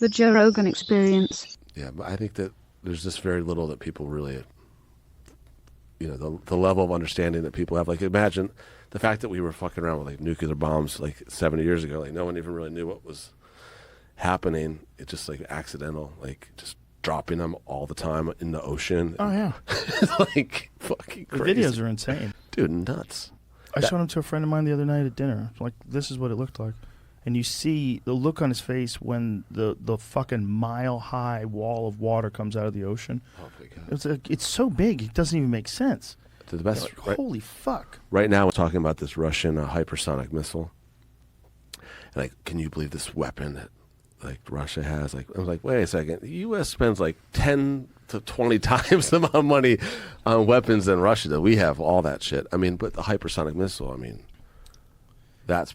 The Joe Rogan Experience. Yeah, but I think that there's just very little that people really, the level of understanding that people have. Like, imagine the fact that we were fucking around with like nuclear bombs like 70 years ago. Like, no one even really knew what was happening. It's just like accidental, like just dropping them all the time in the ocean. Oh yeah, like fucking crazy. The videos are insane, dude. Nuts. I showed them to a friend of mine the other night at dinner. Like, this is what it looked like. And you see the look on his face when the fucking mile-high wall of water comes out of the ocean. Oh, my God. It's so big, it doesn't even make sense. The best, like, right, holy fuck. Right now we're talking about this Russian hypersonic missile. And like, can you believe this weapon that like Russia has? Like, I was like, wait a second. The U.S. spends like 10 to 20 times the amount of money on weapons than Russia that we have all that shit. I mean, but the hypersonic missile, I mean, that's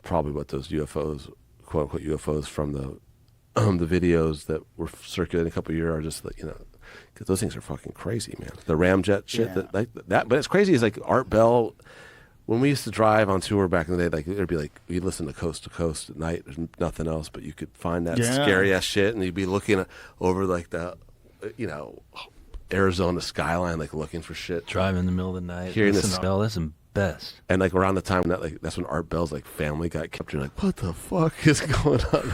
probably what those UFOs, quote unquote UFOs from the videos that were circulating a couple of years are just because those things are fucking crazy, man. The ramjet shit that, but it's crazy. It's like Art Bell. When we used to drive on tour back in the day, like it'd be like we'd listen to Coast at night. There's nothing else, but you could find that scary ass shit, and you'd be looking over like the, Arizona skyline, like looking for shit. Drive in the middle of the night. Hearing this this that's the best. And like around the time that's when Art Bell's like family got kept. You're like, what the fuck is going on?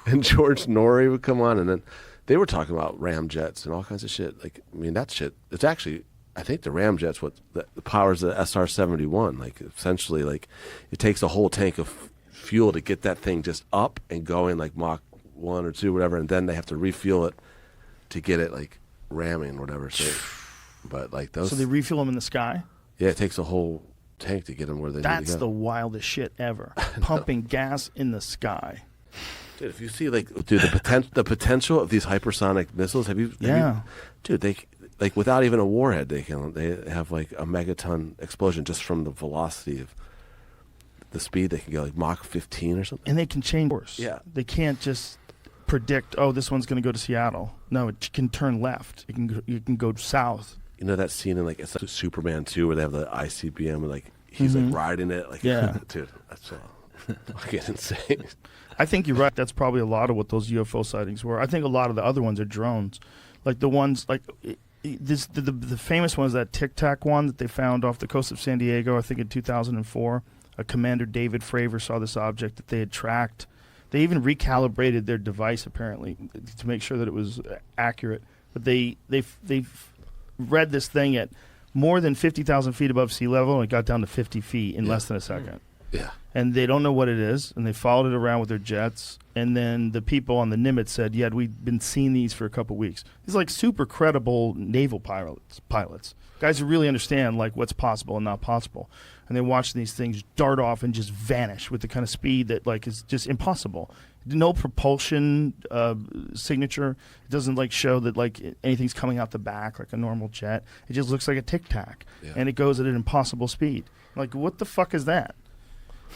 And George Norrie would come on, and then they were talking about ramjets and all kinds of shit. Like, I mean, that shit. It's actually, I think the ramjets what the powers the SR-71. Like, essentially, like it takes a whole tank of fuel to get that thing just up and going, like Mach 1 or 2, whatever, and then they have to refuel it to get it like ramming, whatever. So, but like those. So they refuel them in the sky. Yeah, it takes a whole tank to get them where they need to go. That's the wildest shit ever. Pumping gas in the sky. Dude, if you see the potential of these hypersonic missiles, dude, they like without even a warhead, they have like a megaton explosion just from the velocity of the speed. They can go like Mach 15 or something, and they can change course. Yeah, they can't just predict. Oh, this one's going to go to Seattle. No, it can turn left. It can go south. You know that scene in like it's like Superman 2 where they have the ICBM and like he's like riding it, like dude, that's fucking insane. I think you're right. That's probably a lot of what those UFO sightings were. I think a lot of the other ones are drones, like the ones like the famous one is that Tic Tac one that they found off the coast of San Diego. I think in 2004, Commander David Fravor saw this object that they had tracked. They even recalibrated their device apparently to make sure that it was accurate. But they read this thing at more than 50,000 feet above sea level, and it got down to 50 feet in less than a second. Yeah. And they don't know what it is, and they followed it around with their jets. And then the people on the Nimitz said, yeah, we've been seeing these for a couple weeks. These like super credible naval pilots. Guys who really understand like what's possible and not possible. And they watch these things dart off and just vanish with the kind of speed that like is just impossible. No propulsion signature. It doesn't like show that like anything's coming out the back like a normal jet. It just looks like a Tic Tac, and it goes at an impossible speed. Like, what the fuck is that?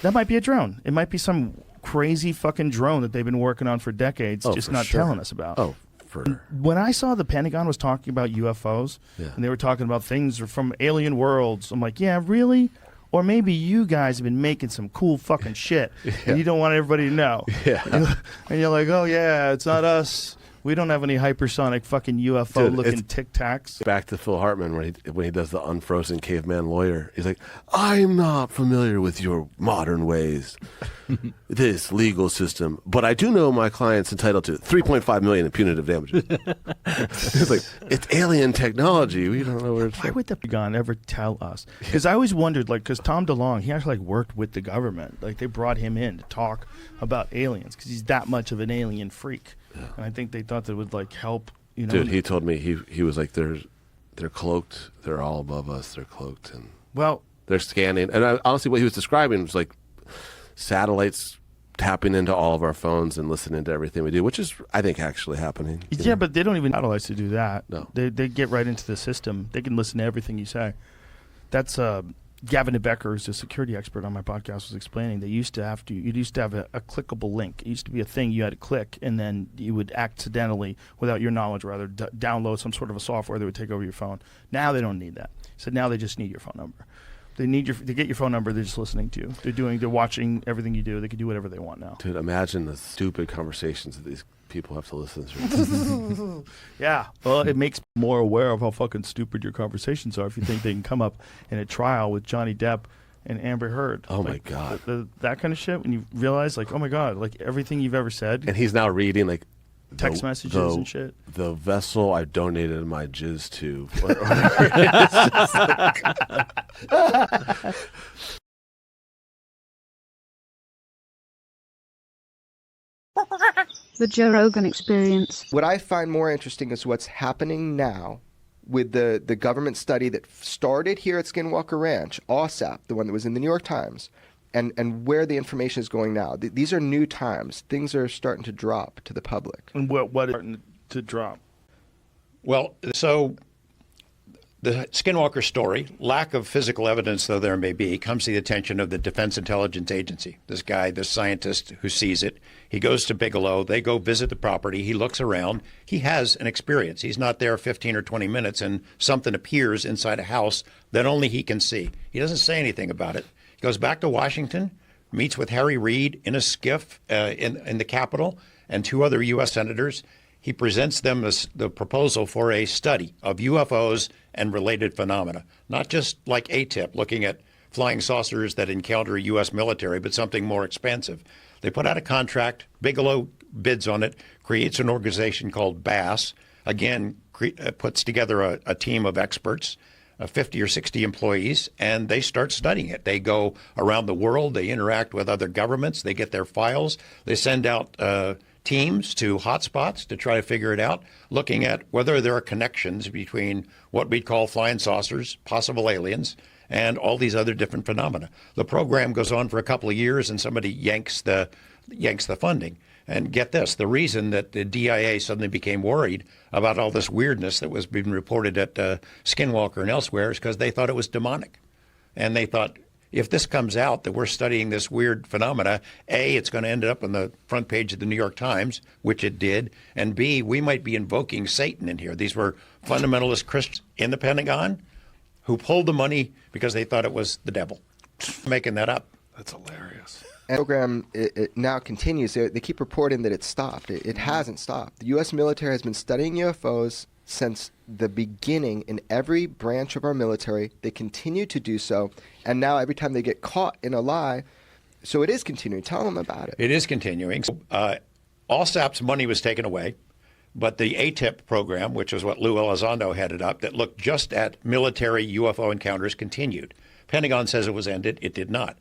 That might be a drone. It might be some crazy fucking drone that they've been working on for decades, just not telling us about. Oh, for sure. When I saw the Pentagon was talking about UFOs, and they were talking about things from alien worlds, I'm like, yeah, really? Or maybe you guys have been making some cool fucking shit, and you don't want everybody to know. Yeah. And you're like, oh, yeah, it's not us. We don't have any hypersonic fucking UFO-looking Tic Tacs. Back to Phil Hartman when he does the unfrozen caveman lawyer. He's like, I'm not familiar with your modern ways, this legal system, but I do know my client's entitled to $3.5 million in punitive damages. It's like, it's alien technology. We don't know where it's Why would the Pentagon ever tell us? Because I always wondered, like, because Tom DeLonge, he actually like worked with the government. Like, they brought him in to talk about aliens because he's that much of an alien freak. And I think they thought that would like help, Dude, he told me he was like they're cloaked. They're all above us. They're cloaked and they're scanning. And honestly, what he was describing was like satellites tapping into all of our phones and listening to everything we do, which is I think actually happening. Yeah, but they don't even satellites to do that. No, they get right into the system. They can listen to everything you say. That's Gavin DeBecker, who's a security expert on my podcast, was explaining. You'd used to have a clickable link. It used to be a thing you had to click, and then you would accidentally, without your knowledge, rather download some sort of a software that would take over your phone. Now they don't need that. So now they just need your phone number. They get your phone number. They're just listening to you. They're watching everything you do. They can do whatever they want now. Dude, imagine the stupid conversations that these people have to listen to. Yeah. Well, it makes more aware of how fucking stupid your conversations are if you think they can come up in a trial with Johnny Depp and Amber Heard. Oh, my God. That kind of shit, when you realize, like, oh, my God, like, everything you've ever said. And he's now reading, like, text messages and shit. The vessel I donated my jizz to. The Joe Rogan Experience. What I find more interesting is what's happening now with the government study that started here at Skinwalker Ranch, OSAP, the one that was in the New York Times, and where the information is going now. These are new times. Things are starting to drop to the public. And what is starting to drop? Well, so the Skinwalker story, lack of physical evidence though there may be, comes to the attention of the Defense Intelligence Agency. This guy, this scientist who sees it, he goes to Bigelow. They go visit the property. He looks around. He has an experience. He's not there 15 or 20 minutes and something appears inside a house that only he can see. He doesn't say anything about it. He goes back to Washington, meets with Harry Reid in a skiff in the Capitol and 2 other U.S. senators. He presents them the proposal for a study of UFOs and related phenomena, not just like ATIP, looking at flying saucers that encounter U.S. military, but something more expansive. They put out a contract. Bigelow bids on it, creates an organization called BASS, again, puts together a team of experts, 50 or 60 employees, and they start studying it. They go around the world. They interact with other governments. They get their files. They send out teams to hotspots to try to figure it out, looking at whether there are connections between what we call flying saucers, possible aliens, and all these other different phenomena. The program goes on for a couple of years, and somebody yanks the funding. And get this, the reason that the DIA suddenly became worried about all this weirdness that was being reported at Skinwalker and elsewhere is because they thought it was demonic. And they thought, if this comes out that we're studying this weird phenomena, A, it's going to end up on the front page of the New York Times, which it did, and B, we might be invoking Satan in here. These were fundamentalist Christians in the Pentagon who pulled the money because they thought it was the devil. Making that up. That's hilarious. And the program it now continues. They keep reporting that it's stopped. It hasn't stopped. The U.S. military has been studying UFOs since the beginning in every branch of our military. They continue to do so. And now every time they get caught in a lie, so it is continuing. Tell them about it. It is continuing. OSAP's money was taken away, but the ATIP program, which is what Lou Elizondo headed up, that looked just at military UFO encounters, continued. Pentagon says it was ended. It did not.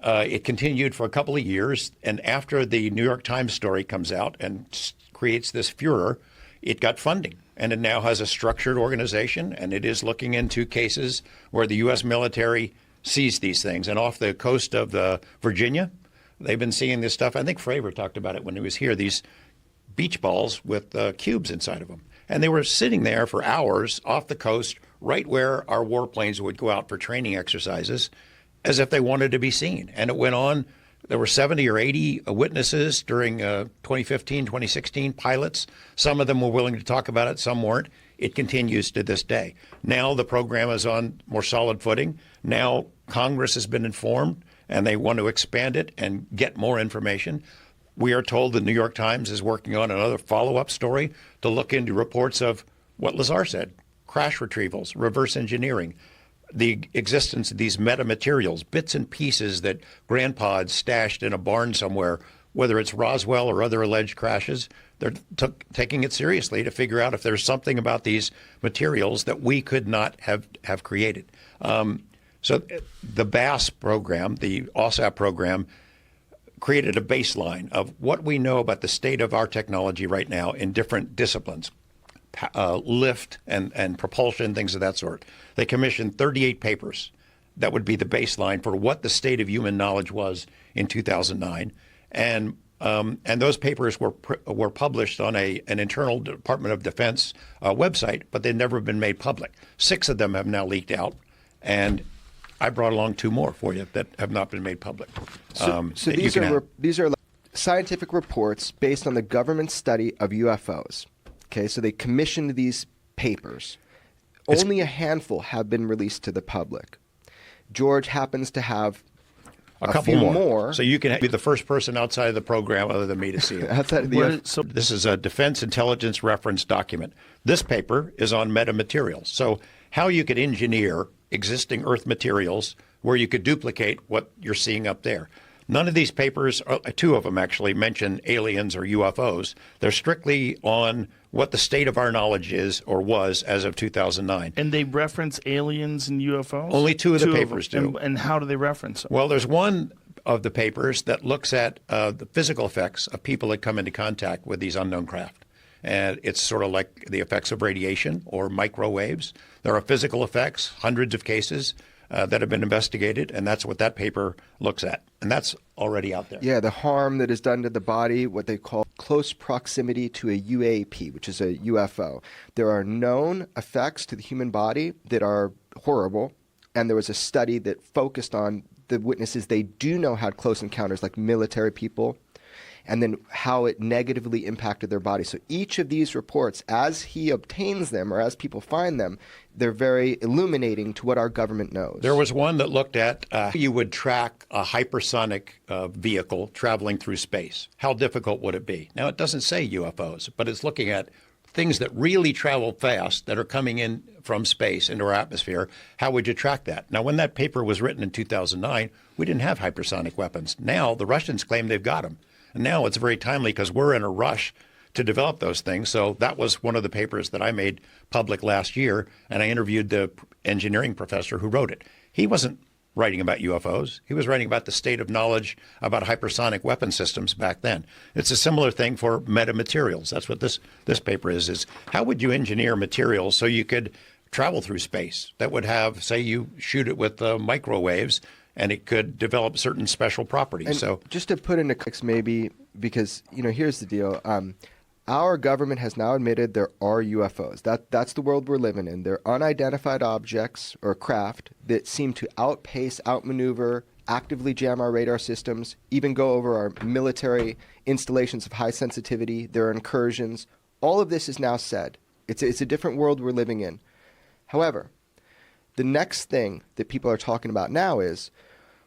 It continued for a couple of years, and after the New York Times story comes out and creates this furor, it got funding. And it now has a structured organization, and it is looking into cases where the U.S. military sees these things. And off the coast of Virginia, they've been seeing this stuff. I think Fravor talked about it when he was here, these beach balls with cubes inside of them. And they were sitting there for hours off the coast, right where our warplanes would go out for training exercises, as if they wanted to be seen. And it went on. There were 70 or 80 witnesses during 2015, 2016, pilots. Some of them were willing to talk about it, some weren't. It continues to this day. Now the program is on more solid footing. Now Congress has been informed, and they want to expand it and get more information. We are told the New York Times is working on another follow-up story to look into reports of what Lazar said, crash retrievals, reverse engineering, the existence of these metamaterials, bits and pieces that Grandpa had stashed in a barn somewhere, whether it's Roswell or other alleged crashes. They're taking it seriously to figure out if there's something about these materials that we could not have created. So the BASS program, the OSAP program, created a baseline of what we know about the state of our technology right now in different disciplines. Lift and propulsion, things of that sort. They commissioned 38 papers that would be the baseline for what the state of human knowledge was in 2009, and those papers were published on an internal Department of Defense website, but they've never been made public. 6 of them have now leaked out, and I brought along 2 more for you that have not been made public. So these are like scientific reports based on the government study of UFOs. Okay, so they commissioned these papers. Only a handful have been released to the public. George happens to have A couple few more. more. So you can be the first person outside of the program other than me to see it. outside of the This is a Defense Intelligence Reference document. This paper is on metamaterials. So how you could engineer existing Earth materials where you could duplicate what you're seeing up there. None of these papers, two of them actually, mention aliens or UFOs. They're strictly on what the state of our knowledge is or was as of 2009. And they reference aliens and UFOs? Only two of the papers do. And how do they reference them? Well, there's one of the papers that looks at the physical effects of people that come into contact with these unknown craft. And it's sort of like the effects of radiation or microwaves. There are physical effects, hundreds of cases that have been investigated, and that's what that paper looks at. And that's already out there. Yeah, the harm that is done to the body, what they call close proximity to a UAP, which is a UFO. There are known effects to the human body that are horrible, and there was a study that focused on the witnesses they do know had close encounters, like military people, and then how it negatively impacted their body. So each of these reports, as he obtains them or as people find them, they're very illuminating to what our government knows. There was one that looked at you would track a hypersonic vehicle traveling through space. How difficult would it be? Now, it doesn't say UFOs, but it's looking at things that really travel fast that are coming in from space into our atmosphere. How would you track that? Now, when that paper was written in 2009, we didn't have hypersonic weapons. Now, the Russians claim they've got them. And now it's very timely because we're in a rush to develop those things. So that was one of the papers that I made public last year, and I interviewed the engineering professor who wrote it. He wasn't writing about UFOs. He was writing about the state of knowledge about hypersonic weapon systems back then. It's a similar thing for metamaterials. That's what this paper is how would you engineer materials so you could travel through space that would have, say you shoot it with microwaves, and it could develop certain special properties. And so just to put into context, maybe, because, here's the deal. Our government has now admitted there are UFOs. That's the world we're living in. They're unidentified objects or craft that seem to outpace, outmaneuver, actively jam our radar systems, even go over our military installations of high sensitivity. There are incursions. All of this is now said. It's a different world we're living in. However, the next thing that people are talking about now is,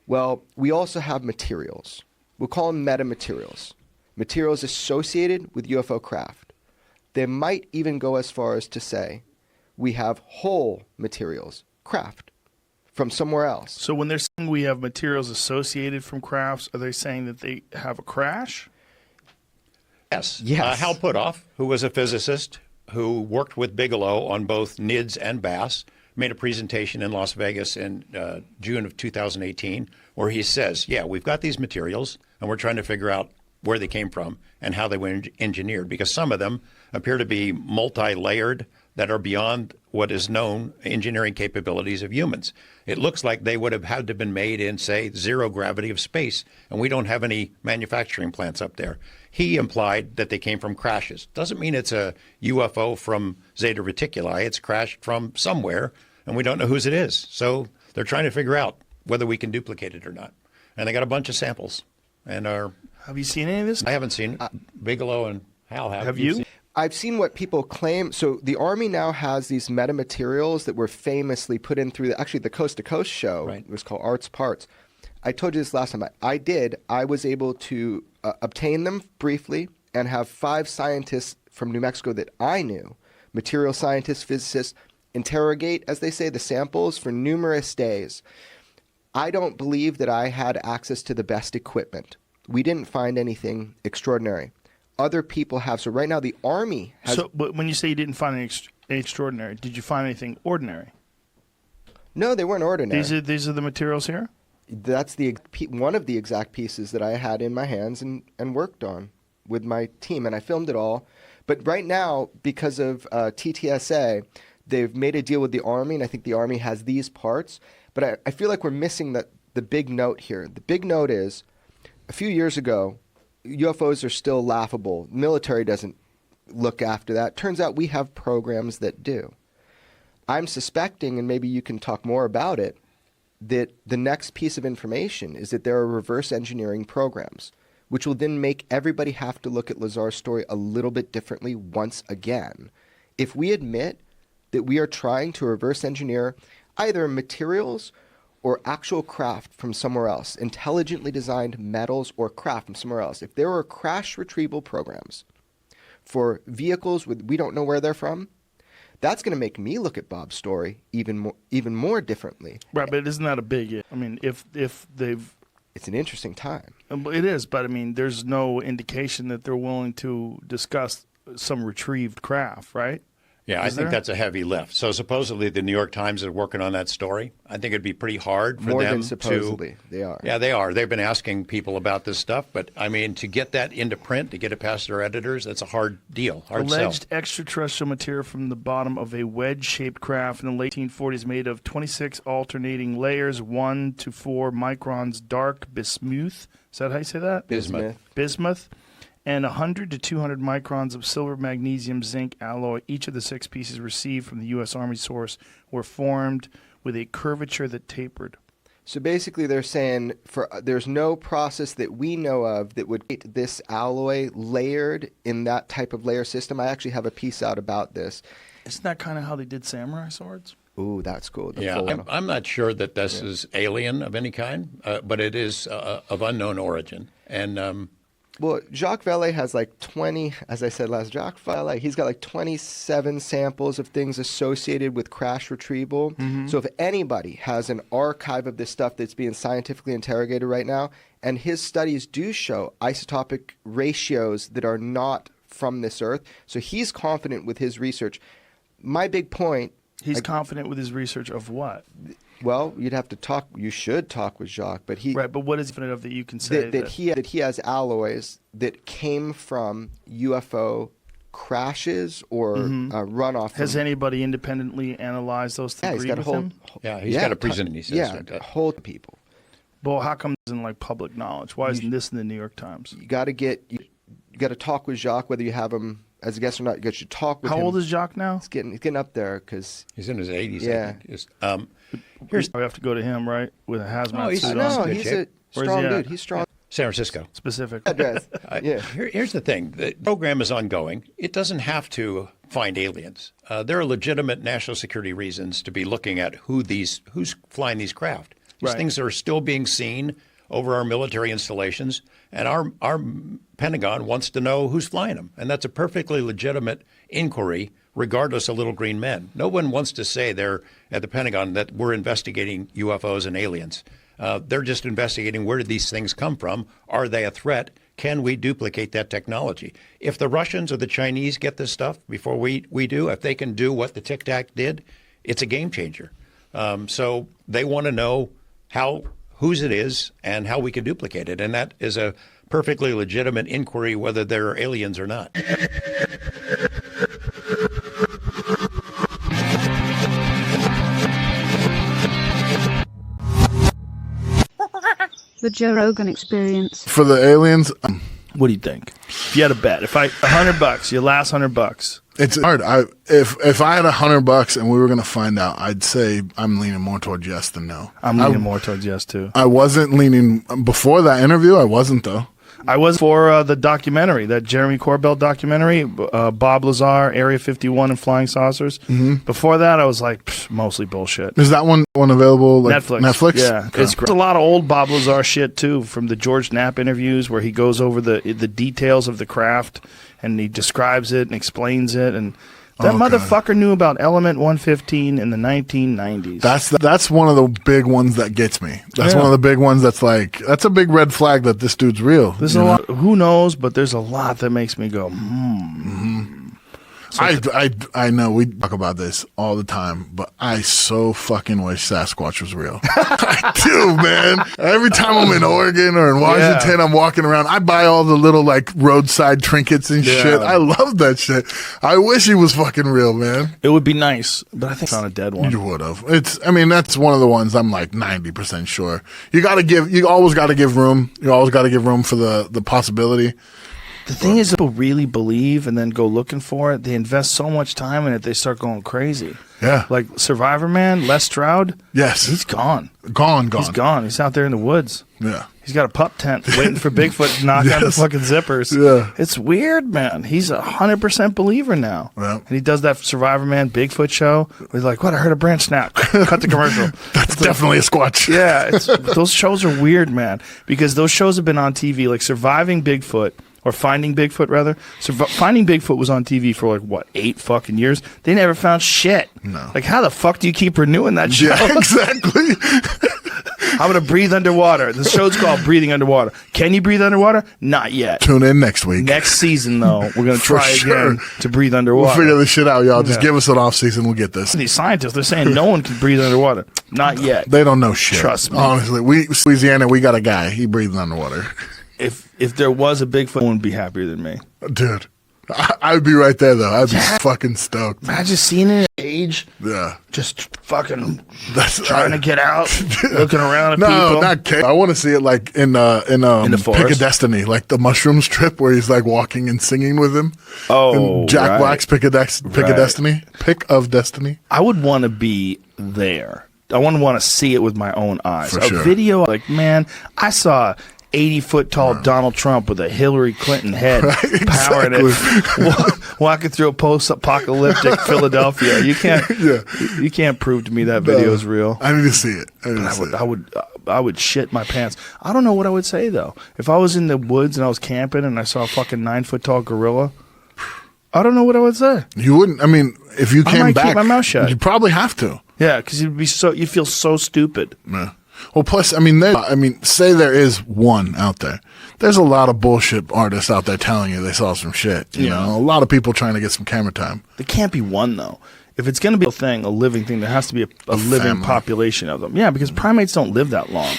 well, we also have materials. We'll call them metamaterials. Materials associated with UFO craft. They might even go as far as to say we have whole materials, craft, from somewhere else. So when they're saying we have materials associated from crafts, are they saying that they have a crash? yes. Yes. Hal Puthoff, who was a physicist who worked with Bigelow on both NIDS and BASS, made a presentation in Las Vegas in June of 2018 where he says, yeah, we've got these materials and we're trying to figure out where they came from and how they were engineered, because some of them appear to be multi-layered that are beyond what is known engineering capabilities of humans. It looks like they would have had to have been made in, say, zero gravity of space, and we don't have any manufacturing plants up there. He implied that they came from crashes. Doesn't mean it's a UFO from Zeta Reticuli. It's crashed from somewhere, and we don't know whose it is. So they're trying to figure out whether we can duplicate it or not. And they got a bunch of samples. And Have you seen any of this? I haven't seen it. Bigelow and Hal have. Have you? I've seen what people claim. So the Army now has these metamaterials that were famously put in through the Coast to Coast show. Right. It was called Arts Parts. I told you this last time. I was able to obtain them briefly and have 5 scientists from New Mexico that I knew, material scientists, physicists, interrogate, as they say, the samples for numerous days. I don't believe that I had access to the best equipment. We didn't find anything extraordinary. Other people have. So right now the Army has... So, but when you say you didn't find anything extraordinary, did you find anything ordinary? No, they weren't ordinary. These are the materials here? That's one of the exact pieces that I had in my hands and worked on with my team, and I filmed it all. But right now, because of TTSA, they've made a deal with the Army, and I think the Army has these parts. But I feel like we're missing the big note here. The big note is, a few years ago, UFOs are still laughable. Military doesn't look after that. Turns out we have programs that do. I'm suspecting, and maybe you can talk more about it, that the next piece of information is that there are reverse engineering programs, which will then make everybody have to look at Lazar's story a little bit differently once again. If we admit that we are trying to reverse engineer either materials or actual craft from somewhere else, intelligently designed metals or craft from somewhere else, if there are crash retrieval programs for vehicles we don't know where they're from, that's going to make me look at Bob's story even more differently. Right, but isn't that a big? I mean, if they've, it's an interesting time. it is, but I mean, there's no indication that they're willing to discuss some retrieved craft, right? Yeah, I think that's a heavy lift. So supposedly the New York Times is working on that story. I think it'd be pretty hard for More them than supposedly. They are. Yeah, they are. They've been asking people about this stuff, but I mean, to get that into print, to get it past their editors, that's a hard deal, hard sell. Alleged extraterrestrial material from the bottom of a wedge-shaped craft in the late 1840s made of 26 alternating layers, 1 to 4 microns dark bismuth. Is that how you say that? Bismuth. And 100 to 200 microns of silver, magnesium, zinc alloy. Each of the 6 pieces received from the U.S. Army source were formed with a curvature that tapered. So basically they're saying there's no process that we know of that would get this alloy layered in that type of layer system. I actually have a piece out about this. Isn't that kind of how they did samurai swords? Ooh, that's cool. I'm not sure that this is alien of any kind, but it is of unknown origin. And well, Jacques Vallée has like 20, as I said last, Jacques Vallée, he's got like 27 samples of things associated with crash retrieval. Mm-hmm. So if anybody has an archive of this stuff that's being scientifically interrogated right now, and his studies do show isotopic ratios that are not from this earth, so he's confident with his research. My big point... He's confident with his research of what? Well, you'd have to talk. You should talk with Jacques, but he right. But what is it of that you can say that he has alloys that came from UFO crashes or runoff. Has anybody independently analyzed those? Yeah, he's got a whole. Yeah, he's got a prison. He says. Yeah, whole people. Well, how come it isn't like public knowledge? Why isn't this in the New York Times? You got to talk with Jacques, whether you have him as a guest or not. You should talk with him. How old is Jacques now? He's getting up there because he's in his 80s. Yeah. I think. We have to go to him, right, with a hazmat suit on. on. He's a strong dude. He's strong. San Francisco. Specific. Address. Yeah. Here's the thing. The program is ongoing. It doesn't have to find aliens. There are legitimate national security reasons to be looking at who's flying these craft. These things are still being seen over our military installations, and our Pentagon wants to know who's flying them. And that's a perfectly legitimate inquiry, regardless of little green men. No one wants to say there at the Pentagon that we're investigating UFOs and aliens. They're just investigating where did these things come from? Are they a threat? Can we duplicate that technology? If the Russians or the Chinese get this stuff before we do, if they can do what the Tic Tac did, it's a game changer. So they want to know whose it is and how we can duplicate it. And that is a perfectly legitimate inquiry whether they're aliens or not. The Joe Rogan Experience. For the aliens, What do you think? If you had a bet, if $100, your last $100. it's hard. If I had $100 and we were gonna find out, I'd say I'm leaning more towards yes than no. I'm leaning more towards yes too. I wasn't leaning before that interview. I wasn't though. I was for the documentary, that Jeremy Corbell documentary, Bob Lazar, Area 51 and Flying Saucers. Mm-hmm. Before that, I was like, mostly bullshit. Is that one available? Like Netflix? Yeah. Okay. It's a lot of old Bob Lazar shit, too, from the George Knapp interviews where he goes over the details of the craft and he describes it and explains it. And that motherfucker knew about Element 115 in the 1990s. That's one of the big ones that gets me. That's one of the big ones that's like, that's a big red flag that this dude's real. There's a lot. Who knows? But there's a lot that makes me go, I know we talk about this all the time, but I so fucking wish Sasquatch was real. I do, man. Every time I'm in Oregon or in Washington, I'm walking around, I buy all the little like roadside trinkets and shit. I love that shit. I wish he was fucking real, man. It would be nice, but I think it's on a dead one. You would have. That's one of the ones I'm like 90% sure. You always got to give room. You always got to give room for the possibility. The thing is, people really believe and then go looking for it. They invest so much time in it, they start going crazy. Yeah. Like Survivor Man, Les Stroud. Yes. He's gone. Gone. He's gone. He's out there in the woods. Yeah. He's got a pup tent waiting for Bigfoot to knock on the fucking zippers. Yeah. It's weird, man. He's 100% believer now. Yeah. And he does that Survivor Man Bigfoot show. Where he's like, what? I heard a branch snap. Cut the commercial. That's definitely a Squatch. Yeah. Those shows are weird, man. Because those shows have been on TV, like Surviving Bigfoot. Or Finding Bigfoot, rather. Finding Bigfoot was on TV for 8 fucking years. They never found shit. No. Like, how the fuck do you keep renewing that show? Yeah, exactly. I'm going to breathe underwater. The show's called Breathing Underwater. Can you breathe underwater? Not yet. Tune in next week. Next season, though, we're going to For try sure. again to breathe We'll underwater. figure this shit out, y'all. Just give us an off season. We'll get this. These scientists, they're saying no one can breathe underwater. Not yet. They don't know shit. Trust me. Honestly, Louisiana, we got a guy. He breathes underwater. If there was a Bigfoot, no one would be happier than me. Dude, I'd be right there, though. I'd be fucking stoked. Imagine seeing it at age, Yeah. just fucking That's trying to get out, looking around at No, people. not cave. I want to see it like in the Pick forest? of Destiny, like the mushroom strip where he's like walking and singing with him. Oh, And Jack right. Black's Pick of Destiny. Pick of Destiny. I would want to be there. I want to see it with my own eyes. For a sure. video, like, man, I saw 80-foot tall Donald Trump with a Hillary Clinton head powering it, walking through a post-apocalyptic Philadelphia. You can't prove to me that video is real. I need to see it. I need to see it. I would shit my pants. I don't know what I would say though. If I was in the woods and I was camping and I saw a fucking 9-foot tall gorilla, I don't know what I would say. You wouldn't. I mean, if you came might back, keep my mouth shut. you'd probably have to. Yeah, because you feel so stupid. Yeah. Well, plus, say there is one out there. There's a lot of bullshit artists out there telling you they saw some shit. You know, a lot of people trying to get some camera time. There can't be one though. If it's going to be a living thing, there has to be a living family. population of them. Yeah, because primates don't live that long.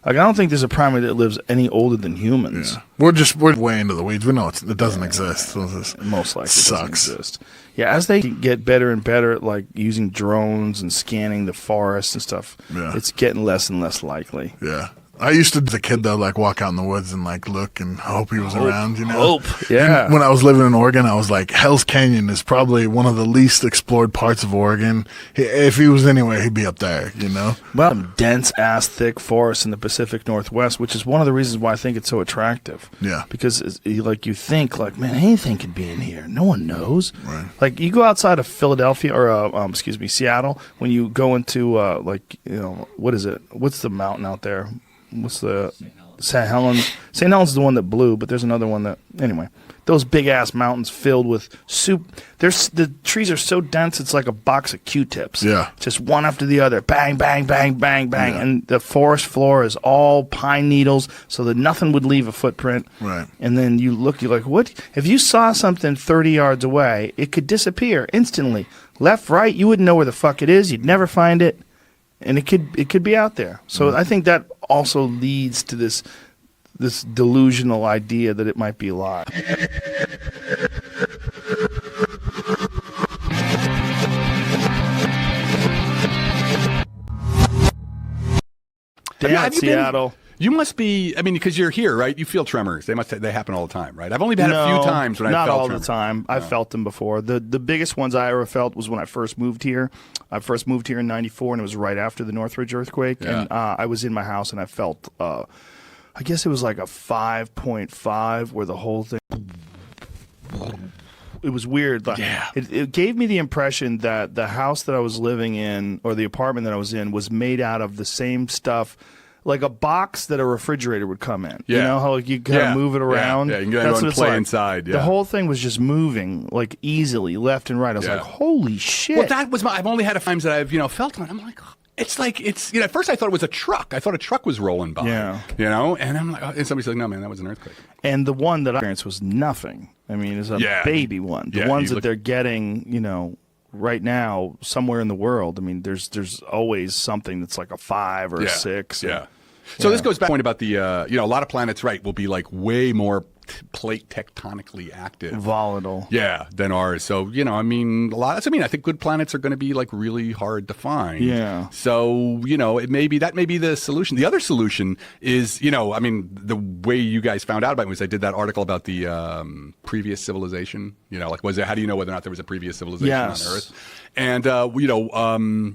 Like, I don't think there's a primate that lives any older than humans. Yeah. We're way into the weeds. We know it doesn't exist. So this Most likely sucks. doesn't exist. Yeah, as they get better and better at like using drones and scanning the forests and stuff, it's getting less and less likely. Yeah. I used to, as a kid, though, like walk out in the woods and like look and hope he was around, you know? Hope, yeah. And when I was living in Oregon, I was like, Hell's Canyon is probably one of the least explored parts of Oregon. If he was anywhere, he'd be up there, you know? Well, dense ass thick forests in the Pacific Northwest, which is one of the reasons why I think it's so attractive. Yeah. Because you think like, man, anything could be in here. No one knows. Right. Like you go outside of Philadelphia or Seattle, when you go into what is it? What's the mountain out there? What's the St. Helens? St. Helens is the one that blew, but there's another one that anyway. Those big ass mountains filled with soup. The trees are so dense it's like a box of Q-tips. Yeah. Just one after the other. Bang, bang, bang, bang, bang. Yeah. And the forest floor is all pine needles so that nothing would leave a footprint. Right. And then you're like, what? If you saw something 30 yards away, it could disappear instantly. Left, right, you wouldn't know where the fuck it is. You'd never find it. And it could be out there. So I think that also leads to this delusional idea that it might be alive. Damn, have you been- Seattle. You must be. I mean, because you're here, right? You feel tremors. They happen all the time, right? I've only had a few times when I not felt all tremors. the time. I've felt them before. The biggest ones I ever felt was when I first moved here. I first moved here in '94, and it was right after the Northridge earthquake. Yeah. And I was in my house, and I felt, I guess it was like a 5.5, where the whole thing. It was weird. Like, it gave me the impression that the house that I was living in, or the apartment that I was in, was made out of the same stuff. Like a box that a refrigerator would come in. Yeah. You know how like, you kind of move it around? Yeah, you can go That's and what it's play like. inside. Yeah. The whole thing was just moving like easily left and right. I was Yeah. like, holy shit. Well, that was I've only had times that I've felt it. I'm like, it's at first I thought it was a truck. I thought a truck was rolling by. Yeah. And I'm like, and somebody's like, no man, that was an earthquake. And the one that I experienced was nothing. I mean, it's a baby one. The Yeah, ones that they're getting, right now somewhere in the world. I mean, there's always something that's like a 5 or a 6. Yeah. So this goes back to the point about the, a lot of planets, right, will be like way more plate tectonically active. Volatile. Yeah, than ours. So, I think good planets are going to be like really hard to find. Yeah. So, that may be the solution. The other solution is, the way you guys found out about it was I did that article about the previous civilization. How do you know whether or not there was a previous civilization on Earth? And,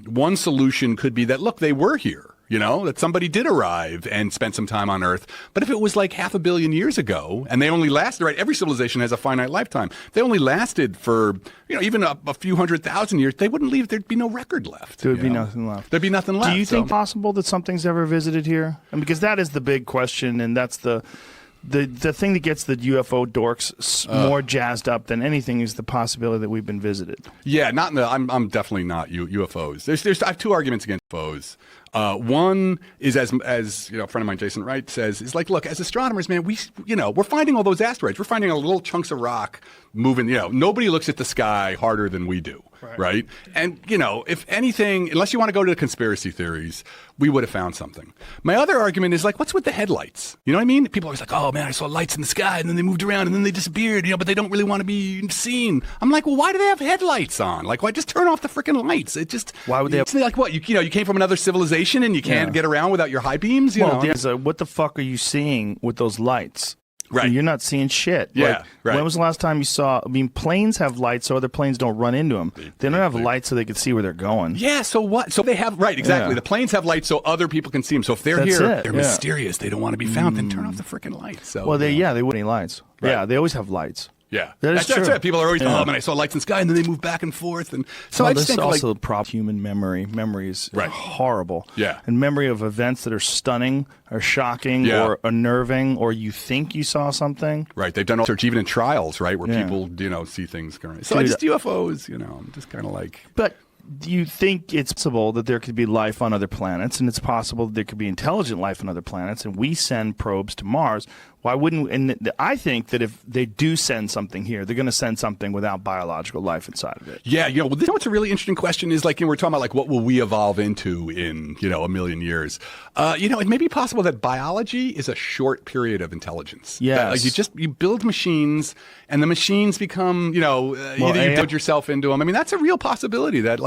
one solution could be that, look, they were here. that somebody did arrive and spent some time on Earth. But if it was like 500 million years ago, and they only lasted, right? Every civilization has a finite lifetime. They only lasted for, even a few 100,000 years. They wouldn't leave. There'd be no record left. There would be nothing left. There'd be nothing left. Do you think possible that something's ever visited here? And because that is the big question, and that's the thing that gets the UFO dorks more jazzed up than anything is the possibility that we've been visited. Yeah, not in the. I'm definitely not UFOs. I have two arguments against UFOs. One is as a friend of mine, Jason Wright, says, is like, look, as astronomers, man, we're finding all those asteroids. We're finding little chunks of rock moving. Nobody looks at the sky harder than we do, right? And if anything, unless you want to go to the conspiracy theories, we would have found something. My other argument is like, what's with the headlights? You know what I mean? People are always like, oh man, I saw lights in the sky, and then they moved around, and then they disappeared. But they don't really want to be seen. I'm like, well, why do they have headlights on? Like, why just turn off the freaking lights? Why would they? It's like what you came from another civilization and you can't get around without your high beams. What the fuck are you seeing with those lights? Right. You're not seeing shit. Yeah, right. When was the last time you saw... planes have lights so other planes don't run into them. They don't have lights so they can see where they're going. Yeah, so what? So they have... Right, exactly. Yeah. The planes have lights so other people can see them. So if they're That's here, it, they're mysterious. They don't want to be found. Then turn off the freaking lights. So, well, they wouldn't need lights. Right. Yeah, they always have lights. Yeah, that's true. It. People are always, yeah. oh man, I saw lights in the sky, and then they move back and forth, and so I just think also human memory. Memory is horrible. Yeah, and memory of events that are stunning, or shocking, or unnerving, or you think you saw something. Right, they've done research even in trials, right, where people see things going. So just UFOs, I'm just kind of like, but. Do you think it's possible that there could be life on other planets, and it's possible that there could be intelligent life on other planets, and we send probes to Mars? Why wouldn't? And I think that if they do send something here, they're going to send something without biological life inside of it. Yeah, what's a really interesting question is we're talking about what will we evolve into in a million years? It may be possible that biology is a short period of intelligence. Yeah, you build machines, and the machines become either you build yourself into them. I mean, that's a real possibility that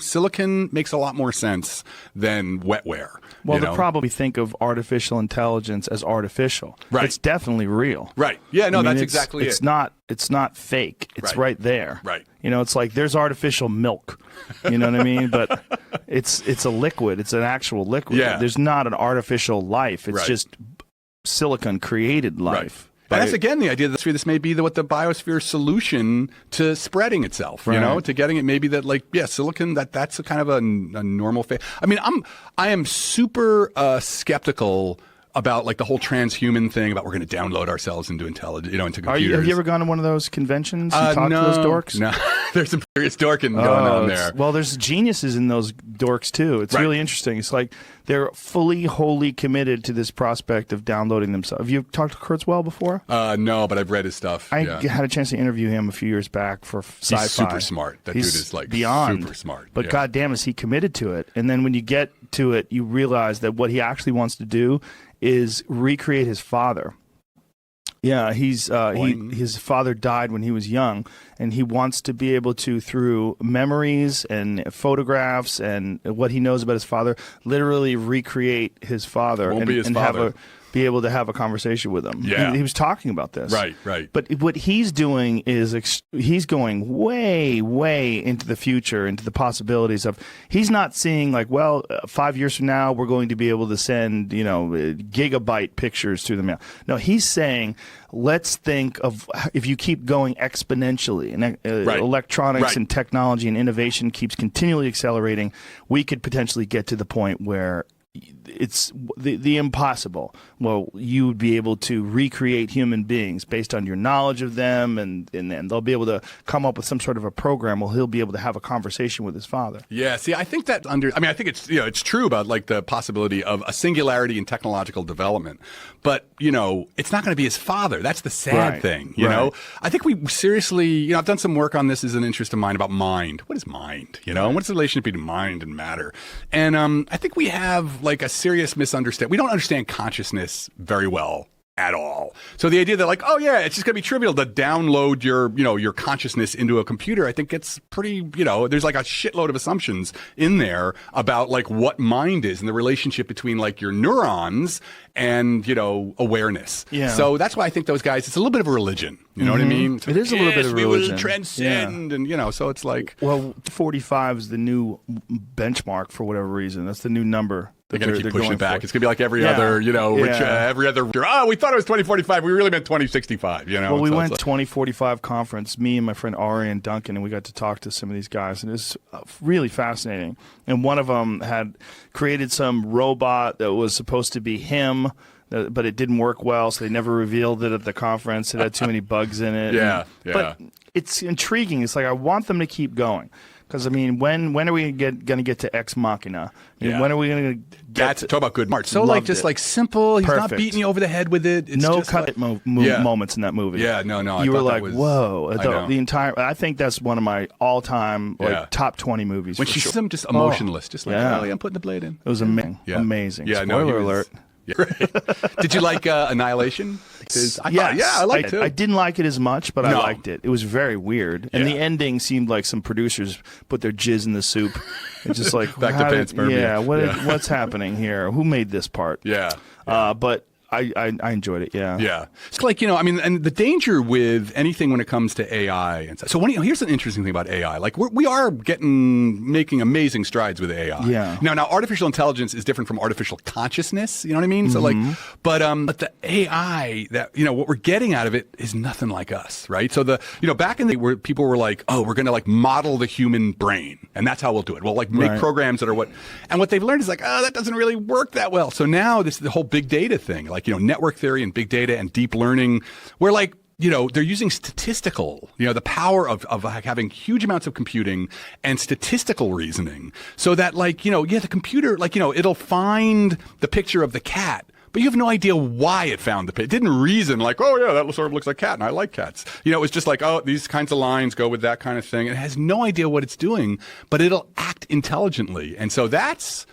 silicon makes a lot more sense than wetware. Well, the problem, we think of artificial intelligence as artificial. Right. It's definitely real. Right. Yeah, no, that's exactly it. It's not fake. It's right there. Right. It's like there's artificial milk. You know what I mean? But it's a liquid. It's an actual liquid. Yeah. There's not an artificial life. It's just silicon created life. Right. And that's, again, the idea that this may be the biosphere solution to spreading itself, to getting it maybe that, silicon, that's a kind of a normal phase. I mean, I am super skeptical about the whole transhuman thing about we're going to download ourselves into intelligence, into computers. Have you ever gone to one of those conventions and talked to those dorks? No, there's some serious dorking going on there. Well, there's geniuses in those dorks too. It's really interesting. It's like they're fully, wholly committed to this prospect of downloading themselves. Have you talked to Kurzweil before? No, but I've read his stuff. I had a chance to interview him a few years back for Sci-Fi. He's super smart. That dude is beyond super smart. But goddamn, is he committed to it? And then when you get to it, you realize that what he actually wants to do is recreate his father. Yeah, his father died when he was young, and he wants to be able to, through memories and photographs and what he knows about his father, literally recreate his father be able to have a conversation with him. Yeah. He was talking about this. Right. But what he's doing is he's going way, way into the future, into the possibilities of, he's not seeing 5 years from now, we're going to be able to send, gigabyte pictures through the mail. No, he's saying, let's think of if you keep going exponentially and electronics and technology and innovation keeps continually accelerating, we could potentially get to the point where it's the impossible. Well, you would be able to recreate human beings based on your knowledge of them, and they'll be able to come up with some sort of a program where he'll be able to have a conversation with his father. Yeah, see, I think that I think it's it's true about the possibility of a singularity in technological development, but it's not going to be his father. That's the sad thing. You know, I think we seriously, I've done some work on this as an interest of mine about mind. What is mind? What's the relationship between mind and matter? And I think we have a serious misunderstanding. We don't understand consciousness very well at all. So the idea that it's just going to be trivial to download your consciousness into a computer, I think it's pretty, there's a shitload of assumptions in there about what mind is and the relationship between your neurons and, awareness. Yeah. So that's why I think those guys, it's a little bit of a religion. You know what I mean? It is a little bit of a religion. We will transcend and, so it's Well, 45 is the new benchmark for whatever reason. That's the new number that They're going to keep pushing going it back. for. It's going to be like every Yeah. other, Yeah. every other. Oh, we thought it was 2045. We really meant 2065. Well, we So went it's to 2045 conference, me and my friend Ari and Duncan, and we got to talk to some of these guys, and it was really fascinating. And one of them had created some robot that was supposed to be him, but it didn't work well, so they never revealed it at the conference. It had too many bugs in it. Yeah, But it's intriguing. It's like I want them to keep going. Because, I mean, when are we going to get to Ex Machina? I mean, Yeah. when are we going to get talk about good art. So Loved like just it. like simple. He's not Perfect. beating you over the head with it. It's no just cut like, it moments in that movie. Yeah, no. I You were thought that like, was- whoa. I know. The entire, I think that's one of my all-time Yeah. top 20 movies. when for she's sure. some just emotionless, just like, Yeah. oh, yeah, I'm putting the blade in. It was amazing. Yeah. Amazing. Yeah, no, Spoiler he was- alert. Yeah, right. Did you like Annihilation? 'Cause I Yes. thought, yeah, I liked it too. I didn't like it as much, but I No. liked it. It was very weird. And the Yeah. ending seemed like some producers put their jizz in the soup. It's just like, Back to how did- panspermia. Yeah, Yeah. what's happening here? Who made this part? Yeah. But I enjoyed it, yeah. Yeah. It's like, I mean, and the danger with anything when it comes to AI. And so here's an interesting thing about AI. Like, we are making amazing strides with AI. Yeah. Now, artificial intelligence is different from artificial consciousness. You know what I mean? So, like, but the AI that, what we're getting out of it is nothing like us, right? So, back in the where people were like, oh, we're going to like model the human brain, and that's how we'll do it. We'll like make Right. programs that are and what they've learned is like, oh, that doesn't really work that well. So now this is the whole big data thing, like, network theory and big data and deep learning, where like, they're using statistical, the power of like having huge amounts of computing and statistical reasoning so that like, the computer, like, it'll find the picture of the cat, but you have no idea why it found the picture. It didn't reason like, oh yeah, that sort of looks like cat and I like cats. It was just like, oh, these kinds of lines go with that kind of thing. It has no idea what it's doing, but it'll act intelligently. And so that's,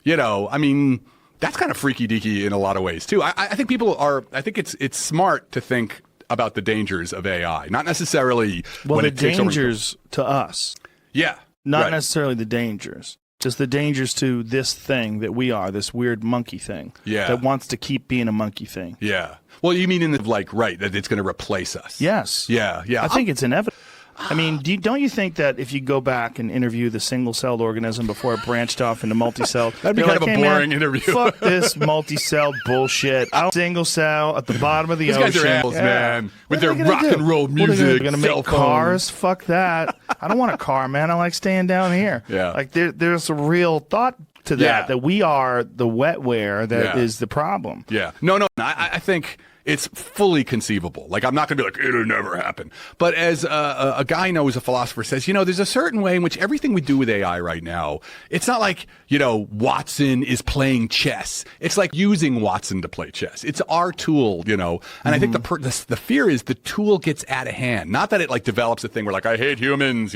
I mean, that's kind of freaky deaky in a lot of ways too. I think I think it's smart to think about the dangers of AI, not necessarily when the it takes over. dangers to us, Yeah. not right. necessarily the dangers. Just the dangers to this thing that we are, this weird monkey thing Yeah. that wants to keep being a monkey thing. Yeah. Well, you mean in the like, right, that it's going to replace us. Yes. Yeah. Yeah. I think it's inevitable. I mean, don't you think that if you go back and interview the single-celled organism before it branched off into multi-cell, That'd be they're kind of a "Hey, man, boring interview." Fuck this multi-cell bullshit. I'm single cell at the bottom of the These ocean. guys are animals, man, with What their are they gonna rock do? and roll What are they gonna do? music, They're gonna cell make phones. cars? Fuck that. I don't want a car, man. I like staying down here. Yeah. Like there's a real thought to Yeah. that we are the wetware that Yeah. is the problem. Yeah. No. I think it's fully conceivable. Like, I'm not going to be like, it'll never happen. But as a guy knows, a philosopher says, there's a certain way in which everything we do with AI right now, it's not like, Watson is playing chess. It's like using Watson to play chess. It's our tool, And I think the fear is the tool gets out of hand. Not that it like develops a thing where like, I hate humans,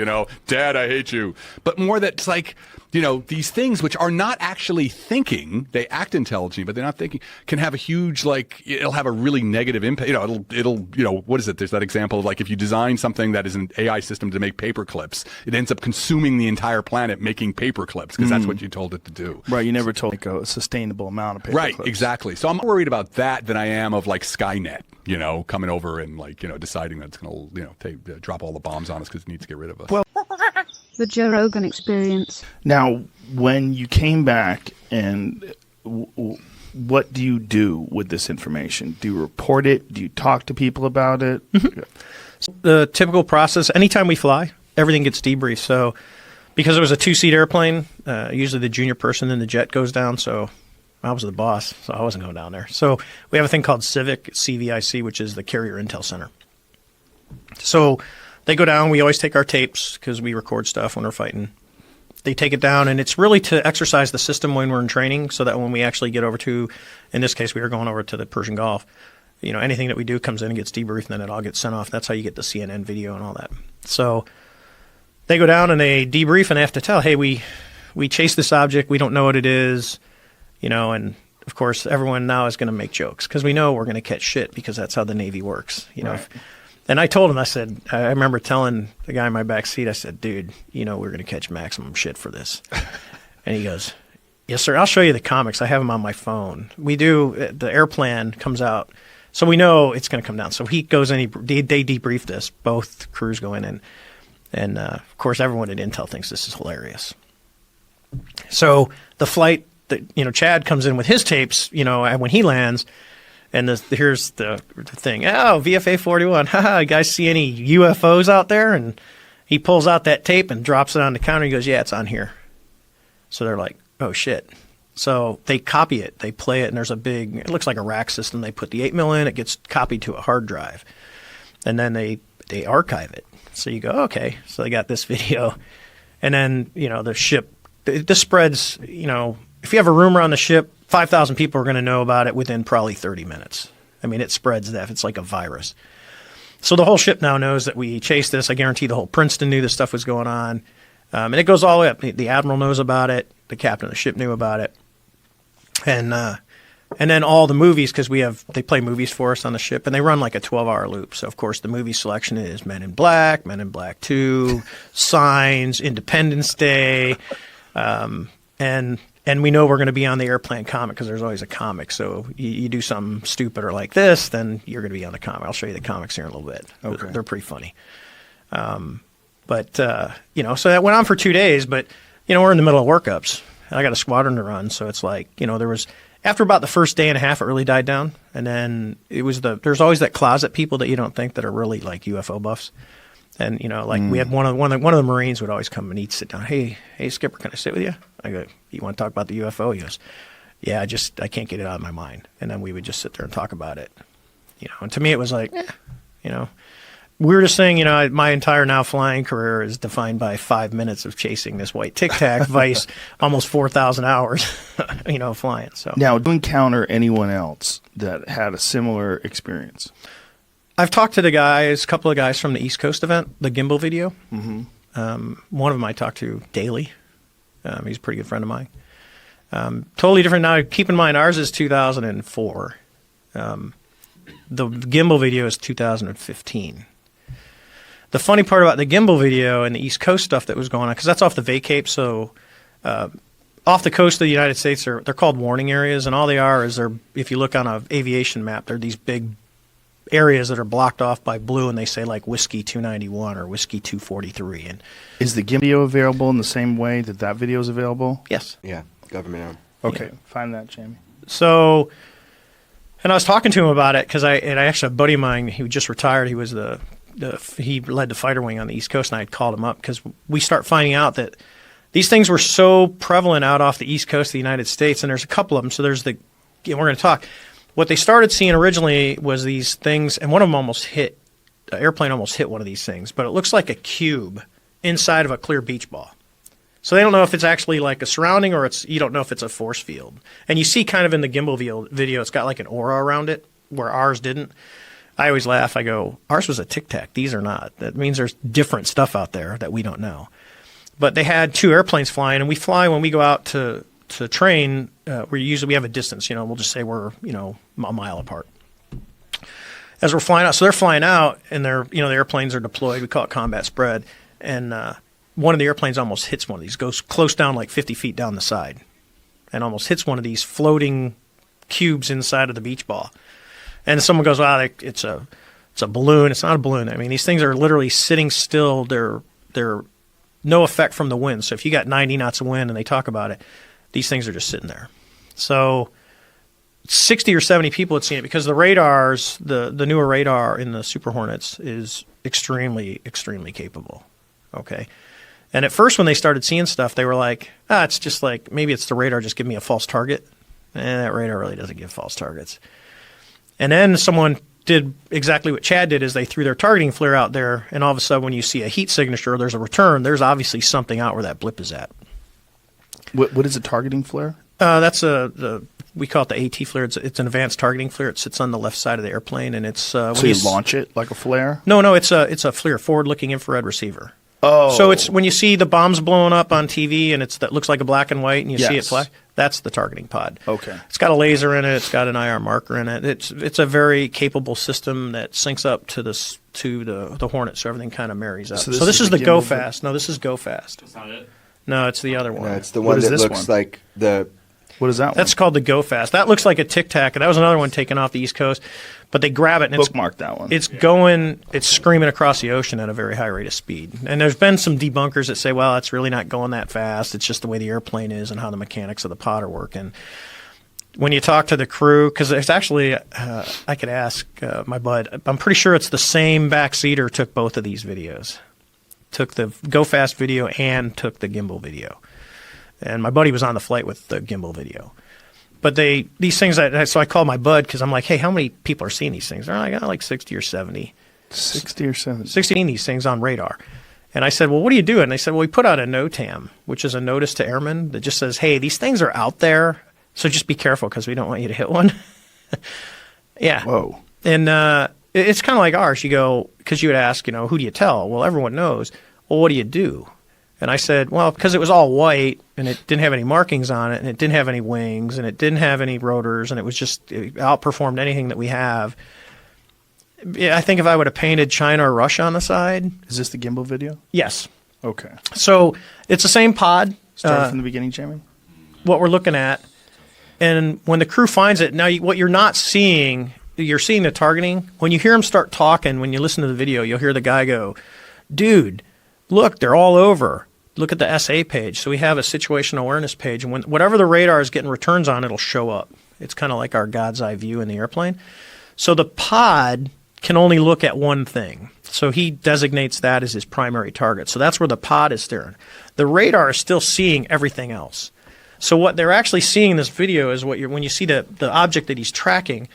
Dad, I hate you. But more that it's like, these things which are not actually thinking, they act intelligent, but they're not thinking, can have a huge, like, it'll have a really negative impact. It'll, what is it? There's that example of like, if you design something that is an AI system to make paper clips, it ends up consuming the entire planet making paper clips because that's what you told it to do. Right. You never told like a sustainable amount of paper Right, clips. exactly. So I'm more worried about that than I am of like Skynet, coming over and like, deciding that it's going to, drop all the bombs on us because it needs to get rid of us. Well, The Joe Rogan Experience. Now, when you came back, and what do you do with this information? Do you report it? Do you talk to people about it? The typical process, anytime we fly, everything gets debriefed. So because it was a two-seat airplane, usually the junior person in the jet goes down. So I was the boss, so I wasn't going down there. So we have a thing called CVIC, which is the Carrier Intel Center. So they go down. We always take our tapes because we record stuff when we're fighting. They take it down, and it's really to exercise the system when we're in training so that when we actually get over to, in this case, we were going over to the Persian Gulf, anything that we do comes in and gets debriefed, and then it all gets sent off. That's how you get the CNN video and all that. So they go down and they debrief, and they have to tell, hey, we chased this object. We don't know what it is, and of course, everyone now is going to make jokes because we know we're going to catch shit because that's how the Navy works, Right. And I told him, I said, I remember telling the guy in my back seat, I said, dude, we're going to catch maximum shit for this. And he goes, yes, sir. I'll show you the comics. I have them on my phone. We do. The airplane comes out. So we know it's going to come down. So he goes in, they debrief this. Both crews go in. And of course, everyone at Intel thinks this is hilarious. So the flight Chad comes in with his tapes, and when he lands, and here's the thing. Oh, VFA 41. Haha, you guys see any UFOs out there? And he pulls out that tape and drops it on the counter. He goes, yeah, it's on here. So they're like, oh shit. So they copy it, they play it, and there's it looks like a rack system. They put the 8mm in, it gets copied to a hard drive, and then they archive it. So you go, okay, so they got this video, and then the ship. This spreads. If you have a rumor on the ship, 5,000 people are going to know about it within probably 30 minutes. I mean, it spreads that. It's like a virus. So the whole ship now knows that we chased this. I guarantee the whole Princeton knew this stuff was going on. And it goes all the way up. The admiral knows about it. The captain of the ship knew about it. And then all the movies, because they play movies for us on the ship, and they run like a 12-hour loop. So, of course, the movie selection is Men in Black 2, Signs, Independence Day, and we know we're going to be on the airplane comic because there's always a comic. So you do something stupid or like this, then you're going to be on the comic. I'll show you the comics here in a little bit. Okay. They're pretty funny. So that went on for 2 days, but, we're in the middle of workups. And I got a squadron to run, so it's like, there was, after about the first day and a half, it really died down. And then there's always that closet people that you don't think that are really like UFO buffs. And, we had one of the Marines would always come and he'd sit down. Hey, Skipper, can I sit with you? I go, you want to talk about the UFO? He goes, yeah, I can't get it out of my mind. And then we would just sit there and talk about it. And to me it was like, weirdest thing, my entire now flying career is defined by 5 minutes of chasing this white Tic Tac vice almost 4,000 hours, flying. So now, do you encounter anyone else that had a similar experience? I've talked to a couple of guys from the East Coast event, the gimbal video. Mm-hmm. One of them I talk to daily. He's a pretty good friend of mine. Totally different now. Keep in mind, ours is 2004. The gimbal video is 2015. The funny part about the gimbal video and the East Coast stuff that was going on, because that's off the VACAPE, so off the coast of the United States, they're called warning areas, and all they are is if you look on an aviation map, they're these big areas that are blocked off by blue, and they say like Whiskey 291 or Whiskey 243. And is the gimbal video available in the same way that video is available? Yes. Yeah, government owned. Okay, yeah. Find that, Jamie. So, and I was talking to him about it because I actually, a buddy of mine, he just retired. He was he led the fighter wing on the East Coast, and I had called him up because we start finding out that these things were so prevalent out off the East Coast of the United States, and there's a couple of them. So there's we're going to talk. What they started seeing originally was these things, and one of them the airplane almost hit one of these things, but it looks like a cube inside of a clear beach ball. So they don't know if it's actually like a surrounding or you don't know if it's a force field. And you see kind of in the gimbal video, it's got like an aura around it where ours didn't. I always laugh. I go, ours was a Tic Tac. These are not. That means there's different stuff out there that we don't know. But they had 2 airplanes flying, and we fly when we go out to train. We have a distance. We'll just say we're a mile apart. As we're flying out, so they're flying out, and the airplanes are deployed. We call it combat spread, and one of the airplanes almost hits one of these, goes close down like 50 feet down the side, and almost hits one of these floating cubes inside of the beach ball. And someone goes, "Wow, it's a balloon." It's not a balloon. I mean, these things are literally sitting still. They're no effect from the wind. So if you got 90 knots of wind, and they talk about it, these things are just sitting there. So 60 or 70 people had seen it because the radars, the newer radar in the Super Hornets is extremely, extremely capable. Okay. And at first when they started seeing stuff, they were like, it's just like, maybe it's the radar just giving me a false target. That radar really doesn't give false targets. And then someone did exactly what Chad did, is they threw their targeting flare out there, and all of a sudden when you see a heat signature, there's a return, there's obviously something out where that blip is at. What is a targeting flare? That's we call it the AT flare. It's an advanced targeting flare. It sits on the left side of the airplane, and it's so you launch it like a flare? No, it's a FLIR, forward-looking infrared receiver. Oh, so it's when you see the bombs blowing up on TV, and that looks like a black and white, and you see it fly. That's the targeting pod. Okay. It's got a laser in it. It's got an IR marker in it. It's a very capable system that syncs up to the Hornet, so everything kind of marries up. So this is the Go Fast. No, this is Go Fast. That's not it. No, it's the other one. No, it's the one that looks like the. What is that one? That's called the Go Fast. That looks like a Tic Tac. That was another one taken off the East Coast. but they grab it and Bookmark that one. it's screaming across the ocean at a very high rate of speed. And there's been some debunkers that say, well, it's really not going that fast. It's just the way the airplane is and how the mechanics of the pod are working. When you talk to the crew, because there's actually, I could ask my bud, I'm pretty sure it's the same backseater took both of these videos. Took the Go Fast video and took the gimbal video. And my buddy was on the flight with the gimbal video. But these things, so I called my bud because I'm like, hey, how many people are seeing these things? They're like 60 or 70. 60 or 70. 16 these things on radar. And I said, well, what do you do? And they said, well, we put out a NOTAM, which is a notice to airmen that just says, hey, these things are out there, so just be careful because we don't want you to hit one. Yeah. Whoa. And it's kind of like ours. You go, because you would ask, who do you tell? Well, everyone knows. Well, what do you do? And I said, well, because it was all white and it didn't have any markings on it and it didn't have any wings and it didn't have any rotors and it outperformed anything that we have. Yeah, I think if I would have painted China or Russia on the side. Is this the gimbal video? Yes. Okay. So it's the same pod. Start from the beginning, Jamie. What we're looking at. And when the crew finds it, now what you're not seeing, you're seeing the targeting. When you hear them start talking, when you listen to the video, you'll hear the guy go, dude, look, they're all over. Look at the SA page. So we have a situational awareness page. And whatever the radar is getting returns on, it'll show up. It's kind of like our God's eye view in the airplane. So the pod can only look at one thing. So he designates that as his primary target. So that's where the pod is staring. The radar is still seeing everything else. So what they're actually seeing in this video is when you see the object that he's tracking.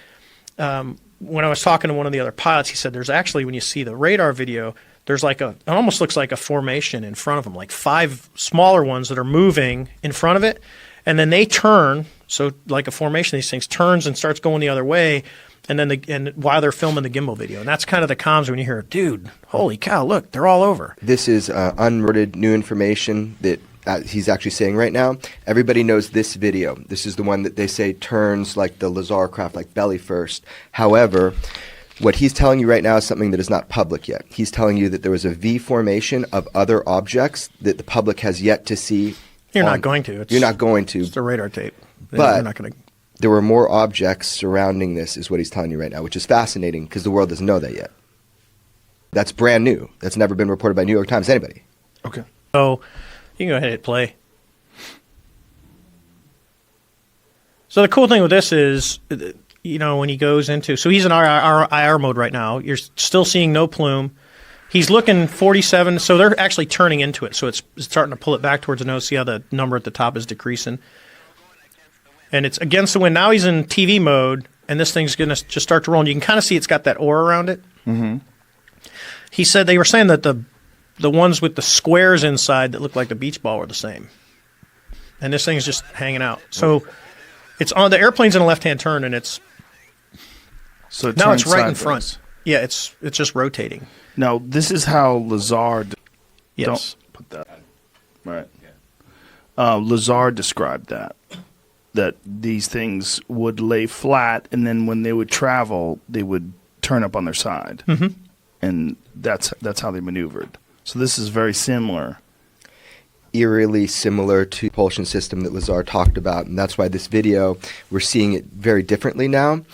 When I was talking to one of the other pilots, he said there's actually, when you see the radar video, there's it almost looks like a formation in front of them, like 5 smaller ones that are moving in front of it. And then they turn, so like a formation, these things turns and starts going the other way. And then while they're filming the gimbal video. And that's kind of the comms when you hear, dude, holy cow, look, they're all over. This is unworded new information that he's actually saying right now. Everybody knows this video. This is the one that they say turns like the Lazar craft, like belly first. However, what he's telling you right now is something that is not public yet. He's telling you that there was a V formation of other objects that the public has yet to see. You're not going to. You're not going to. It's a radar tape. But you're not going to. There were more objects surrounding this, is what he's telling you right now, which is fascinating because the world doesn't know that yet. That's brand new. That's never been reported by New York Times, anybody. Okay. So you can go ahead and hit play. So the cool thing with this is, when he goes into, so he's in IR mode right now. You're still seeing no plume. He's looking 47, so they're actually turning into it. So it's starting to pull it back towards the nose. See how the number at the top is decreasing? And it's against the wind. Now he's in TV mode, and this thing's going to just start to roll. And you can kind of see it's got that aura around it. Mm-hmm. He said they were saying that the ones with the squares inside that look like the beach ball were the same. And this thing's just hanging out. So it's on the airplane's in a left-hand turn, and it's now it's right in front. Yeah, it's just rotating. Now this is how Lazar. Yes. Don't put that. Right. Lazar described that these things would lay flat, and then when they would travel, they would turn up on their side, and that's how they maneuvered. So this is very similar. Eerily similar to the propulsion system that Lazar talked about, and that's why this video, we're seeing it very differently now,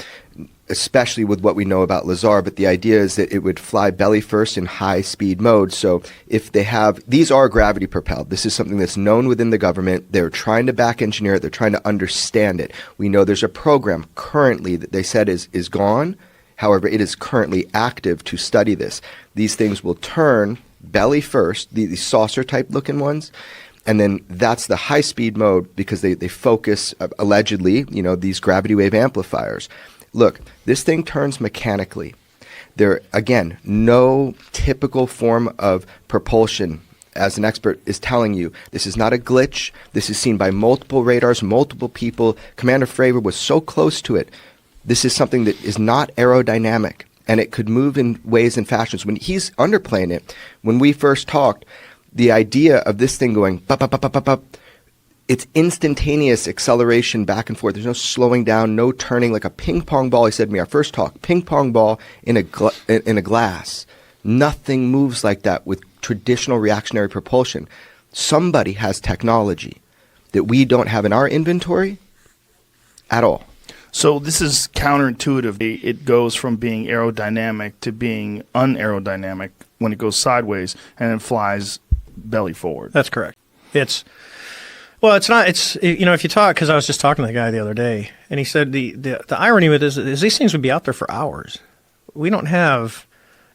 especially with what we know about Lazar. But the idea is that it would fly belly first in high speed mode. So if they have, these are gravity propelled. This is something that's known within the government. They're trying to back engineer it. They're trying to understand it. We know there's a program currently that they said is gone. However, it is currently active to study this. These things will turn belly first, these saucer type looking ones. And then that's the high speed mode because they focus allegedly, these gravity wave amplifiers. Look, this thing turns mechanically. There, again, no typical form of propulsion, as an expert is telling you. This is not a glitch. This is seen by multiple radars, multiple people. Commander Fravor was so close to it. This is something that is not aerodynamic, and it could move in ways and fashions. When he's underplaying it, when we first talked, the idea of this thing going, bup, bup, bup, bup, bup, bup, it's instantaneous acceleration back and forth. There's no slowing down, no turning, like a ping pong ball. He said to me, our first talk, ping pong ball in a glass. Nothing moves like that with traditional reactionary propulsion. Somebody has technology that we don't have in our inventory at all. So this is counterintuitive. It goes from being aerodynamic to being unaerodynamic when it goes sideways, and it flies belly forward. That's correct. It's not. It's if you talk, because I was just talking to the guy the other day, and he said the irony with this is these things would be out there for hours. We don't have,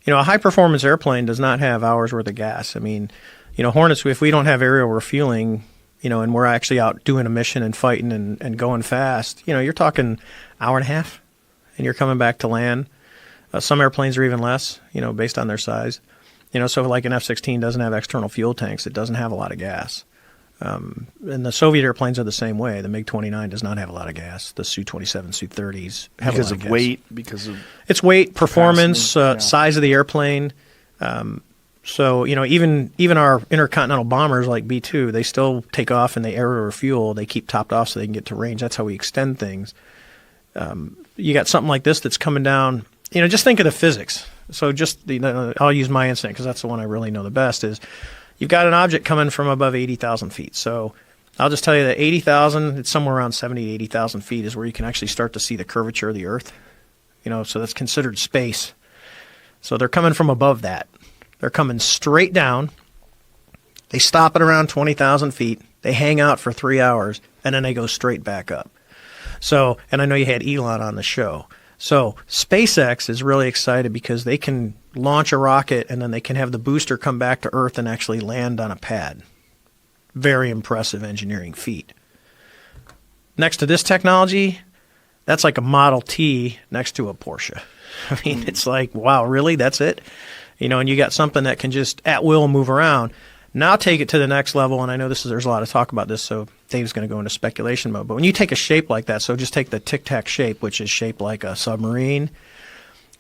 a high performance airplane does not have hours worth of gas. I mean, Hornets, if we don't have aerial refueling, and we're actually out doing a mission and fighting and going fast, you're talking hour and a half, and you're coming back to land. Some airplanes are even less, based on their size. So like an F-16 doesn't have external fuel tanks. It doesn't have a lot of gas. And the Soviet airplanes are the same way. The MiG-29 does not have a lot of gas. The Su-27, Su-30s have because a lot of gas. weight, because of its weight, performance, capacity, size of the airplane. So even our intercontinental bombers like B-2, they still take off and they aero refuel. They keep topped off so they can get to range. That's how we extend things. You got something like this that's coming down. Just think of the physics. So I'll use my incident because that's the one I really know the best. Is you've got an object coming from above 80,000 feet. So I'll just tell you that 80,000, it's somewhere around 70 to 80,000 feet is where you can actually start to see the curvature of the Earth. So that's considered space. So they're coming from above that. They're coming straight down. They stop at around 20,000 feet. They hang out for 3 hours, and then they go straight back up. So, and I know you had Elon on the show. So SpaceX is really excited because they can launch a rocket, and then they can have the booster come back to Earth and actually land on a pad. Very impressive engineering feat. Next to this technology, that's like a Model T next to a Porsche. I mean, it's like, wow, really? That's it? And you got something that can just at will move around. Now take it to the next level, and I know there's a lot of talk about this, so Dave's going to go into speculation mode. But when you take a shape like that, so just take the Tic Tac shape, which is shaped like a submarine.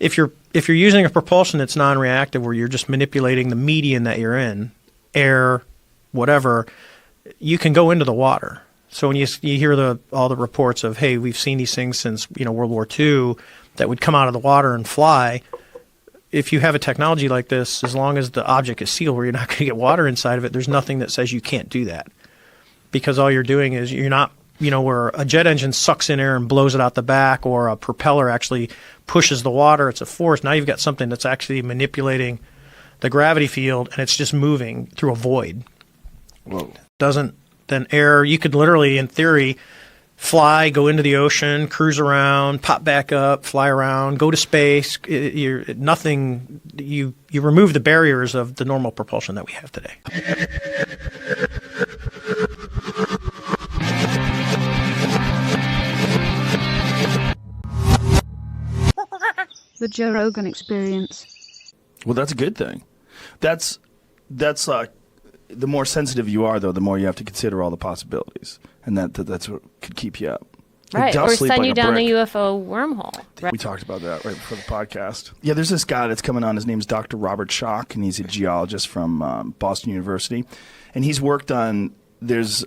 If you're using a propulsion that's non-reactive, where you're just manipulating the medium that you're in, air, whatever, you can go into the water. So when you hear all the reports of, hey, we've seen these things since World War II that would come out of the water and fly. If you have a technology like this, as long as the object is sealed where you're not going to get water inside of it, there's nothing that says you can't do that. Because all you're doing is you're not, where a jet engine sucks in air and blows it out the back, or a propeller actually pushes the water, it's a force. Now you've got something that's actually manipulating the gravity field, and it's just moving through a void. Whoa. Then air, you could literally, in theory, fly, go into the ocean, cruise around, pop back up, fly around, go to space. You remove the barriers of the normal propulsion that we have today. The Joe Rogan Experience. Well, that's a good thing. That's the more sensitive you are, though, the more you have to consider all the possibilities, and that's what could keep you up. Right, or send you down the UFO wormhole. Right. We talked about that right before the podcast. Yeah, there's this guy that's coming on. His name's Dr. Robert Schoch, and he's a geologist from Boston University. And he's worked on, there's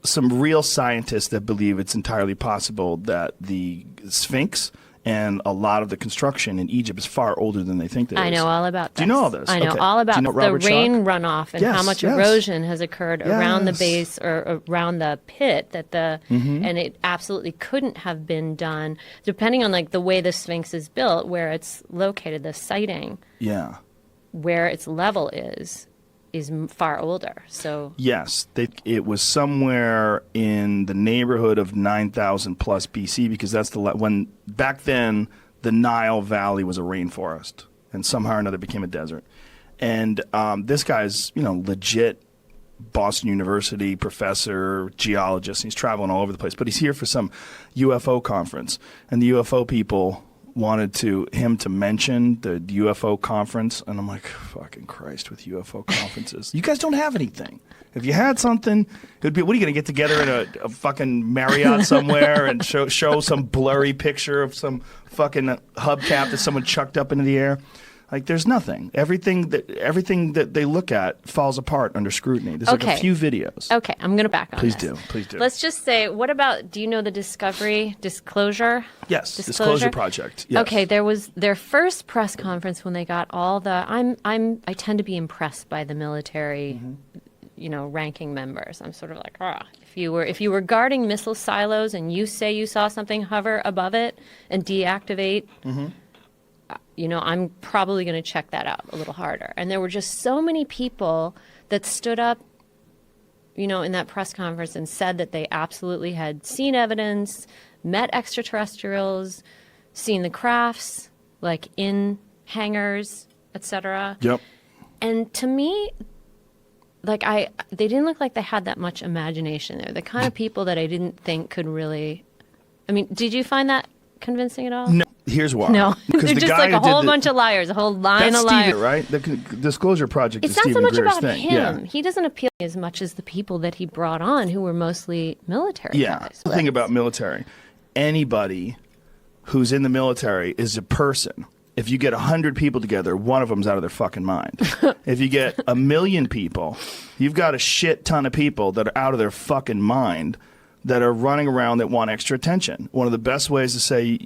some real scientists that believe it's entirely possible that the Sphinx and a lot of the construction in Egypt is far older than they think there is. I know all about this. Do you know all this? I know Okay. all about Do you know the Robert rain Schoch? runoff and Yes, how much yes. erosion has occurred around the Yes. base or around the pit Mm-hmm. and it absolutely couldn't have been done, depending on like the way the Sphinx is built, where it's located, the siting, Yeah. where its level is far older. So Yes, it was somewhere in the neighborhood of 9,000 plus BC, because that's when back then the Nile Valley was a rainforest, and somehow or another became a desert. And this guy's legit Boston University professor, geologist, and he's traveling all over the place. But he's here for some UFO conference, and the UFO people wanted him to mention the UFO conference, and I'm like, fucking Christ with UFO conferences. You guys don't have anything. If you had something, it would be, what are you going to get together in a fucking Marriott somewhere and show some blurry picture of some fucking hubcap that someone chucked up into the air? Like, there's nothing. Everything that they look at falls apart under scrutiny. There's like a few videos. Okay, I'm going to back on Please this. Please do. Let's just say, what about, do you know the Disclosure? Yes, Disclosure Project. Yes. Okay, there was their first press conference when they got all the, I tend to be impressed by the military, ranking members. I'm sort of like, if you were guarding missile silos and you say you saw something hover above it and deactivate, I'm probably going to check that out a little harder. And there were just so many people that stood up, in that press conference and said that they absolutely had seen evidence, met extraterrestrials, seen the crafts, like in hangars, etc. Yep. And to me, they didn't look like they had that much imagination. They're the kind of people that I didn't think could really. I mean, did you find that convincing at all? No. Here's why. No, Because they're the just guy like a who did whole the- bunch of liars, a whole line That's of liars. Stephen, right? The Disclosure Project It's is not Stephen so much Greer's about thing. him. Yeah. He doesn't appeal as much as the people that he brought on, who were mostly military guys. The thing about military, anybody who's in the military is a person. If you get 100 people together, one of them's out of their fucking mind. If you get 1 million people, you've got a shit ton of people that are out of their fucking mind that are running around that want extra attention. One of the best ways to say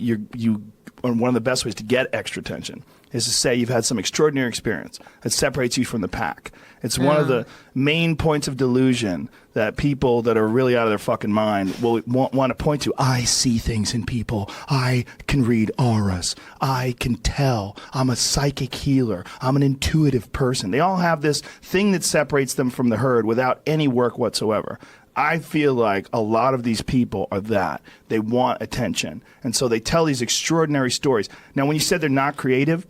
one of the best ways to get extra attention is to say you've had some extraordinary experience that separates you from the pack. It's one of the main points of delusion that people that are really out of their fucking mind will want to point to. I see things in people. I can read auras. I can tell. I'm a psychic healer. I'm an intuitive person. They all have this thing that separates them from the herd without any work whatsoever. I feel like a lot of these people are that. They want attention. And so they tell these extraordinary stories. Now, when you said they're not creative,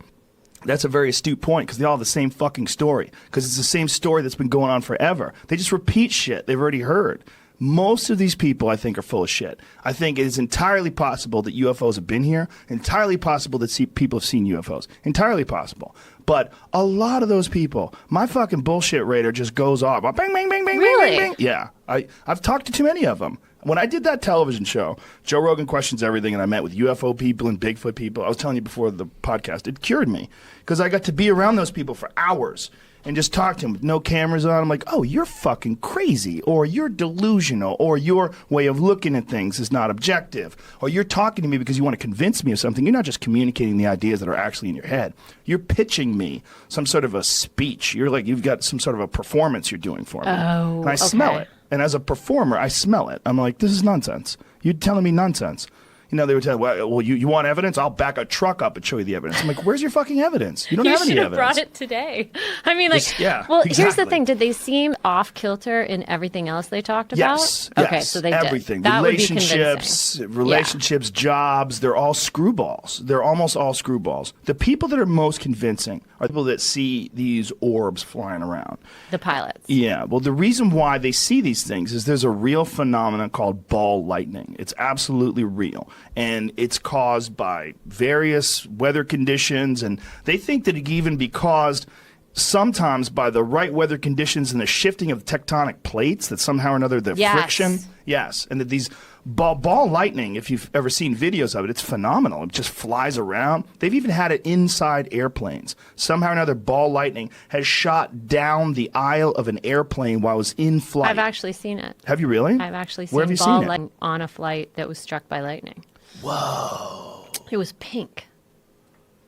that's a very astute point because they all have the same fucking story. Because it's the same story that's been going on forever. They just repeat shit they've already heard. Most of these people, I think, are full of shit. I think it is entirely possible that UFOs have been here. Entirely possible that people have seen UFOs. Entirely possible. But a lot of those people, my fucking bullshit radar just goes off. Bang, bang, bang, bang, Really? bang, bang, bang. Yeah. I've talked to too many of them. When I did that television show, Joe Rogan Questions Everything, and I met with UFO people and Bigfoot people, I was telling you before the podcast, it cured me. Because I got to be around those people for hours and just talk to them with no cameras on. I'm like, oh, you're fucking crazy, or you're delusional, or your way of looking at things is not objective, or you're talking to me because you want to convince me of something. You're not just communicating the ideas that are actually in your head. You're pitching me some sort of a speech. You're like, you've got some sort of a performance you're doing for me. Oh, and I smell okay. it. And as a performer, I smell it. I'm like, this is nonsense. You're telling me nonsense. They would tell, well, you want evidence? I'll back a truck up and show you the evidence. I'm like, where's your fucking evidence? You don't have any should have evidence. brought it today. I mean, like, Yeah, well, here's the exactly. thing. Did they seem off kilter in everything else they talked about? Yes. Okay, yes, so they everything. did. That would be convincing. Relationships, jobs, they're all screwballs. They're almost all screwballs. The people that are most convincing are people that see these orbs flying around. The pilots. Yeah, well, the reason why they see these things is there's a real phenomenon called ball lightning. It's absolutely real, and it's caused by various weather conditions, and they think that it can even be caused sometimes by the right weather conditions and the shifting of tectonic plates, that somehow or another the Yes. friction. Yes, and that these ball lightning, if you've ever seen videos of it, it's phenomenal. It just flies around. They've even had it inside airplanes. Somehow or another, ball lightning has shot down the aisle of an airplane while it was in flight. I've actually seen it. Have you really? I've actually Where seen have you ball seen it? lightning on a flight that was struck by lightning. Whoa. It was pink.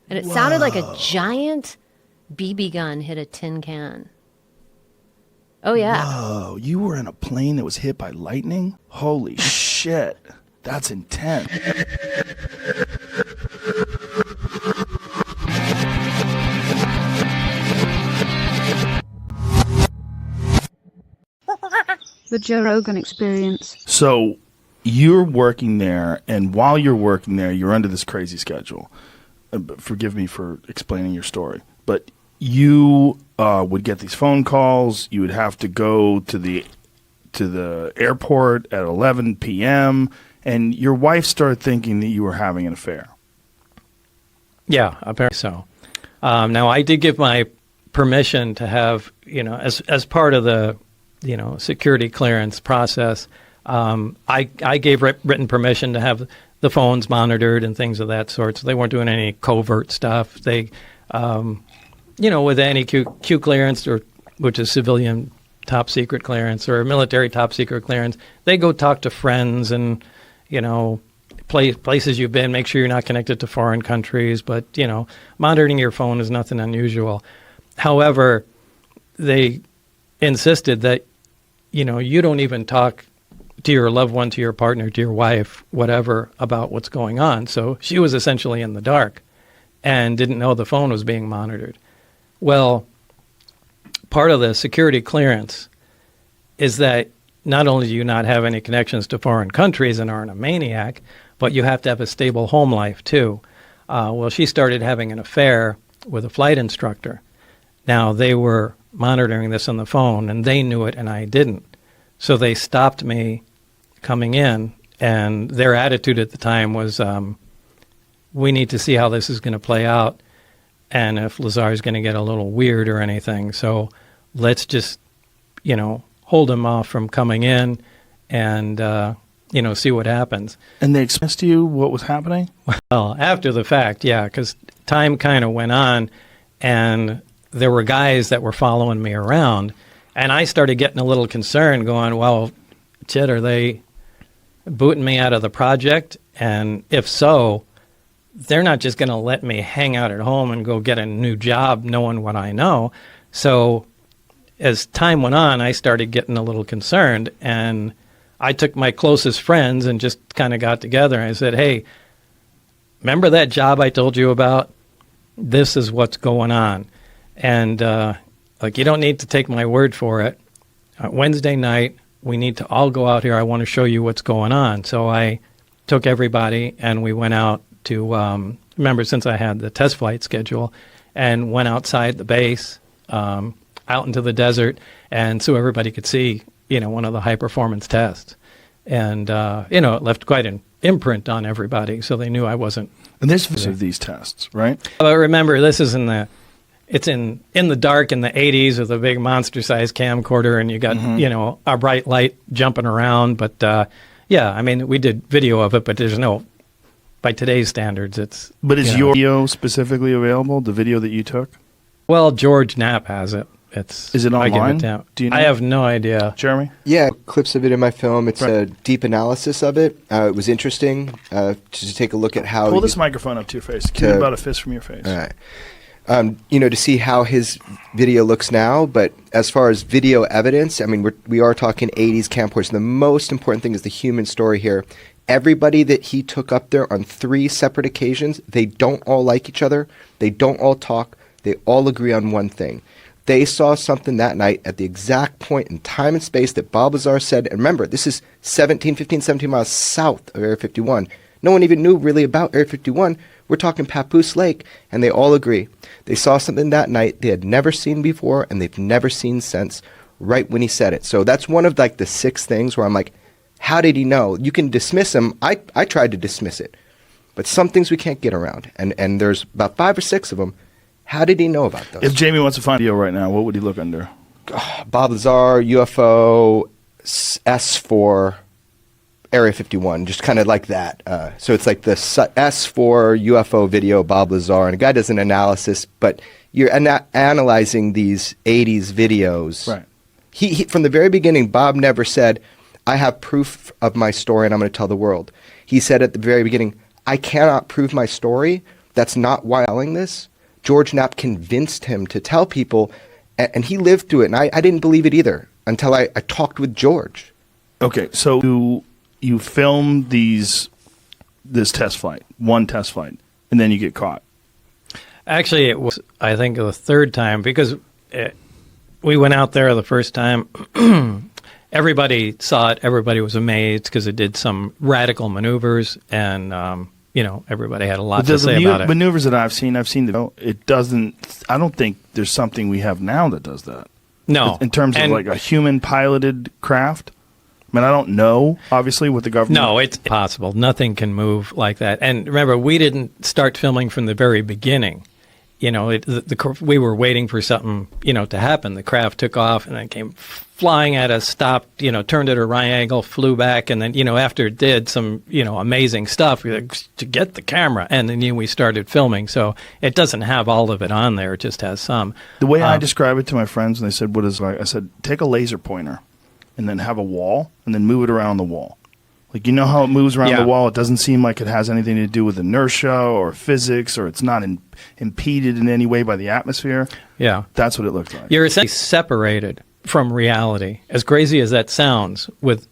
And it sounded like a giant BB gun hit a tin can. Oh, yeah. Whoa, you were in a plane that was hit by lightning? Holy shit. That's intense. The Joe Rogan Experience. So you're working there, and while you're working there, you're under this crazy schedule. Forgive me for explaining your story, but you would get these phone calls. You would have to go to the airport at 11 p.m., and your wife started thinking that you were having an affair. Yeah, apparently so. Now, I did give my permission to have, as part of the, security clearance process, I gave written permission to have the phones monitored and things of that sort. So they weren't doing any covert stuff. They, with any Q clearance, which is civilian top secret clearance or military top secret clearance, they go talk to friends and, places you've been, make sure you're not connected to foreign countries. But, monitoring your phone is nothing unusual. However, they insisted that, you don't even talk to your loved one, to your partner, to your wife, whatever, about what's going on. So she was essentially in the dark and didn't know the phone was being monitored. Well, part of the security clearance is that not only do you not have any connections to foreign countries and aren't a maniac, but you have to have a stable home life too. Well, she started having an affair with a flight instructor. Now, they were monitoring this on the phone, and they knew it, and I didn't. So they stopped me coming in, and their attitude at the time was, we need to see how this is going to play out, and if Lazar is going to get a little weird or anything. So let's just, hold him off from coming in and, see what happens. And they expressed to you what was happening? Well, after the fact, yeah, because time kind of went on, and there were guys that were following me around, and I started getting a little concerned, going, well, shit, are they booting me out of the project? And if so, they're not just going to let me hang out at home and go get a new job knowing what I know. So as time went on, I started getting a little concerned, and I took my closest friends and just kind of got together, and I said, hey, remember that job I told you about? This is what's going on. And you don't need to take my word for it. Wednesday night, we need to all go out here. I want to show you what's going on. So I took everybody, and we went out to, remember, since I had the test flight schedule, and went outside the base, out into the desert, and so everybody could see, one of the high performance tests. And, it left quite an imprint on everybody, so they knew I wasn't. And there's of these tests, right? But remember, this is it's in the dark in the 80s with a big monster-sized camcorder, and you got, a bright light jumping around. But, we did video of it, but there's no, by today's standards, it's... But is your video specifically available, the video that you took? Well, George Knapp has it. Is it online? I give it down. Do you know? I have no idea. Jeremy? Yeah, clips of it in my film. It's a deep analysis of it. It was interesting to take a look at how... Pull this microphone up to your face. Keep it about a fist from your face. All right. To see how his video looks now, but as far as video evidence, we are talking 80s camcorders. The most important thing is the human story here. Everybody that he took up there on 3 separate occasions, they don't all like each other. They don't all talk. They all agree on one thing. They saw something that night at the exact point in time and space that Bob Lazar said. And remember, this is 17 miles south of Area 51. No one even knew really about Area 51. We're talking Papoose Lake, and they all agree. They saw something that night they had never seen before, and they've never seen since, right when he said it. So that's one of the 6 things where I'm like, how did he know? You can dismiss him. I tried to dismiss it. But some things we can't get around, and there's about 5 or 6 of them. How did he know about those? If Jamie wants to find a video right now, what would he look under? Bob Lazar, UFO, S4, Area 51, just kind of like that. So it's like the S4 UFO video, Bob Lazar, and a guy does an analysis, but you're analyzing these 80s videos. Right. He from the very beginning, Bob never said, I have proof of my story and I'm going to tell the world. He said at the very beginning, I cannot prove my story. That's not why I'm telling this. George Knapp convinced him to tell people, and he lived through it, and I didn't believe it either until I talked with George. Okay, so you film this test flight, one test flight, and then you get caught. Actually, it was, I think, the 3rd time, because we went out there the first time. Everybody saw it. Everybody was amazed because it did some radical maneuvers, and everybody had a lot to say about it. The maneuvers that I've seen it doesn't. I don't think there's something we have now that does that. No, in terms of a human piloted craft. I don't know, obviously, what the government... No, it's impossible. Nothing can move like that. And remember, we didn't start filming from the very beginning. We were waiting for something, to happen. The craft took off and then came flying at us, stopped, turned at a right angle, flew back, and then, after it did some, amazing stuff, we to get the camera, and then we started filming. So it doesn't have all of it on there; it just has some. The way I describe it to my friends, and they said, "What is like?" I said, "Take a laser pointer, and then have a wall, and then move it around the wall. How it moves around the wall? It doesn't seem like it has anything to do with inertia or physics, or it's not impeded in any way by the atmosphere." Yeah, that's what it looked like. You're essentially separated from reality. As crazy as that sounds, with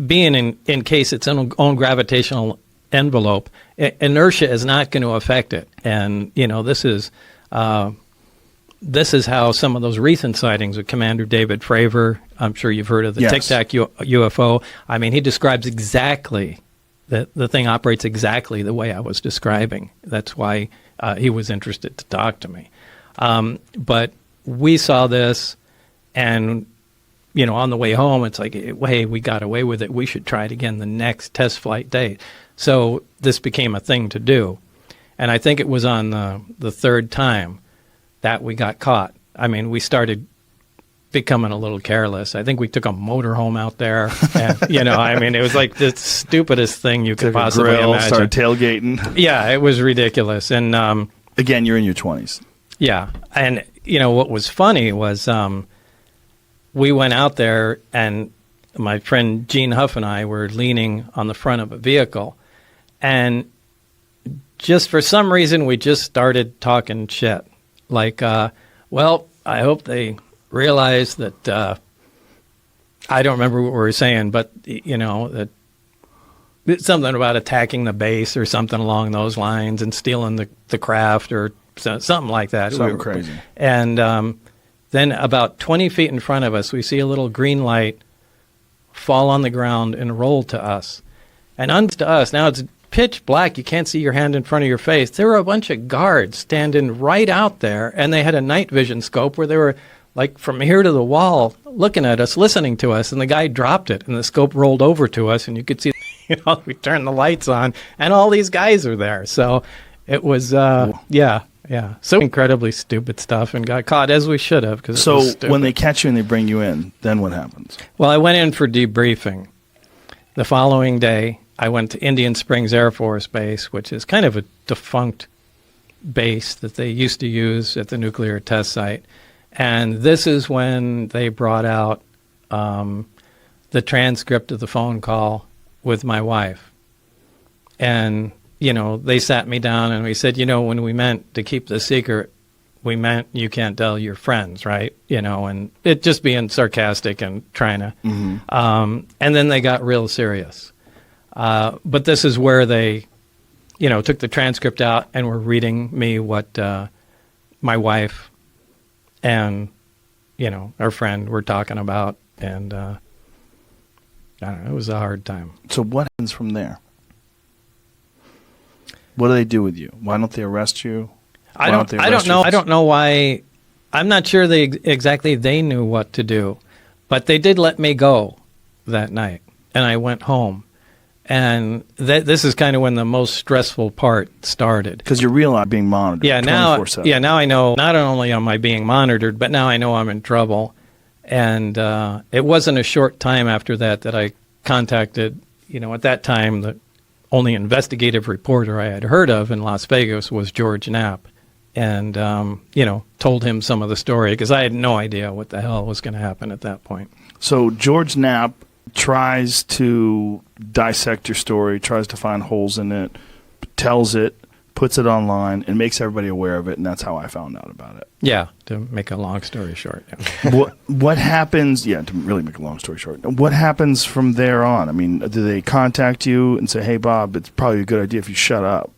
being encased its own gravitational envelope, inertia is not going to affect it. And this is how some of those recent sightings of Commander David Fravor. I'm sure you've heard of the Yes. Tic Tac UFO. I mean, he describes exactly the thing operates exactly the way I was describing. That's why he was interested to talk to me. But we saw this, and on the way home, it's like, hey, we got away with it. We should try it again the next test flight date. So this became a thing to do. And I think it was on the third time that we got caught. I mean, we started becoming a little careless. I think we took a motorhome out there. And, I mean, it was like the stupidest thing you could Took a possibly grill, imagine. started tailgating. Yeah, it was ridiculous. And Again, you're in your 20s. yeah, and what was funny was we went out there, and my friend Gene Huff and I were leaning on the front of a vehicle, and just for some reason we just started talking shit. Like, well, I hope they realize that I don't remember what we were saying, but that it's something about attacking the base or something along those lines and stealing the craft or something like that. Something crazy. And then about 20 feet in front of us, we see a little green light fall on the ground and roll to us. And unto us, now it's pitch black. You can't see your hand in front of your face. There were a bunch of guards standing right out there, and they had a night vision scope where they were like from here to the wall looking at us, listening to us. And the guy dropped it, and the scope rolled over to us, and you could see, we turned the lights on, and all these guys are there. So it was, yeah, so incredibly stupid stuff, and got caught, as we should have. Cause So it was stupid. when they catch you and they bring you in, then what happens? Well, I went in for debriefing. The following day, I went to Indian Springs Air Force Base, which is kind of a defunct base that they used to use at the nuclear test site. And this is when they brought out the transcript of the phone call with my wife. And, they sat me down and we said, when we meant to keep the secret, we meant you can't tell your friends, right? And it just being sarcastic and trying to. And then they got real serious. But this is where they, took the transcript out and were reading me what my wife and, our friend were talking about. And I don't know, it was a hard time. So what happens from there? What do they do with you? Why don't they arrest you? I don't know. I don't know why. I'm not sure they knew what to do, but they did let me go that night, and I went home. And this is kind of when the most stressful part started. Because you realize being monitored. Yeah, now 24/7. now I know. Not only am I being monitored, but now I know I'm in trouble. And it wasn't a short time after that I contacted. At that time, the only investigative reporter I had heard of in Las Vegas was George Knapp. And, told him some of the story because I had no idea what the hell was going to happen at that point. So George Knapp tries to dissect your story, tries to find holes in it, tells it, puts it online, and makes everybody aware of it, and that's how I found out about it. Yeah, to make a long story short. Yeah. What happens, to really make a long story short, what happens from there on? I mean, do they contact you and say, hey, Bob, it's probably a good idea if you shut up?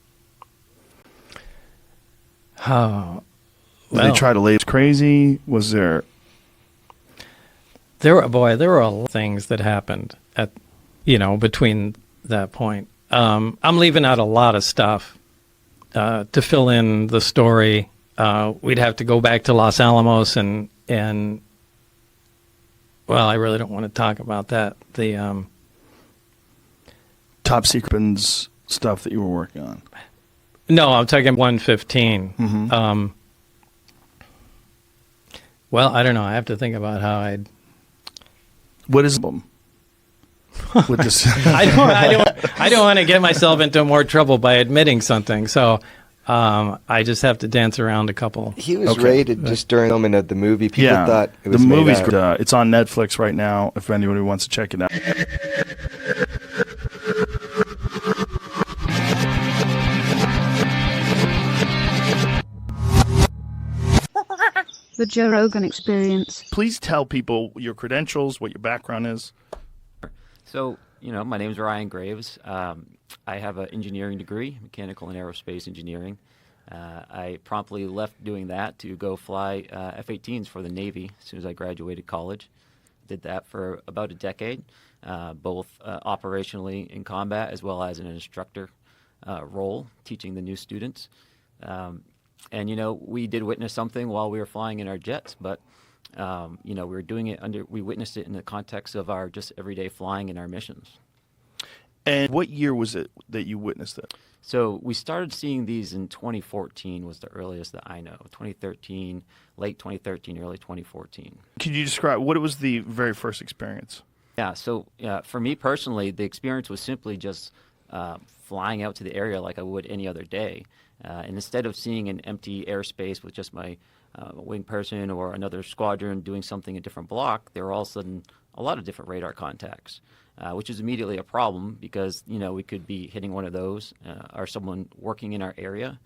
Did they try to lay crazy? Was there... There were a lot of things that happened at, between that point. I'm leaving out a lot of stuff to fill in the story. We'd have to go back to Los Alamos and well, I really don't want to talk about that. The top secret stuff that you were working on. No, I'm talking 115. Mm-hmm. Well, I don't know. I have to think about how I'd. What is them? With this, I don't want to get myself into more trouble by admitting something. So I just have to dance around a couple. He was rated just during the filming of the movie. People thought it was the made movie's up. it's on Netflix right now. If anybody wants to check it out. The Joe Rogan Experience. Please tell people your credentials, what your background is. So, my name is Ryan Graves. I have an engineering degree, mechanical and aerospace engineering. I promptly left doing that to go fly F-18s for the Navy as soon as I graduated college. Did that for about a decade, both operationally in combat as well as in an instructor role, teaching the new students. And we did witness something while we were flying in our jets, but we were doing it we witnessed it in the context of our just everyday flying in our missions. And what year was it that you witnessed it? So we started seeing these in 2014 was the earliest that I know. 2013, late 2013, early 2014. Could you describe what was the very first experience? Yeah, so for me personally, the experience was simply just flying out to the area like I would any other day. And instead of seeing an empty airspace with just my wing person or another squadron doing something in a different block, there were all of a sudden a lot of different radar contacts, which is immediately a problem because, we could be hitting one of those or someone working in our area.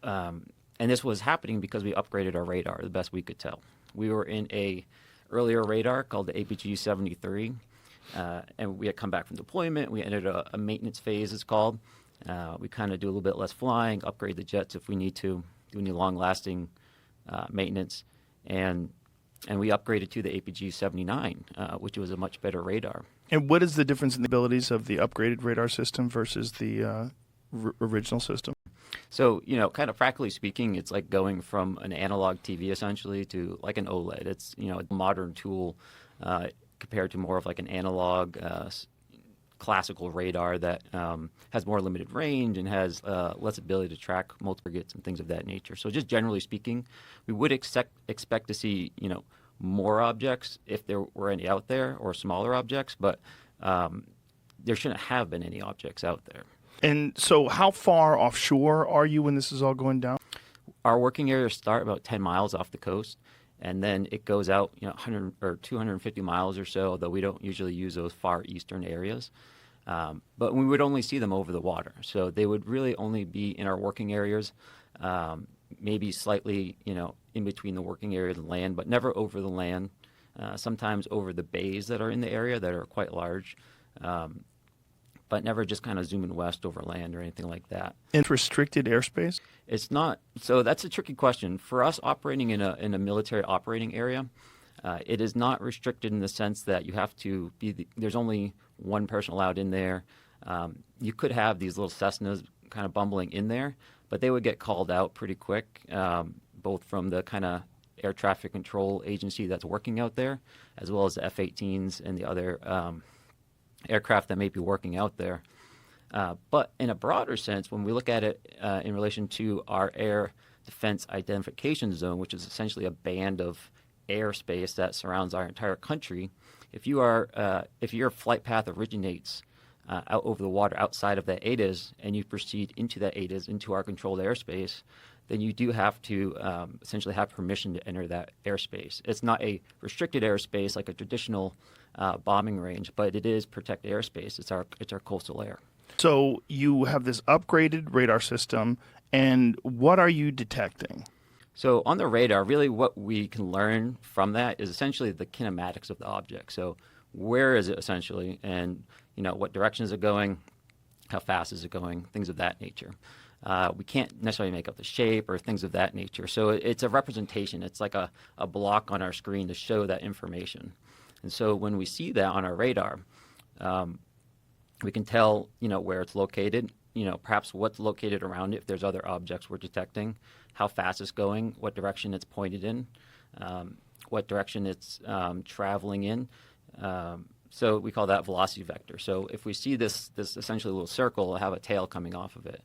And this was happening because we upgraded our radar the best we could tell. We were in a earlier radar called the APG-73, and we had come back from deployment. We entered a maintenance phase, it's called. We kind of do a little bit less flying, upgrade the jets if we need to, do any long-lasting maintenance, and we upgraded to the APG-79, which was a much better radar. And what is the difference in the abilities of the upgraded radar system versus the original system? So, kind of practically speaking, it's like going from an analog TV essentially to like an OLED. It's, a modern tool compared to more of like an analog classical radar that has more limited range and has less ability to track multiple targets and things of that nature. So just generally speaking, we would expect to see, more objects if there were any out there or smaller objects, but there shouldn't have been any objects out there. And so how far offshore are you when this is all going down? Our working areas start about 10 miles off the coast, and then it goes out 100 or 250 miles or so, though we don't usually use those far eastern areas. But we would only see them over the water. So they would really only be in our working areas, maybe slightly, in between the working area and the land, but never over the land. Sometimes over the bays that are in the area that are quite large, but never just kind of zooming west over land or anything like that. In restricted airspace? It's not. So that's a tricky question. For us operating in a military operating area, it is not restricted in the sense that you have to be, there's only one person allowed in there. You could have these little Cessnas kind of bumbling in there, but they would get called out pretty quick, both from the kind of air traffic control agency that's working out there, as well as the F-18s and the other aircraft that may be working out there. But in a broader sense, when we look at it in relation to our air defense identification zone, which is essentially a band of airspace that surrounds our entire country, if your flight path originates out over the water outside of that ADIS and you proceed into that ADIS, into our controlled airspace, then you do have to essentially have permission to enter that airspace. It's not a restricted airspace like a traditional bombing range, but it is protected airspace. It's our coastal air. So you have this upgraded radar system, and what are you detecting? So on the radar, really what we can learn from that is essentially the kinematics of the object. So where is it essentially, and what direction is it going, how fast is it going, things of that nature. We can't necessarily make up the shape or things of that nature. So it's a representation. It's like a block on our screen to show that information. And so when we see that on our radar, we can tell, where it's located, perhaps what's located around it if there's other objects we're detecting, how fast it's going, what direction it's pointed in, what direction it's traveling in. So we call that velocity vector. So if we see this essentially little circle, it'll have a tail coming off of it.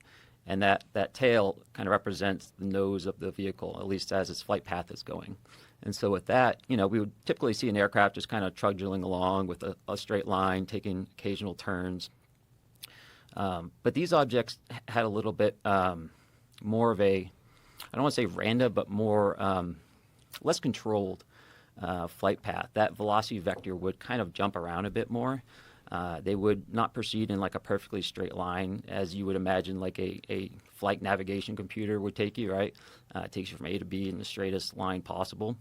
And that tail kind of represents the nose of the vehicle, at least as its flight path is going. And so with that, we would typically see an aircraft just kind of trudging along with a straight line, taking occasional turns. But these objects had a little bit more of a, I don't want to say random, but more less controlled flight path. That velocity vector would kind of jump around a bit more. They would not proceed in like a perfectly straight line as you would imagine like a flight navigation computer would take you, right? It takes you from A to B in the straightest line possible.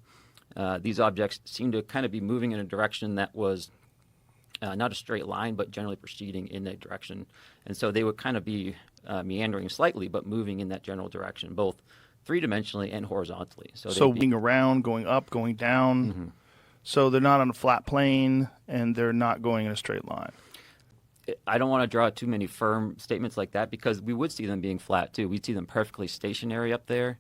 These objects seem to kind of be moving in a direction that was not a straight line, but generally proceeding in that direction. And so they would kind of be meandering slightly, but moving in that general direction, both three-dimensionally and horizontally. So being around, going up, going down. Mm-hmm. So they're not on a flat plane, and they're not going in a straight line. I don't want to draw too many firm statements like that because we would see them being flat, too. We'd see them perfectly stationary up there,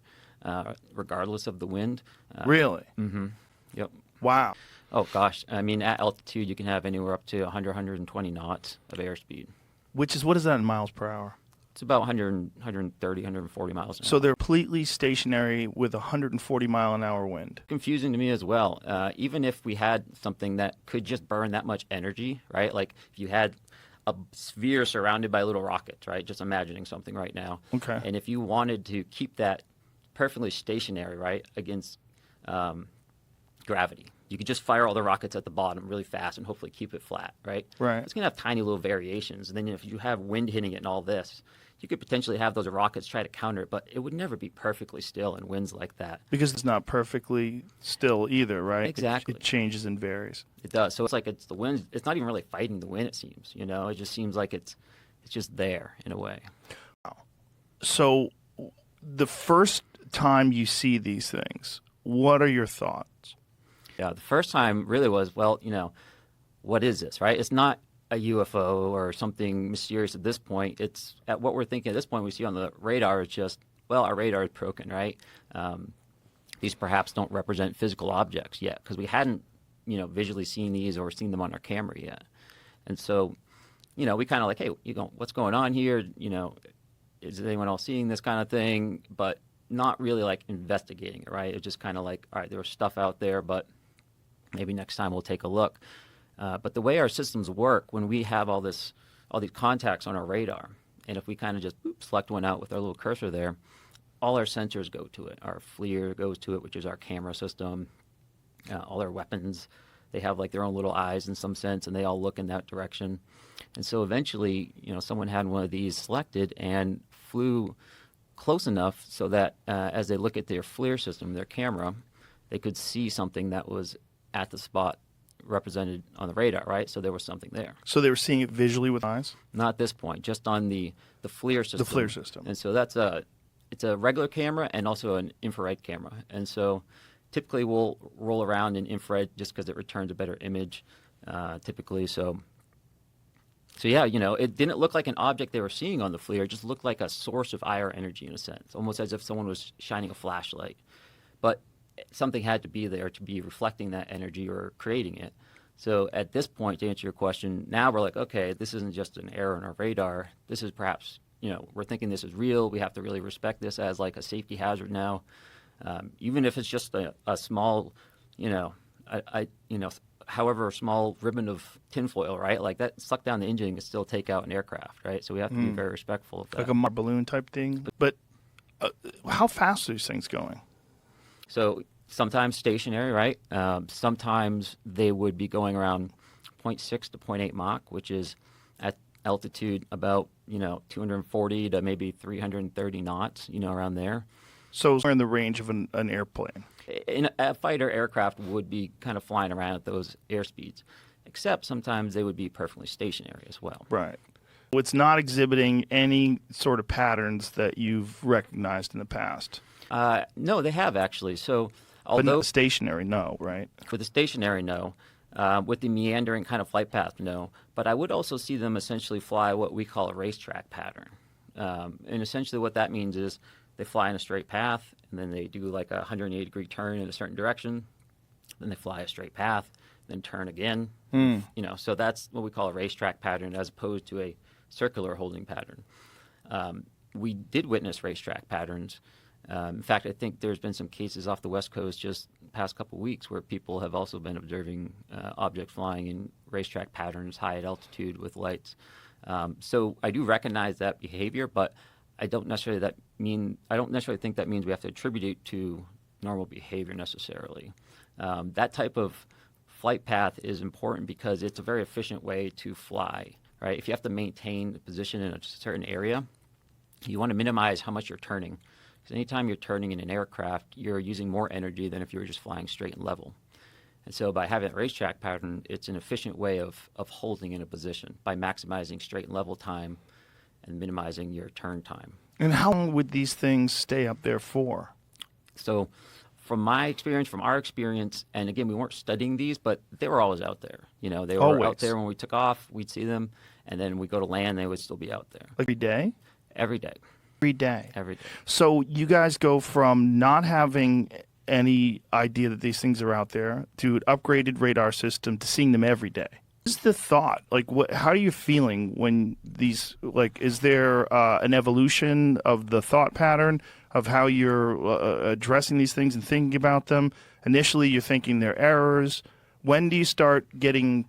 regardless of the wind. Really? Mm-hmm. Yep. Wow. Oh, gosh. I mean, at altitude, you can have anywhere up to 100, 120 knots of airspeed. What is that in miles per hour? It's about 100, 130, 140 miles an hour. So they're completely stationary with 140 mile an hour wind. Confusing to me as well. Even if we had something that could just burn that much energy, right? Like if you had a sphere surrounded by little rockets, right? Just imagining something right now. Okay. And if you wanted to keep that perfectly stationary, right, against gravity, you could just fire all the rockets at the bottom really fast and hopefully keep it flat, right? Right. It's going to have tiny little variations. And then if you have wind hitting it and all this, you could potentially have those rockets try to counter it, but it would never be perfectly still in winds like that. Because it's not perfectly still either, right? Exactly. It changes and varies. It does. So it's like it's the wind. It's not even really fighting the wind, it seems. You know, it just seems like it's just there in a way. So the first time you see these things, what are your thoughts? Yeah, the first time really was, well, you know, what is this, right? It's not a UFO or something mysterious at this point. It's at what we're thinking at this point we see on the radar is just, well, our radar is broken, right? These perhaps don't represent physical objects yet because we hadn't, you know, visually seen these or seen them on our camera yet. And so, you know, we kind of like, hey, what's going on here? You know, is anyone else seeing this kind of thing? But not really like investigating it, right? It's just kind of like, all right, there was stuff out there, but maybe next time we'll take a look. But the way our systems work, when we have all these contacts on our radar, and if we kind of just select one out with our little cursor there, all our sensors go to it. Our FLIR goes to it, which is our camera system. All our weapons, they have like their own little eyes in some sense, and they all look in that direction. And so eventually, you know, someone had one of these selected and flew close enough so that as they look at their FLIR system, their camera, they could see something that was at the spot represented on the radar, right? So there was something there. So they were seeing it visually with eyes? Not at this point, just on the FLIR system. The FLIR system. And so it's a regular camera and also an infrared camera. And so typically we'll roll around in infrared just because it returns a better image, typically. So yeah, you know, it didn't look like an object they were seeing on the FLIR. It just looked like a source of IR energy in a sense, almost as if someone was shining a flashlight. But something had to be there to be reflecting that energy or creating it. So at this point, to answer your question, now we're like, okay, this isn't just an error in our radar. This is perhaps, you know, we're thinking this is real. We have to really respect this as like a safety hazard now. Even if it's just a small, you know, however small ribbon of tinfoil, right? Like that suck down the engine can still take out an aircraft, right? So we have to be very respectful of that. Like a balloon type thing? But how fast are these things going? So sometimes stationary, right? Sometimes they would be going around 0.6 to 0.8 Mach, which is at altitude about, you know, 240 to maybe 330 knots, you know, around there. So we're in the range of an airplane. A fighter aircraft would be kind of flying around at those airspeeds, except sometimes they would be perfectly stationary as well. Right. It's not exhibiting any sort of patterns that you've recognized in the past. No, they have actually. So, but not stationary, no, right? For the stationary, no. With the meandering kind of flight path, no. But I would also see them essentially fly what we call a racetrack pattern. And essentially what that means is they fly in a straight path, and then they do like a 180-degree turn in a certain direction. Then they fly a straight path, then turn again. You know, so that's what we call a racetrack pattern as opposed to a circular holding pattern. We did witness racetrack patterns. In fact, I think there's been some cases off the West Coast just the past couple of weeks where people have also been observing objects flying in racetrack patterns high at altitude with lights. So I do recognize that behavior, but I don't necessarily think that means we have to attribute it to normal behavior necessarily. That type of flight path is important because it's a very efficient way to fly, right? If you have to maintain the position in a certain area, you want to minimize how much you're turning. Because anytime you're turning in an aircraft, you're using more energy than if you were just flying straight and level. And so by having a racetrack pattern, it's an efficient way of holding in a position by maximizing straight and level time and minimizing your turn time. And how long would these things stay up there for? So from my experience, from our experience, and again, we weren't studying these, but they were always out there. You know, they were Always. out there when we took off, we'd see them, and then we go to land, they would still be out there. Every day? Every day. Every day. Every day. So you guys go from not having any idea that these things are out there to an upgraded radar system to seeing them every day. What is the thought? Like, how are you feeling when these, like, is there an evolution of the thought pattern of how you're addressing these things and thinking about them? Initially, you're thinking they're errors. When do you start getting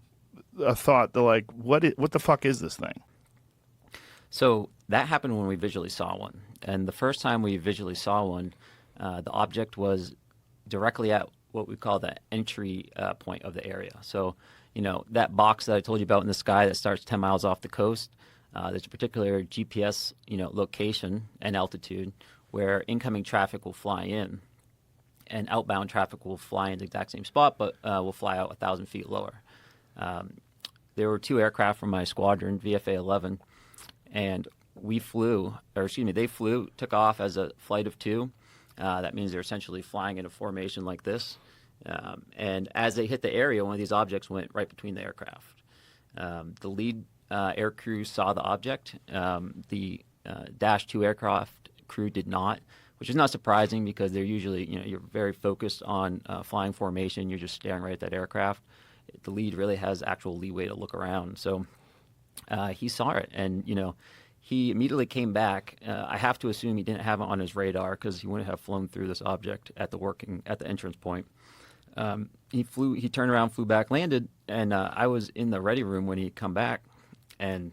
a thought that, like, what the fuck is this thing? So that happened when we visually saw one. And the first time we visually saw one, the object was directly at what we call the entry point of the area. So, you know, that box that I told you about in the sky that starts 10 miles off the coast, there's a particular GPS, you know, location and altitude where incoming traffic will fly in, and outbound traffic will fly in the exact same spot, but will fly out 1,000 feet lower. There were 2 aircraft from my squadron, VFA 11, and they flew, took off as a flight of 2. That means they're essentially flying in a formation like this. And as they hit the area, one of these objects went right between the aircraft. The lead air crew saw the object. The Dash 2 aircraft crew did not, which is not surprising because they're usually, you know, you're very focused on flying formation. You're just staring right at that aircraft. The lead really has actual leeway to look around. So he saw it, and, you know, he immediately came back. I have to assume he didn't have it on his radar because he wouldn't have flown through this object at the entrance point. He turned around, flew back, landed, and I was in the ready room when he come back, and,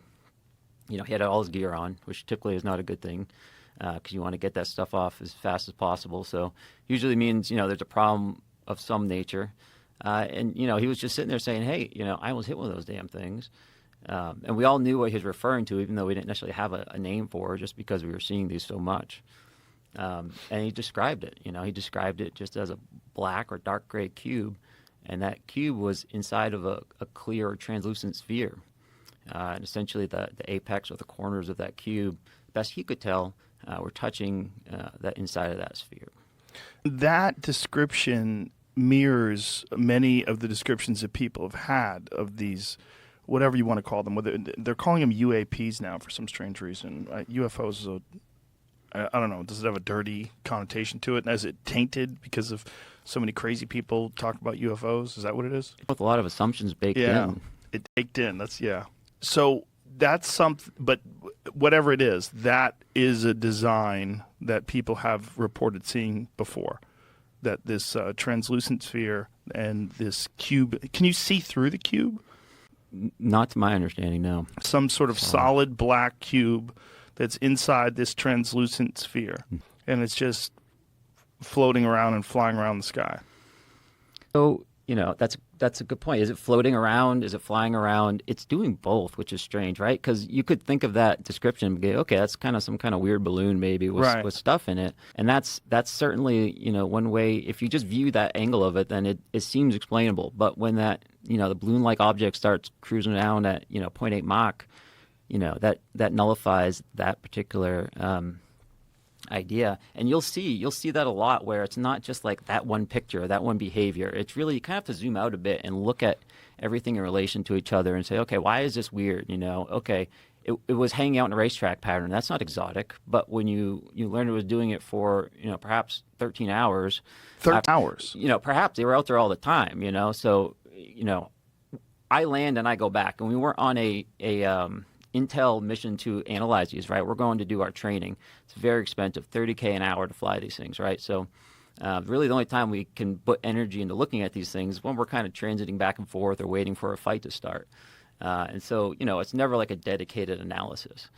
you know, he had all his gear on, which typically is not a good thing because you want to get that stuff off as fast as possible. So usually means, you know, there's a problem of some nature. And, you know, he was just sitting there saying, hey, you know, I almost hit one of those damn things. And we all knew what he was referring to, even though we didn't necessarily have a name for it, just because we were seeing these so much. And he described it. You know, he described it just as a black or dark gray cube, and that cube was inside of a clear or translucent sphere. And essentially, the apex or the corners of that cube, best he could tell, were touching that inside of that sphere. That description mirrors many of the descriptions that people have had of these, whatever you want to call them. Whether they're calling them UAPs now for some strange reason. UFOs is I don't know, does it have a dirty connotation to it? And is it tainted because of so many crazy people talk about UFOs? Is that what it is? With a lot of assumptions baked in. It baked in. So that's something, but whatever it is, that is a design that people have reported seeing before. That this translucent sphere and this cube, can you see through the cube? Not to my understanding, no. Some sort of solid black cube that's inside this translucent sphere, and it's just floating around and flying around the sky. So, you know, that's a good point. Is it floating around? Is it flying around? It's doing both, which is strange, right? Because you could think of that description and go, okay, that's kind of some kind of weird balloon maybe with stuff in it. And that's certainly, you know, one way. If you just view that angle of it, then it seems explainable. But when that, you know, the balloon-like object starts cruising around at, you know, 0.8 Mach, you know, that nullifies that particular idea. And you'll see that a lot, where it's not just like that one picture, that one behavior. It's really, you kind of have to zoom out a bit and look at everything in relation to each other and say, okay, why is this weird? You know, okay, it was hanging out in a racetrack pattern. That's not exotic. But when you learn it was doing it for, you know, perhaps 13 hours. 13 hours? You know, perhaps they were out there all the time, you know. So, you know, I land and I go back. And we weren't on a intel mission to analyze these, right? We're going to do our training. It's very expensive, $30K an hour to fly these things, right? So really the only time we can put energy into looking at these things is when we're kind of transiting back and forth or waiting for a fight to start. And so, you know, it's never like a dedicated analysis.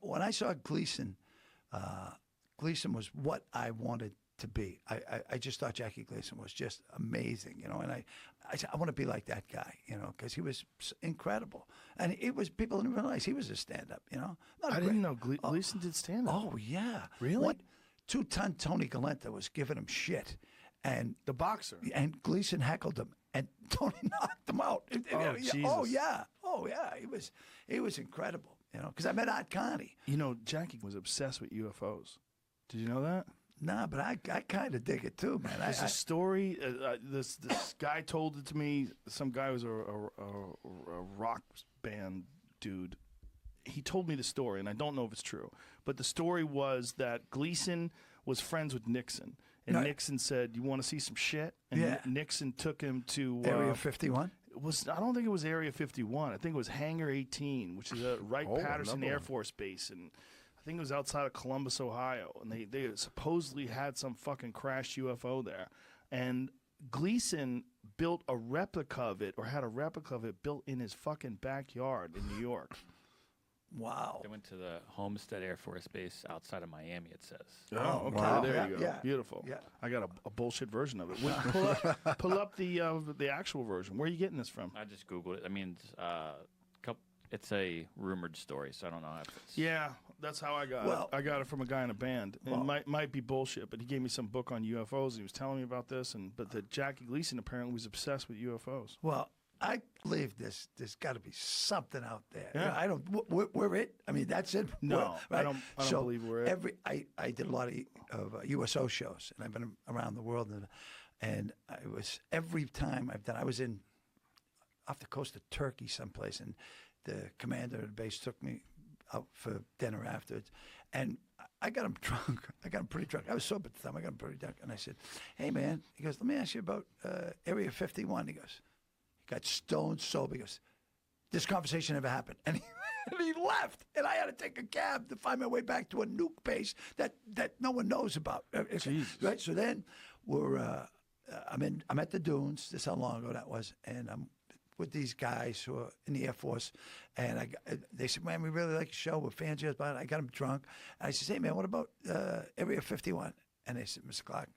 When I saw Gleason, Gleason was what I wanted to be. I just thought Jackie Gleason was just amazing, and I want to be like that guy, because he was incredible. And people didn't realize he was a stand-up, I didn't know Gleason did stand-up. Oh, yeah. Really? 2-ton Tony Galenta was giving him shit. And the boxer. And Gleason heckled him, and Tony knocked him out. Jesus. Oh, yeah. He was incredible, because I met Art Carney. Jackie was obsessed with UFOs. Did you know that? Nah, but I kind of dig it too, man. There's a story. This guy told it to me. Some guy was a rock band dude. He told me the story, and I don't know if it's true. But the story was that Gleason was friends with Nixon, and Nixon said, "You want to see some shit?" And Nixon took him to Area 51. I don't think it was Area 51. I think it was Hangar 18, which is a Wright-Patterson Air Force Base, and I think it was outside of Columbus, Ohio, and they supposedly had some fucking crashed UFO there. And Gleason built a replica of it, or had a replica of it built in his fucking backyard in New York. Wow. They went to the Homestead Air Force Base outside of Miami, it says. Oh, okay. Wow. There you go. Yeah. Beautiful. Yeah. I got a bullshit version of it. Pull up the actual version. Where are you getting this from? I just Googled it. I mean, it's a rumored story, so I don't know if it's... Yeah, that's how I got it. I got it from a guy in a band. And it might be bullshit, but he gave me some book on UFOs. And he was telling me about this, but that Jackie Gleason apparently was obsessed with UFOs. Well, I believe there's got to be something out there. Yeah. I don't. We're it. I mean, that's it. No, right? I don't believe we're it. I did a lot of USO shows, and I've been around the world, and I was every time I've done. I was in off the coast of Turkey, someplace, and the commander of the base took me out for dinner afterwards, and I got him drunk. I got him pretty drunk. I was sober at the time. I got him pretty drunk, and I said, "Hey, man," he goes, "Let me ask you about Area 51." He goes. Got stone sober. He goes, "This conversation never happened," and he left. And I had to take a cab to find my way back to a nuke base that no one knows about. Jesus. Right. So then I'm at the dunes. This is how long ago that was, and I'm with these guys who are in the Air Force, and they said, "Man, we really like your show. We're fans of yours." But I got them drunk, and I said, "Hey, man, what about Area 51?" And they said, "Mr. Clark,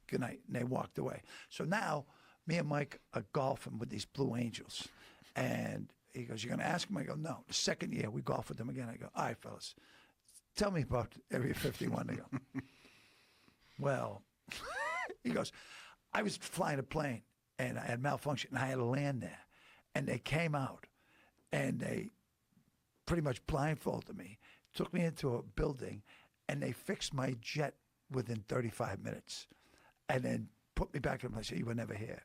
good night," and they walked away. So now. Me and Mike are golfing with these Blue Angels. And he goes, "You're going to ask him?" I go, "No." The second year, we golf with them again. I go, "All right, fellas, tell me about Area 51. They go, "Well," he goes, "I was flying a plane, and I had malfunction, and I had to land there. And they came out, and they pretty much blindfolded me, took me into a building, and they fixed my jet within 35 minutes. And then put me back in place. You were never here."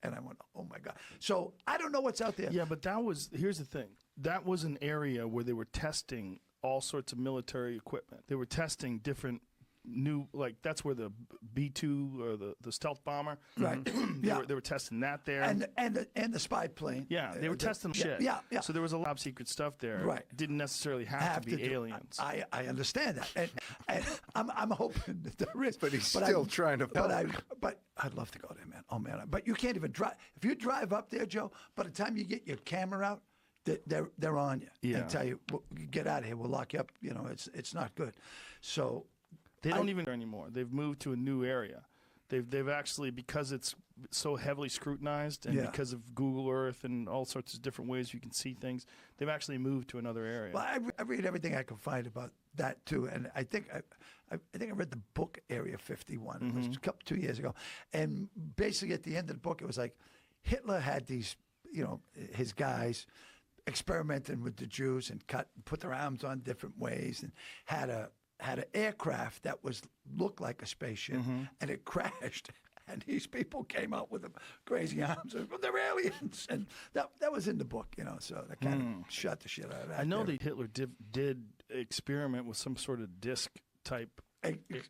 And I went, "Oh, my God." So I don't know what's out there. Yeah, but here's the thing. That was an area where they were testing all sorts of military equipment. They were testing different new, that's where the B-2 or the stealth bomber. Right. They were testing that there. And the spy plane. Yeah, they were testing shit. Yeah. So there was a lot of secret stuff there. Right. Didn't necessarily have to be aliens. I understand that. And I'm hoping that there is. But he's still trying to But I'd love to go there, man. Oh, man. But you can't even drive. If you drive up there, Joe, by the time you get your camera out, they're on you. Yeah. And tell you, "Get out of here. We'll lock you up." It's not good. So they don't even anymore. They've moved to a new area. They've actually, because it's so heavily scrutinized, and because of Google Earth and all sorts of different ways you can see things, they've actually moved to another area. Well, I read everything I can find about that too, and I think I read the book Area 51. It was 2 years ago, and basically at the end of the book, it was like Hitler had these, his guys experimenting with the Jews and put their arms on different ways, and had an aircraft that looked like a spaceship, and it crashed. And these people came out with crazy arms. They're aliens, and that was in the book, So that kind of shut the shit out of that. I know that Hitler did experiment with some sort of disc type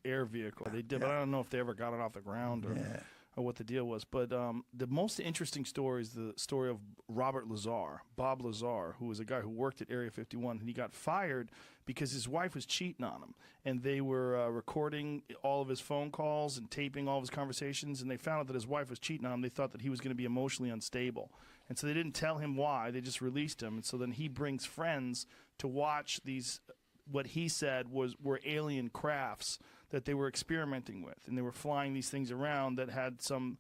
air vehicle. They did, but I don't know if they ever got it off the ground or what the deal was. But the most interesting story is the story of Robert Lazar, Bob Lazar, who was a guy who worked at Area 51, and he got fired because his wife was cheating on him. And they were recording all of his phone calls and taping all of his conversations, and they found out that his wife was cheating on him. They thought that he was going to be emotionally unstable. And so they didn't tell him why. They just released him. And so then he brings friends to watch these what he said were alien crafts that they were experimenting with, and they were flying these things around that had some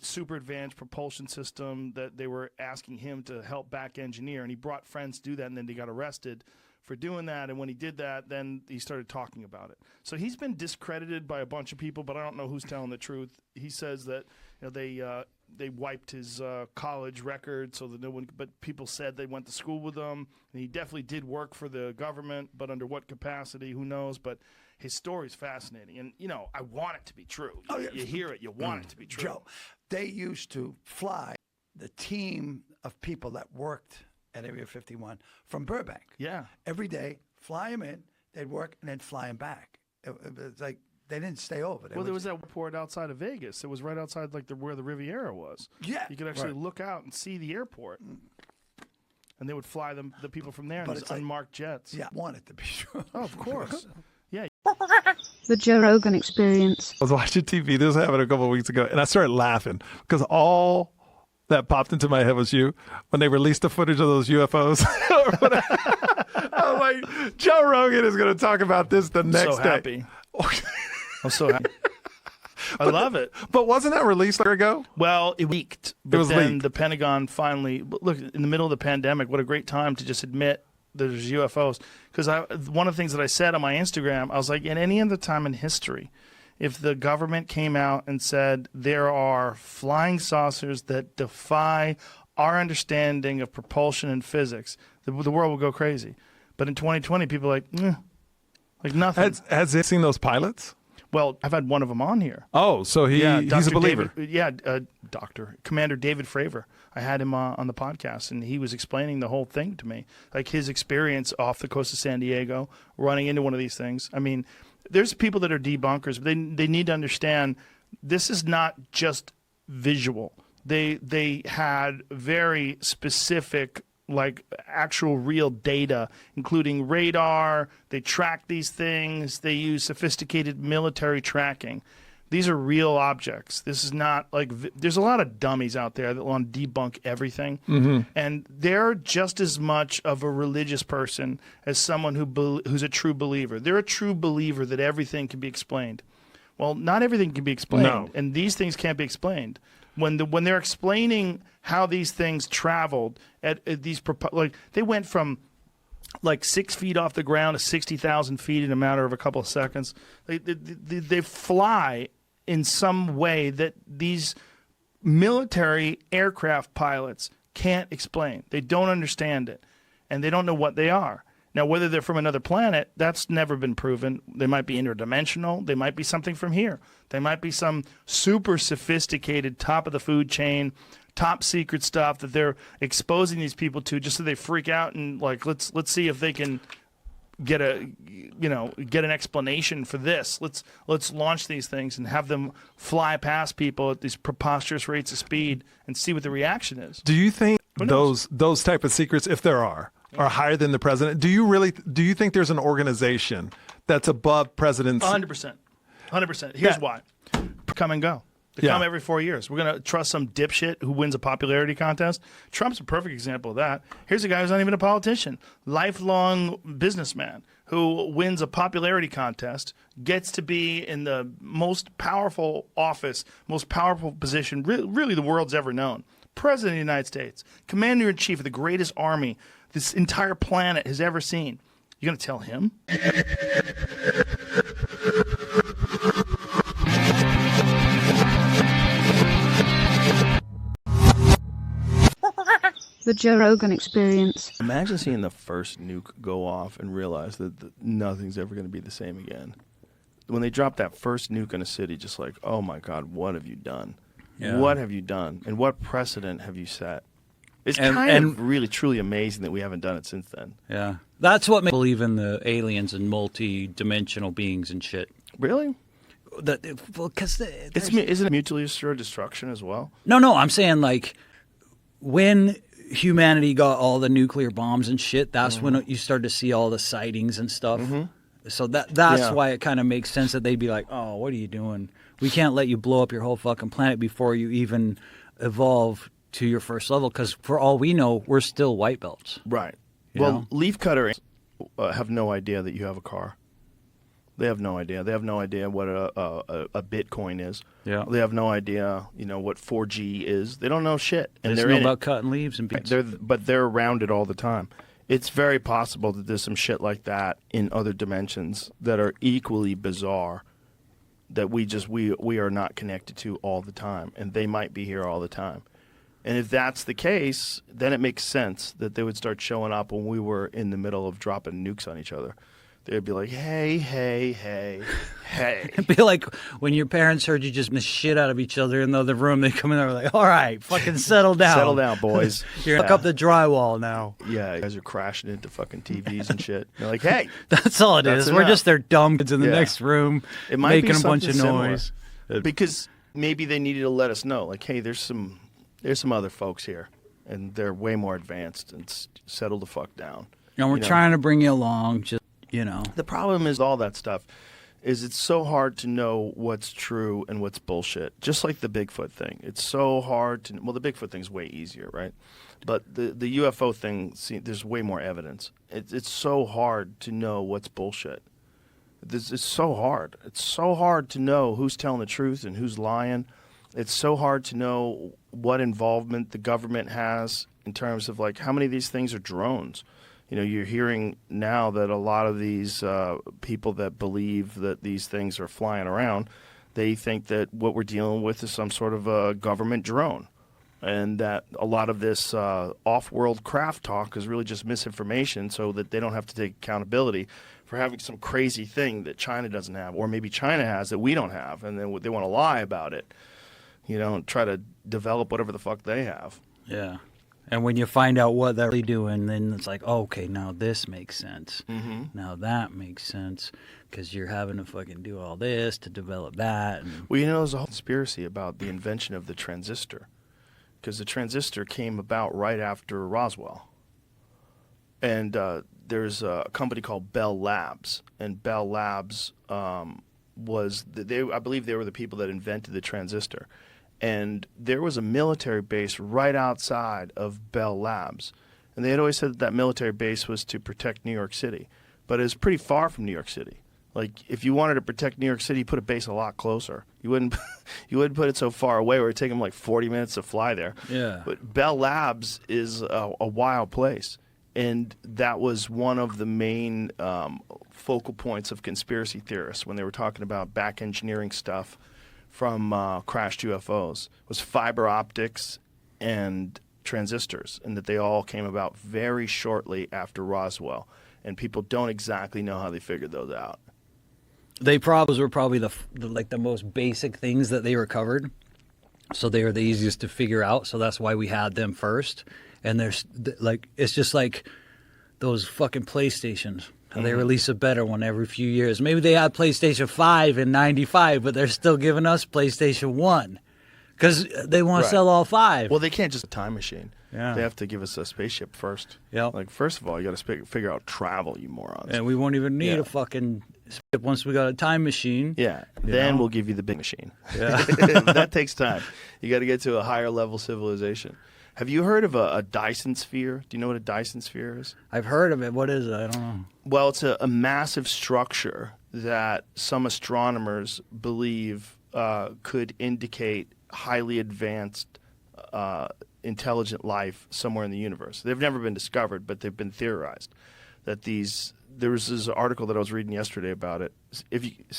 super advanced propulsion system that they were asking him to help back engineer, and he brought friends to do that, and then they got arrested for doing that. And when he did that, then he started talking about it. So he's been discredited by a bunch of people, but I don't know who's telling the truth. He says that they wiped his college record so that no one, but people said they went to school with him, and he definitely did work for the government, but under what capacity, who knows. But his story is fascinating, and I want it to be true. You hear it, you want it to be true. Joe, they used to fly the team of people that worked at Area 51 from Burbank. Yeah. Every day, fly them in, they'd work, and then fly them back. It was like they didn't stay over. There was that airport outside of Vegas. It was right outside where the Riviera was. Yeah. You could actually look out and see the airport. And they would fly the people from there in these unmarked jets. Yeah, I want it to be true. Oh, of course. Yeah. The Joe Rogan Experience. I was watching TV. This happened a couple of weeks ago, and I started laughing because all that popped into my head was you when they released the footage of those UFOs. I was like, Joe Rogan is going to talk about this the next day. I'm so happy. I love it. But wasn't that released a year ago? Well, it leaked. But was then leaked. the Pentagon finally, look, in the middle of the pandemic, what a great time to just admit there's UFOs. Because one of the things that I said on my Instagram, I was like, in any other time in history, if the government came out and said there are flying saucers that defy our understanding of propulsion and physics, the world will go crazy. But in 2020, people are like nothing. Has it seen those pilots? Well, I've had one of them on here. Oh, so he's a believer. Commander David Fravor. I had him on the podcast, and he was explaining the whole thing to me, like his experience off the coast of San Diego, running into one of these things. I mean, there's people that are debunkers, but they need to understand this is not just visual. They had very specific, like actual real data, including radar. They track these things. They use sophisticated military tracking. These are real objects. This is not like there's a lot of dummies out there that want to debunk everything. Mm-hmm. And they're just as much of a religious person as someone who's a true believer. They're a true believer that everything can be explained. Well, not everything can be explained, No. and these things can't be explained. When they're explaining how these things traveled at these they went from like 6 feet off the ground to 60,000 feet in a matter of a couple of seconds. They fly in some way that these military aircraft pilots can't explain. They don't understand it, and they don't know what they are. Now, whether they're from another planet, that's never been proven. They might be interdimensional. They might be something from here. They might be some super sophisticated, top of the food chain, top secret stuff that they're exposing these people to just so they freak out and like let's see if they can get an explanation for this. Let's launch these things and have them fly past people at these preposterous rates of speed and see what the reaction is. Do you think those type of secrets, if there are higher than the president? Do you think there's an organization that's above presidents? 100%. Here's why. Come and go. They come every 4 years. We're going to trust some dipshit who wins a popularity contest. Trump's a perfect example of that. Here's a guy who's not even a politician, lifelong businessman who wins a popularity contest, gets to be in the most powerful office, most powerful position really the world's ever known. President of the United States, commander-in-chief of the greatest army this entire planet has ever seen. You're going to tell him? The Joe Rogan Experience. Imagine seeing the first nuke go off and realize that nothing's ever going to be the same again. When they drop that first nuke in a city, just like, oh my God, what have you done? Yeah. What have you done? And what precedent have you set? It's kind of really, truly amazing that we haven't done it since then. Yeah. That's what makes me believe in the aliens and multi-dimensional beings and shit. Really? Because isn't it mutually assured destruction as well? No, I'm saying like when humanity got all the nuclear bombs and shit, that's when you start to see all the sightings and stuff. So that's why it kind of makes sense that they'd be like, oh, what are you doing? We can't let you blow up your whole fucking planet before you even evolve to your first level, because for all we know, we're still white belts. Right. You know? Leafcutter have no idea that you have a car. They have no idea. They have no idea what a Bitcoin is. Yeah. They have no idea, what 4G is. They don't know shit. They And just they're know in about it. cutting leaves and beans. But they're around it all the time. It's very possible that there's some shit like that in other dimensions that are equally bizarre that we are not connected to all the time, and they might be here all the time. And if that's the case, then it makes sense that they would start showing up when we were in the middle of dropping nukes on each other. They'd be like, hey, hey, hey, hey. It'd be like when your parents heard you just miss shit out of each other in the other room. They come in there like, all right, fucking settle down. Settle down, boys. You're Fuck up the drywall now. Yeah, you guys are crashing into fucking TVs and shit. They're like, hey. That's all it is. We're just their dumb kids in the next room It might making be a bunch of something noise. similar. Because maybe they needed to let us know, like, hey, there's some other folks here, and they're way more advanced, and settle the fuck down. And we're trying to bring you along, just, The problem is all that stuff is it's so hard to know what's true and what's bullshit. Just like the Bigfoot thing. It's so hard to... Well, the Bigfoot thing's way easier, right? But the UFO thing, see, there's way more evidence. It's so hard to know what's bullshit. It's so hard. It's so hard to know who's telling the truth and who's lying. It's so hard to know what involvement the government has in terms of, like, how many of these things are drones. You're hearing now that a lot of these people that believe that these things are flying around, they think that what we're dealing with is some sort of a government drone. And that a lot of this off-world craft talk is really just misinformation so that they don't have to take accountability for having some crazy thing that China doesn't have, or maybe China has that we don't have, and then they want to lie about it, and try to develop whatever the fuck they have. Yeah. And when you find out what they're really doing, then it's like, oh, okay, now this makes sense. Mm-hmm. Now that makes sense because you're having to fucking do all this to develop that. And Well, there's a whole conspiracy about the invention of the transistor, because the transistor came about right after Roswell. And there's a company called Bell Labs, and Bell Labs I believe they were the people that invented the transistor. And there was a military base right outside of Bell Labs. And they had always said that military base was to protect New York City. But it was pretty far from New York City. Like, if you wanted to protect New York City, you put a base a lot closer. You wouldn't put it so far away where it'd take them like 40 minutes to fly there. Yeah. But Bell Labs is a wild place. And that was one of the main focal points of conspiracy theorists when they were talking about back engineering stuff from crashed UFOs, was fiber optics and transistors, and that they all came about very shortly after Roswell. And people don't exactly know how they figured those out. those were probably the most basic things that they recovered. So they were the easiest to figure out. So that's why we had them first. And it's just like those fucking PlayStations. They release a better one every few years. Maybe they had PlayStation 5 in 95, but they're still giving us PlayStation 1 because they want to sell all 5. Well, they can't just a time machine. Yeah. They have to give us a spaceship first. Yeah. Like, first of all, you got to figure out travel, you morons. And we won't even need a fucking spaceship once we got a time machine. Yeah. Then we'll give you the big machine. Yeah. That takes time. You got to get to a higher level civilization. Have you heard of a Dyson sphere? Do you know what a Dyson sphere is? I've heard of it. What is it? I don't know. Well, it's a massive structure that some astronomers believe could indicate highly advanced intelligent life somewhere in the universe. They've never been discovered, but they've been theorized. There was this article that I was reading yesterday about it. See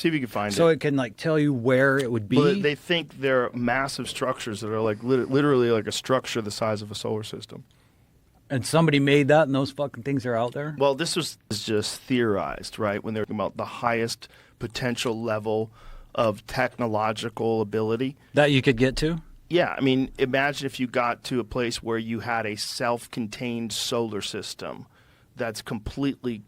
if you can find it. So it can tell you where it would be? Well, they think they're massive structures that are like literally like a structure the size of a solar system. And somebody made that, and those fucking things are out there? Well, this was just theorized, right? When they're talking about the highest potential level of technological ability that you could get to? Yeah, I mean, imagine if you got to a place where you had a self-contained solar system that's completely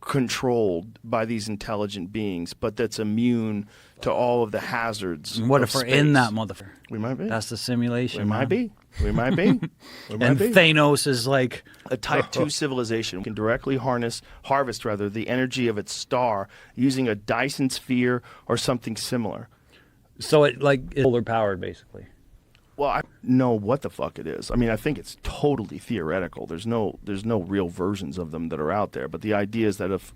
controlled by these intelligent beings, but that's immune to all of the hazards. What if we're in that motherfucker? We might be. That's the simulation. We might be. We might be. We might and be. Thanos is like a Type 2 civilization can directly harvest the energy of its star using a Dyson sphere or something similar. So it's solar powered, basically. Well, I know what the fuck it is. I mean, I think it's totally theoretical. There's no real versions of them that are out there. But the idea is that if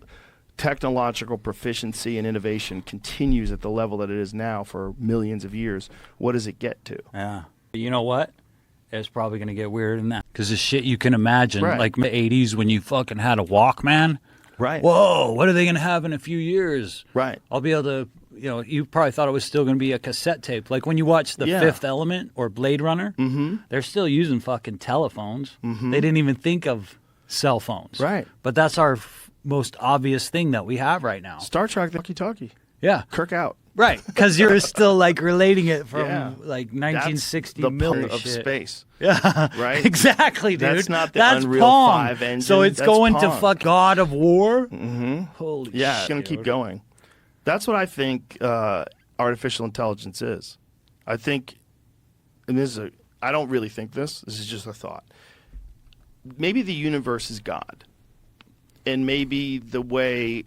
technological proficiency and innovation continues at the level that it is now for millions of years, what does it get to? Yeah. You know what? It's probably going to get weirder than that. Because the shit you can imagine, Right. like in the 80s when you fucking had a Walkman. Right. Whoa, what are they going to have in a few years? Right. I'll be able to, you probably thought it was still going to be a cassette tape. Like when you watch The Fifth Element or Blade Runner, they're still using fucking telephones. They didn't even think of cell phones. Right. But that's our most obvious thing that we have right now. Star Trek, the walkie-talkie. Yeah. Kirk out. Right, because you're still like relating it from Yeah. like 1960 That's the Miller pull of shit. space. Yeah, Right? Exactly, dude. That's not the That's Unreal Pong. 5 engine. So it's That's going to Pong. fuck God of War. Holy shit. Yeah, it's going to keep going. That's what I think artificial intelligence is. I think, and I don't really think this is just a thought. Maybe the universe is God. And maybe the way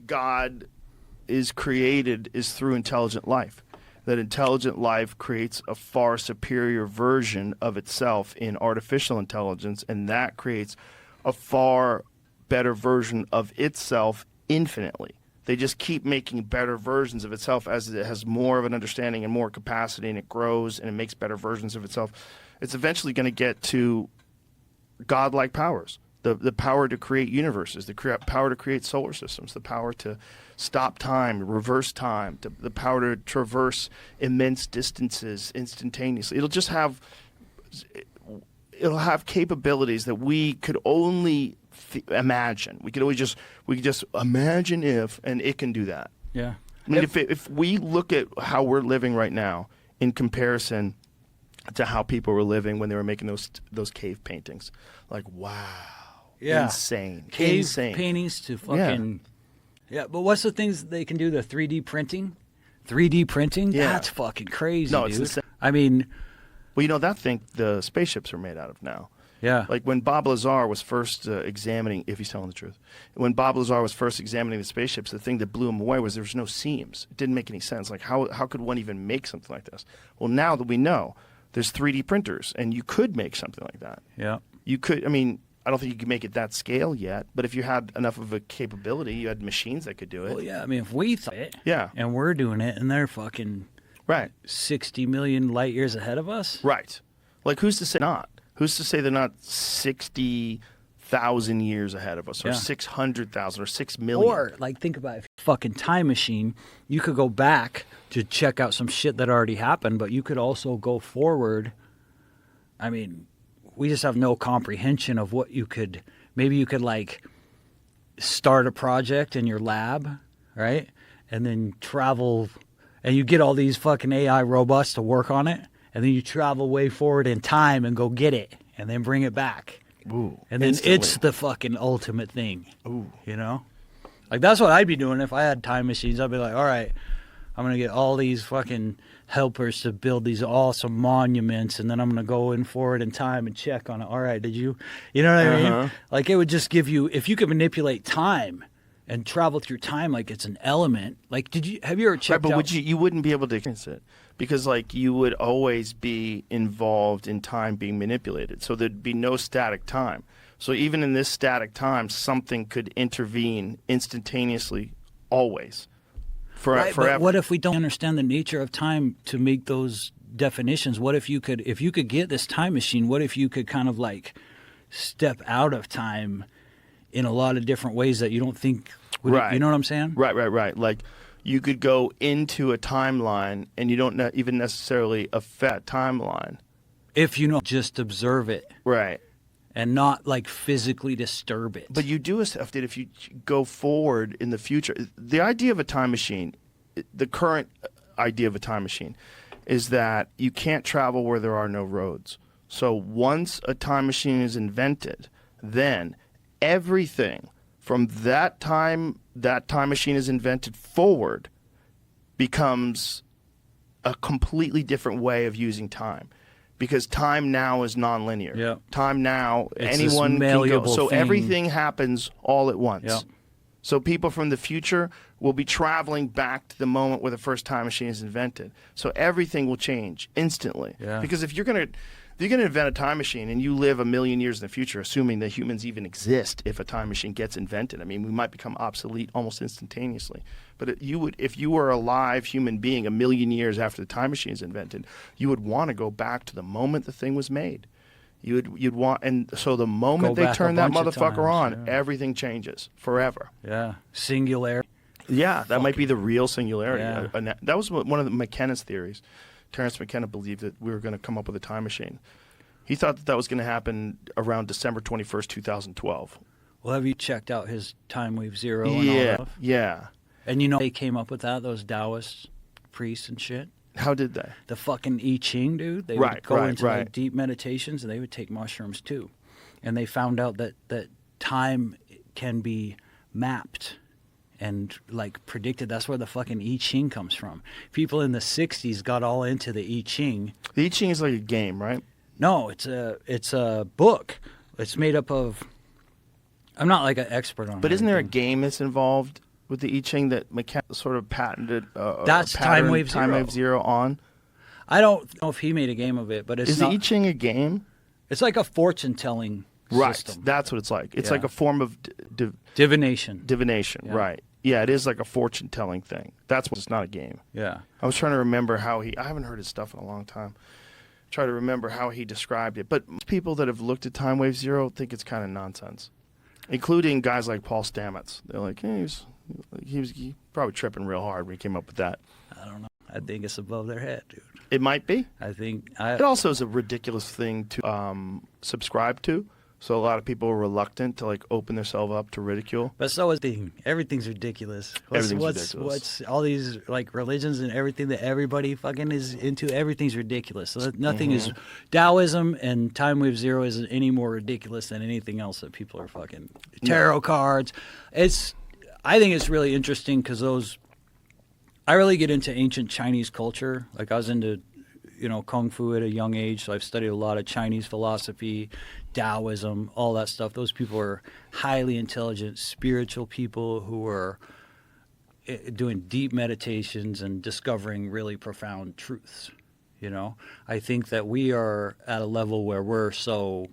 God is created is through intelligent life. That intelligent life creates a far superior version of itself in artificial intelligence, and that creates a far better version of itself infinitely. They just keep making better versions of itself as it has more of an understanding and more capacity, and it grows and it makes better versions of itself. It's eventually going to get to godlike powers. The power to create universes, the power to create solar systems, the power to stop time, reverse time, the power to traverse immense distances instantaneously. It'll have capabilities that we could only imagine. We could just imagine if, and it can do that. Yeah. I mean, if we look at how we're living right now in comparison to how people were living when they were making those cave paintings, like wow. Yeah. Insane. Cave Insane. paintings to fucking. Yeah, but what's the things they can do? The 3D printing? 3D printing? Yeah. That's fucking crazy, No, dude. it's insane. I mean. Well, that thing the spaceships are made out of now. Yeah. Like when Bob Lazar was first examining, if he's telling the truth, when Bob Lazar was first examining the spaceships, the thing that blew him away was there was no seams. It didn't make any sense. Like how could one even make something like this? Well, now that we know, there's 3D printers, and you could make something like that. Yeah. You could, I mean, I don't think you could make it that scale yet, but if you had enough of a capability, you had machines that could do it. Well, yeah, I mean, if we thought it, Yeah. and we're doing it, and they're fucking Right. 60 million light years ahead of us. Right. Like, who's to say not? Who's to say they're not 60,000 years ahead of us, or Yeah. 600,000, or 6 million? Or, like, think about it. If you fucking time machine, you could go back to check out some shit that already happened, but you could also go forward. I mean, we just have no comprehension of what you could. Maybe you could, like, start a project in your lab, right? And then travel, and you get all these fucking AI robots to work on it, and then you travel way forward in time and go get it, and then bring it back. Ooh, and then instantly. it's the fucking ultimate thing. Ooh. You know? Like, that's what I'd be doing if I had time machines. I'd be like, all right, I'm going to get all these fucking helpers to build these awesome monuments, and then I'm going to go in forward in time and check on it. All right, did you know what I mean? Like, it would just give you, if you could manipulate time and travel through time like it's an element. Like, have you ever checked Right, but out? you wouldn't be able to experience it because, like, you would always be involved in time being manipulated. So there'd be no static time. So even in this static time, something could intervene instantaneously, always, Right, forever. but what if we don't understand the nature of time to make those definitions? What if you could get this time machine? What if you could kind of like step out of time in a lot of different ways that you don't think? Right. You know what I'm saying? Right. Like, you could go into a timeline and you don't even necessarily affect timeline. If you just observe it. Right. And not like physically disturb it. But you do stuff that if you go forward in the future, the idea of a time machine, the current idea of a time machine is that you can't travel where there are no roads. So once a time machine is invented, then everything from that time machine is invented forward becomes a completely different way of using time. Because time now is nonlinear. Yeah. Time now, It's anyone this can go. malleable So thing. everything happens all at once. Yeah. So people from the future will be traveling back to the moment where the first time machine is invented. So everything will change instantly. Yeah. Because if you're gonna invent a time machine and you live 1,000,000 years in the future, assuming that humans even exist, if a time machine gets invented, I mean, we might become obsolete almost instantaneously. But if you were a live human being 1,000,000 years after the time machine is invented, you would want to go back to the moment the thing was made. You'd want, and so the moment Go they back turn a that bunch of motherfucker on, times, yeah. everything changes forever. Yeah. Singularity. Yeah, that might be the real singularity. Yeah. That was one of the McKenna's theories. Terrence McKenna believed that we were going to come up with a time machine. He thought that was going to happen around December 21st, 2012. Well, have you checked out his Time Wave Zero and all Yeah, that? yeah. And you know they came up with that, those Taoist priests and shit? How did they? The fucking I Ching, dude. They Right, would go right, into right. like deep meditations and they would take mushrooms too. And they found out that time can be mapped and like predicted. That's where the fucking I Ching comes from. People in the 60s got all into the I Ching. The I Ching is like a game, right? No, it's a book. It's made up of. I'm not like an expert on it. But isn't there a game that's involved with the I Ching that McKenna sort of patented? That's Time Wave Zero on. I don't know if he made a game of it, but it's Is not. the I Ching a game? It's like a fortune telling Right, system. that's what it's like. It's Yeah. like a form of Divination. Divination, Yeah. right? Yeah, it is like a fortune telling thing. That's what it's not a game. Yeah. I was trying to remember how I haven't heard his stuff in a long time. Try to remember how he described it. But most people that have looked at Time Wave Zero think it's kind of nonsense, including guys like Paul Stamets. They're like, hey, he was probably tripping real hard when he came up with that. I don't know. I think it's above their head, dude. It might be. I think It also is a ridiculous thing to subscribe to. So a lot of people are reluctant to like open themselves up to ridicule. But so is everything's ridiculous. Everything's ridiculous. What's all these like religions and everything that everybody fucking is into? Everything's ridiculous. So nothing is Taoism and Time Wave Zero isn't any more ridiculous than anything else that people are fucking tarot cards. I think it's really interesting because I really get into ancient Chinese culture. Like I was into Kung Fu at a young age, so I've studied a lot of Chinese philosophy, Taoism, all that stuff. Those people are highly intelligent, spiritual people who are doing deep meditations and discovering really profound truths. I think that we are at a level where we're so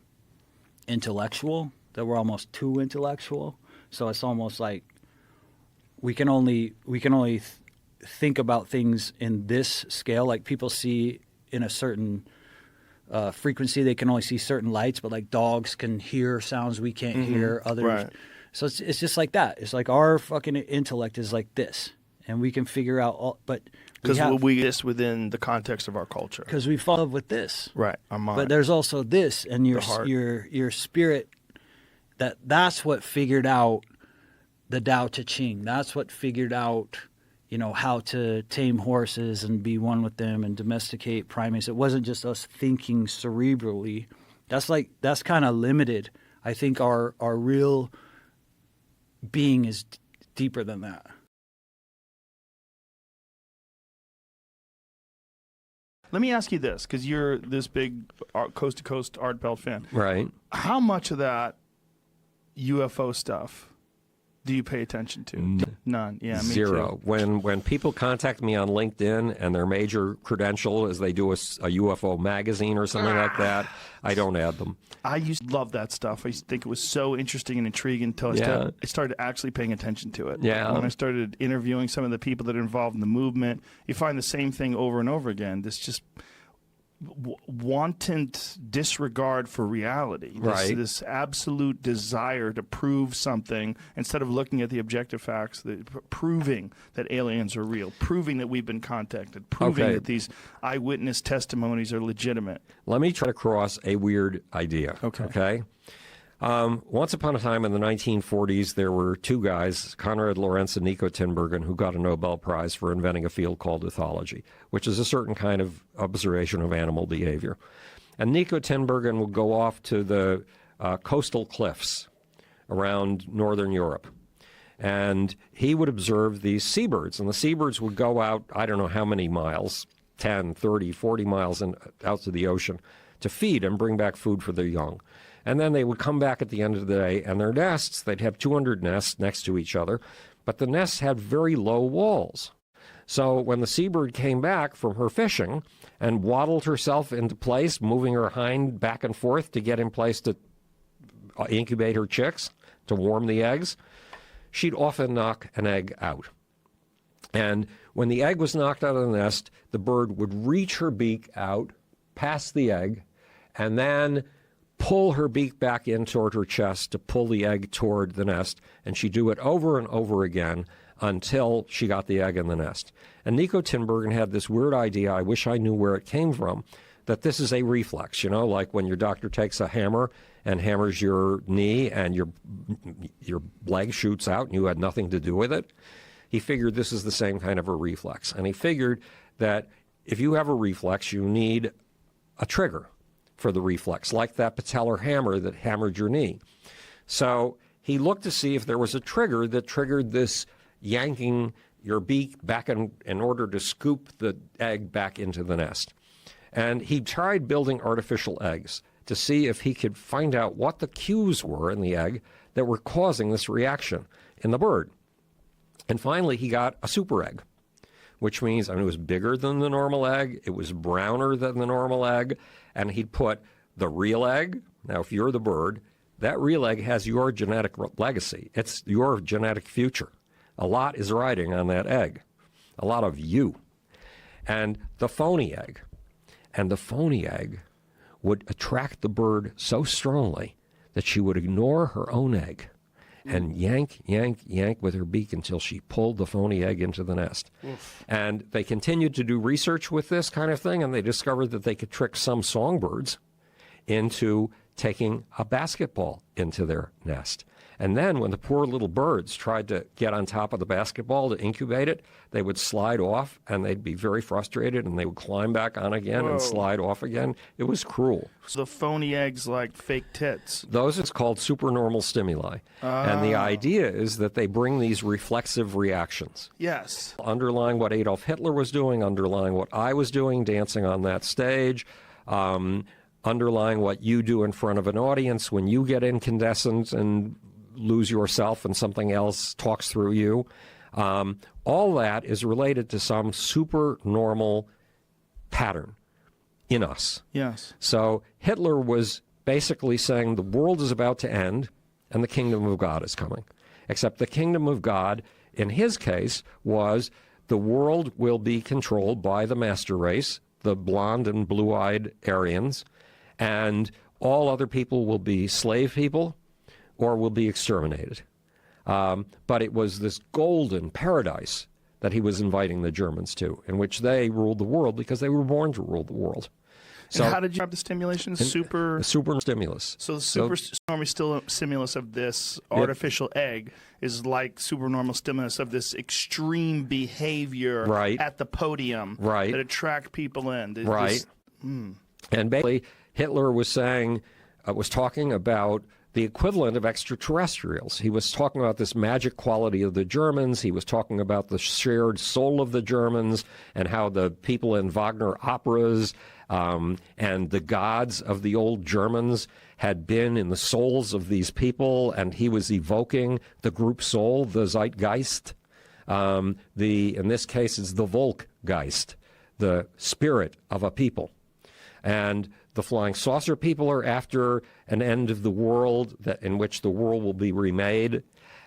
intellectual that we're almost too intellectual. So it's almost like we can only think about things in this scale. Like people see in a certain frequency, they can only see certain lights, but like dogs can hear sounds we can't hear. Others, right. So it's just like that. It's like our fucking intellect is like this, and we can figure out all. But Because we exist within the context of our culture. Because we fall in love with this, right? Our mind. But there's also this, and The heart. your spirit. That's what figured out the Tao Te Ching. That's what figured out, how to tame horses and be one with them and domesticate primates. It wasn't just us thinking cerebrally. That's kind of limited. I think our real being is deeper than that. Let me ask you this, because you're this big coast to coast Art Belt fan. Right. How much of that UFO stuff do you pay attention to? None. Yeah, me Zero. too. When people contact me on LinkedIn and their major credential is they do a UFO magazine or something like that, I don't add them. I used to love that stuff. I used to think it was so interesting and intriguing until I started actually paying attention to it. Yeah. When I started interviewing some of the people that are involved in the movement, you find the same thing over and over again. This just wanton disregard for reality. Right. This absolute desire to prove something instead of looking at the objective facts, proving that aliens are real, proving that we've been contacted, proving that these eyewitness testimonies are legitimate. Let me try to cross a weird idea. Okay. Once upon a time in the 1940s, there were two guys, Konrad Lorenz and Nico Tinbergen, who got a Nobel Prize for inventing a field called ethology, which is a certain kind of observation of animal behavior. And Nico Tinbergen would go off to the coastal cliffs around northern Europe. And he would observe these seabirds. And the seabirds would go out, I don't know how many miles, 10, 30, 40 miles out to the ocean to feed and bring back food for their young. And then they would come back at the end of the day, and their nests, they'd have 200 nests next to each other, but the nests had very low walls. So when the seabird came back from her fishing and waddled herself into place, moving her hind back and forth to get in place to incubate her chicks, to warm the eggs, she'd often knock an egg out. And when the egg was knocked out of the nest, the bird would reach her beak out past the egg and then pull her beak back in toward her chest to pull the egg toward the nest. And she'd do it over and over again until she got the egg in the nest. And Nico Tinbergen had this weird idea, I wish I knew where it came from, that this is a reflex, you know, like when your doctor takes a hammer and hammers your knee and your leg shoots out and you had nothing to do with it. He figured this is the same kind of a reflex. And he figured that if you have a reflex, you need a trigger for the reflex, like that patellar hammer that hammered your knee. So he looked to see if there was a trigger that triggered this yanking your beak back in order to scoop the egg back into the nest. And he tried building artificial eggs to see if he could find out what the cues were in the egg that were causing this reaction in the bird. And finally, he got a super egg, which means, it was bigger than the normal egg, it was browner than the normal egg, and he'd put the real egg. Now, if you're the bird, that real egg has your genetic legacy. It's your genetic future. A lot is riding on that egg, a lot of you. And the phony egg. And the phony egg would attract the bird so strongly that she would ignore her own egg and yank, yank, yank with her beak until she pulled the phony egg into the nest. Oof. And they continued to do research with this kind of thing, and they discovered that they could trick some songbirds into taking a basketball into their nest. And then when the poor little birds tried to get on top of the basketball to incubate it, they would slide off and they'd be very frustrated and they would climb back on again and slide off again. It was cruel. So the phony eggs like fake tits. Those is called supernormal stimuli. And the idea is that they bring these reflexive reactions. Yes. Underlying what Adolf Hitler was doing, underlying what I was doing, dancing on that stage, underlying what you do in front of an audience when you get incandescent and lose yourself and something else talks through you. All that is related to some supernormal pattern in us. Yes. So Hitler was basically saying the world is about to end and the kingdom of God is coming. Except the kingdom of God, in his case, was the world will be controlled by the master race, the blonde and blue-eyed Aryans, and all other people will be slave people or will be exterminated. But it was this golden paradise that he was inviting the Germans to, in which they ruled the world because they were born to rule the world. So, and how did you have the stimulation? Super stimulus. So the supernormal stimulus of this artificial egg is like supernormal stimulus of this extreme behavior at the podium that attract people in. And basically, Hitler was saying, was talking about the equivalent of extraterrestrials. He was talking about this magic quality of the Germans. He was talking about the shared soul of the Germans and how the people in Wagner operas and the gods of the old Germans had been in the souls of these people, and he was evoking the group soul, the Zeitgeist. In this case, it's the Volkgeist, the spirit of a people. And the flying saucer people are after an end of the world in which the world will be remade.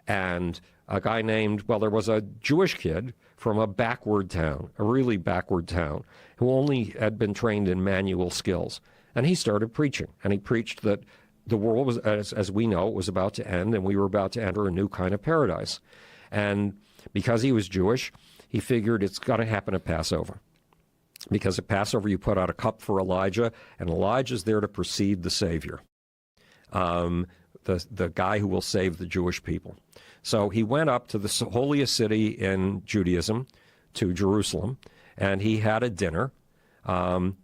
And a guy named, there was a Jewish kid from a backward town, a really backward town, who only had been trained in manual skills. And he started preaching. And he preached that the world was, as we know, it was about to end, and we were about to enter a new kind of paradise. And because he was Jewish, he figured it's got to happen at Passover. Because at Passover, you put out a cup for Elijah, and Elijah's there to precede the Savior, the guy who will save the Jewish people. So he went up to the holiest city in Judaism, to Jerusalem, and he had a dinner,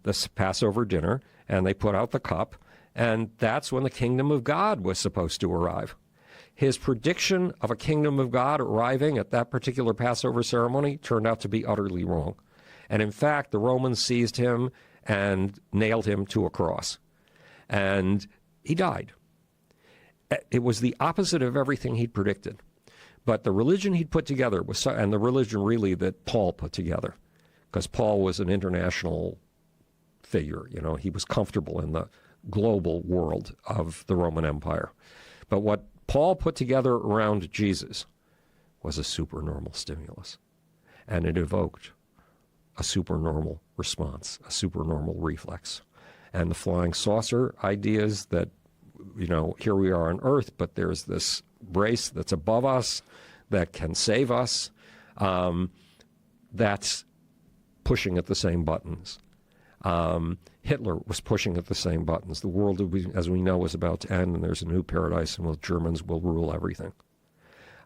this Passover dinner, and they put out the cup, and that's when the kingdom of God was supposed to arrive. His prediction of a kingdom of God arriving at that particular Passover ceremony turned out to be utterly wrong. And in fact, the Romans seized him and nailed him to a cross. And he died. It was the opposite of everything he'd predicted. But the religion he'd put together was, and the religion really that Paul put together, because Paul was an international figure. You know, he was comfortable in the global world of the Roman Empire. But what Paul put together around Jesus was a supernormal stimulus. And it evoked a supernormal response, a supernormal reflex. And the flying saucer ideas that, you know, here we are on Earth, but there's this race that's above us that can save us, that's pushing at the same buttons. Hitler was pushing at the same buttons. The world, as we know, is about to end, and there's a new paradise, and the Germans will rule everything.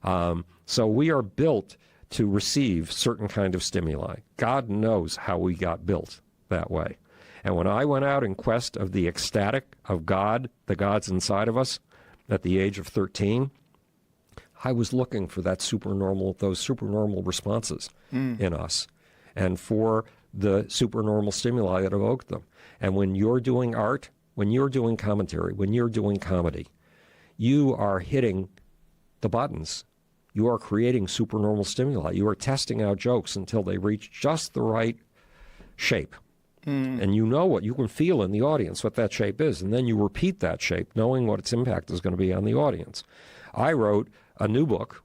So we are built to receive certain kind of stimuli. God knows how we got built that way. And when I went out in quest of the ecstatic of God, the gods inside of us, at the age of 13, I was looking for that those supernormal responses in us, and for the supernormal stimuli that evoked them. And when you're doing art, when you're doing commentary, when you're doing comedy, you are hitting the buttons. You are creating supernormal stimuli. You are testing out jokes until they reach just the right shape. And you know what, you can feel in the audience what that shape is, and then you repeat that shape, knowing what its impact is going to be on the audience. I wrote a new book.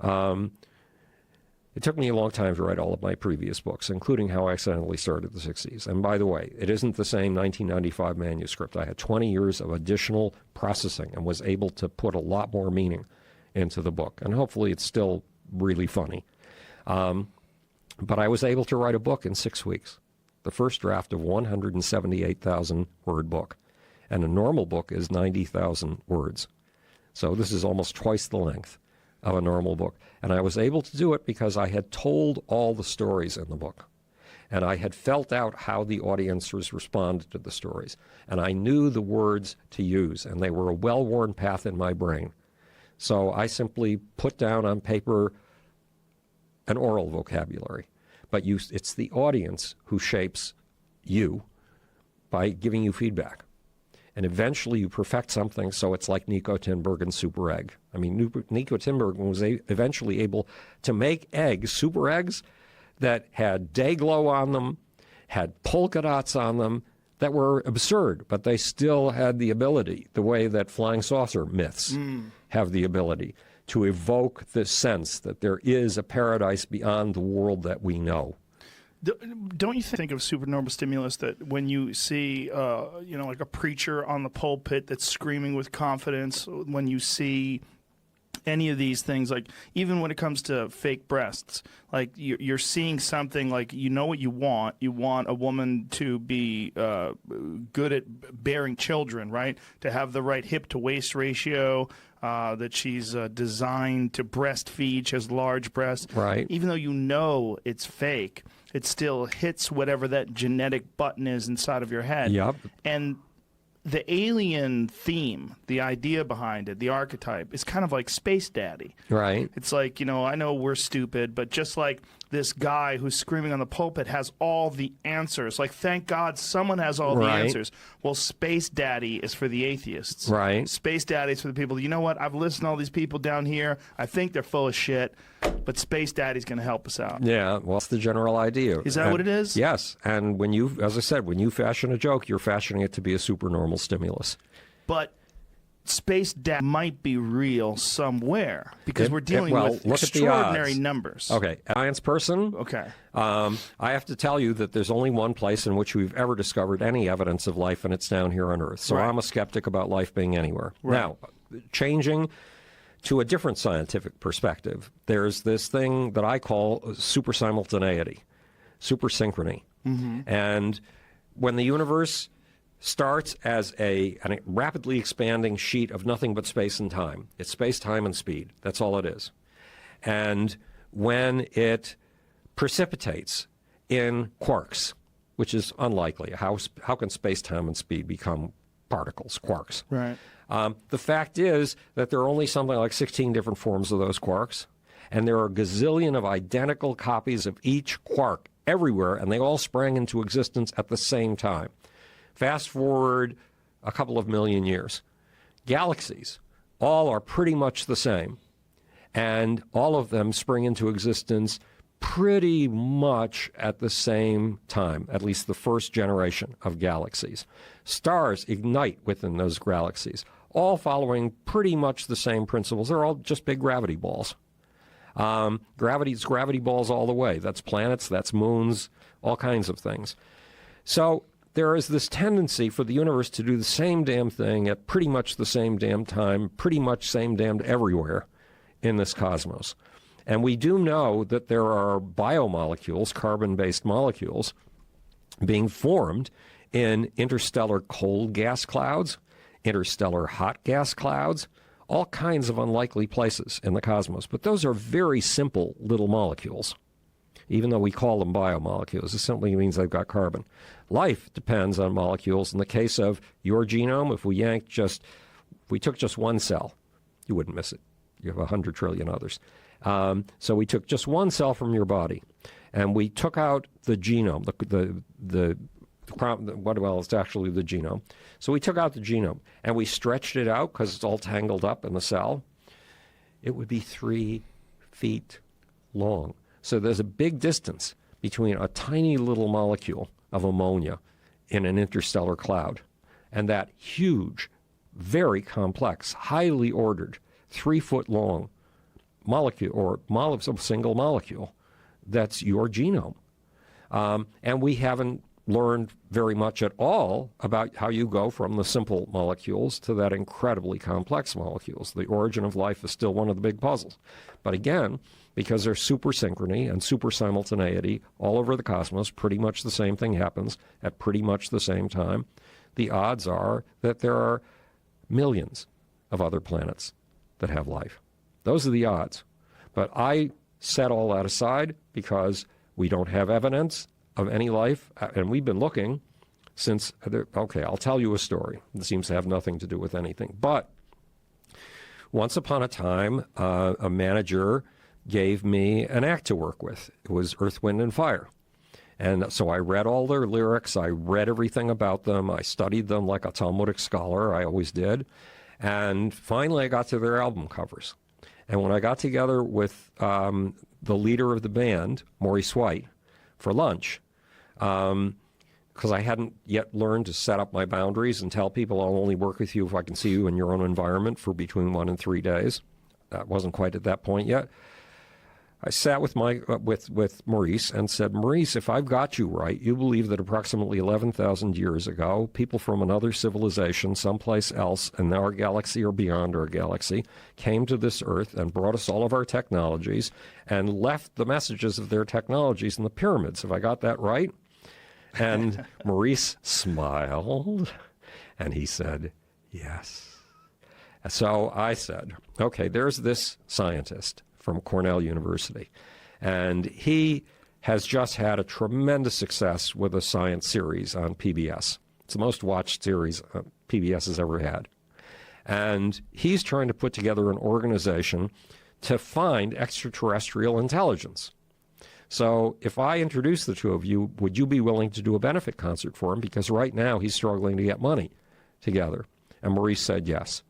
It took me a long time to write all of my previous books, including How I Accidentally Started the 60s. And by the way, it isn't the same 1995 manuscript. I had 20 years of additional processing and was able to put a lot more meaning into the book. And hopefully it's still really funny. But I was able to write a book in 6 weeks. The first draft of 178,000 word book. And a normal book is 90,000 words. So this is almost twice the length of a normal book. And I was able to do it because I had told all the stories in the book. And I had felt out how the audiences responded to the stories. And I knew the words to use, and they were a well-worn path in my brain. So I simply put down on paper an oral vocabulary. But it's the audience who shapes you by giving you feedback. And eventually you perfect something so it's like Nico Tinbergen's super egg. I mean, Nico Tinbergen was eventually able to make eggs, super eggs, that had day glow on them, had polka dots on them, that were absurd, but they still had the ability, the way that flying saucer myths have the ability, to evoke the sense that there is a paradise beyond the world that we know. Don't you think of supernormal stimulus that when you see, like a preacher on the pulpit that's screaming with confidence, when you see any of these things, like even when it comes to fake breasts, like you're seeing something like, you know what you want a woman to be good at bearing children, right? To have the right hip to waist ratio, that she's designed to breastfeed, she has large breasts. Right. Even though you know it's fake, it still hits whatever that genetic button is inside of your head. Yep. And the alien theme, the idea behind it, the archetype, is kind of like Space Daddy. Right. It's like, I know we're stupid, but just like this guy who's screaming on the pulpit has all the answers. Like, thank God someone has all the answers. Well, Space Daddy is for the atheists. Right. Space Daddy is for the people, you know what, I've listened to all these people down here. I think they're full of shit, but Space Daddy's going to help us out. Yeah, well, that's the general idea. Is that what it is? Yes. And when you, as I said, when you fashion a joke, you're fashioning it to be a supernormal stimulus. But Space Dad might be real somewhere because we're dealing with extraordinary numbers. Okay, science person. Okay. I have to tell you that there's only one place in which we've ever discovered any evidence of life, and it's down here on Earth. So I'm a skeptic about life being anywhere. Right. Now, changing to a different scientific perspective, there's this thing that I call super simultaneity, super synchrony. And when the universe starts as a rapidly expanding sheet of nothing but space and time. It's space, time, and speed. That's all it is. And when it precipitates in quarks, which is unlikely, how can space, time, and speed become particles, quarks? Right. The fact is that there are only something like 16 different forms of those quarks, and there are a gazillion of identical copies of each quark everywhere, and they all sprang into existence at the same time. Fast forward a couple of million years. Galaxies all are pretty much the same. And all of them spring into existence pretty much at the same time, at least the first generation of galaxies. Stars ignite within those galaxies, all following pretty much the same principles. They're all just big gravity balls. Gravity's gravity balls all the way. That's planets, that's moons, all kinds of things. So there is this tendency for the universe to do the same damn thing at pretty much the same damn time, pretty much same damn everywhere in this cosmos. And we do know that there are biomolecules, carbon-based molecules, being formed in interstellar cold gas clouds, interstellar hot gas clouds, all kinds of unlikely places in the cosmos. But those are very simple little molecules. Even though we call them biomolecules, it simply means they've got carbon. Life depends on molecules. In the case of your genome, if we took just one cell, you wouldn't miss it. You have 100 trillion others. So we took just one cell from your body, and we took out the genome, it's actually the genome. So we took out the genome, and we stretched it out because it's all tangled up in the cell. It would be 3 feet long. So there's a big distance between a tiny little molecule of ammonia in an interstellar cloud and that huge, very complex, highly ordered, 3-foot-long molecule or single molecule that's your genome. And we haven't learned very much at all about how you go from the simple molecules to that incredibly complex molecules. The origin of life is still one of the big puzzles. But again, because there's super synchrony and super simultaneity all over the cosmos, pretty much the same thing happens at pretty much the same time, the odds are that there are millions of other planets that have life. Those are the odds. But I set all that aside because we don't have evidence of any life, and we've been looking since, okay, I'll tell you a story. It seems to have nothing to do with anything. But once upon a time, a manager gave me an act to work with. It was Earth, Wind, and Fire. And so I read all their lyrics. I read everything about them. I studied them like a Talmudic scholar. I always did. And finally, I got to their album covers. And when I got together with the leader of the band, Maurice White, for lunch, because I hadn't yet learned to set up my boundaries and tell people I'll only work with you if I can see you in your own environment for between 1 and 3 days. That wasn't quite at that point yet. I sat with Maurice and said, Maurice, if I've got you right, you believe that approximately 11,000 years ago, people from another civilization, someplace else in our galaxy or beyond our galaxy, came to this Earth and brought us all of our technologies and left the messages of their technologies in the pyramids. Have I got that right? And Maurice smiled, and he said, yes. So I said, okay, there's this scientist from Cornell University, and he has just had a tremendous success with a science series on PBS. It's the most watched series PBS has ever had. And he's trying to put together an organization to find extraterrestrial intelligence. So if I introduce the two of you, would you be willing to do a benefit concert for him? Because right now he's struggling to get money together. And Maurice said yes.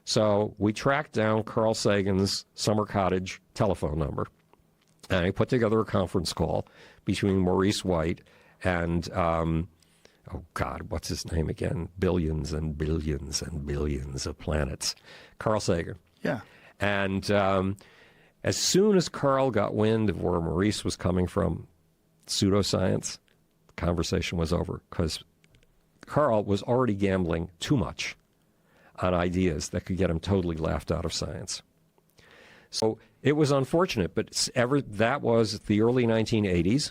So we tracked down Carl Sagan's summer cottage telephone number, and I put together a conference call between Maurice White and, what's his name again? Billions and billions and billions of planets. Carl Sagan. Yeah. And as soon as Carl got wind of where Maurice was coming from, pseudoscience, the conversation was over, because Carl was already gambling too much on ideas that could get him totally laughed out of science. So it was unfortunate, but that was the early 1980s,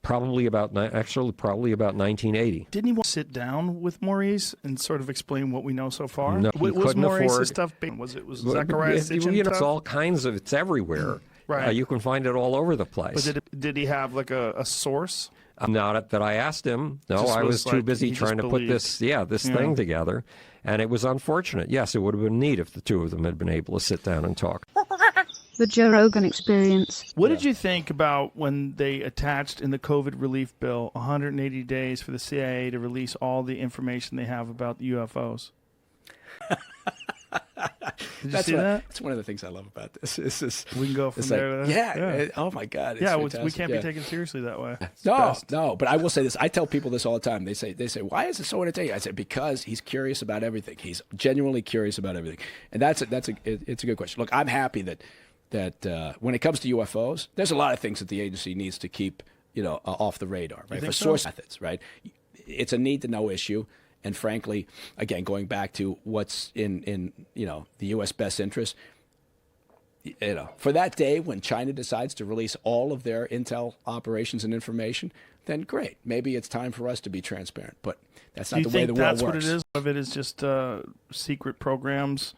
probably about 1980. Didn't he want to sit down with Maurice and sort of explain what we know so far? No, he was couldn't Maurice's afford. stuff? Was Zacharias Sitchin It's stuff? all kinds of. It's everywhere. Right. You can find it all over the place. But did he have like a source? Not that I asked him. No, Just I was was too like, busy he trying to just put this thing together. And it was unfortunate. Yes, it would have been neat if the two of them had been able to sit down and talk. The Joe Rogan Experience. What did you think about when they attached in the COVID relief bill 180 days for the CIA to release all the information they have about the UFOs? Did you see that? That's one of the things I love about this. We can go from it's there like, to yeah, that. oh my God. It's Yeah, fantastic. we can't be taken seriously that way. No, but I will say this. I tell people this all the time. They say, why is it so entertaining? I say, because he's curious about everything. He's genuinely curious about everything. And it's a good question. Look, I'm happy that when it comes to UFOs, there's a lot of things that the agency needs to keep, off the radar, right? For source methods, right? It's a need to know issue. And frankly, again, going back to what's in the U.S. best interest, for that day when China decides to release all of their intel operations and information, then great. Maybe it's time for us to be transparent. But that's not the way the world works. Do you think that's what it is? Of it is just secret programs,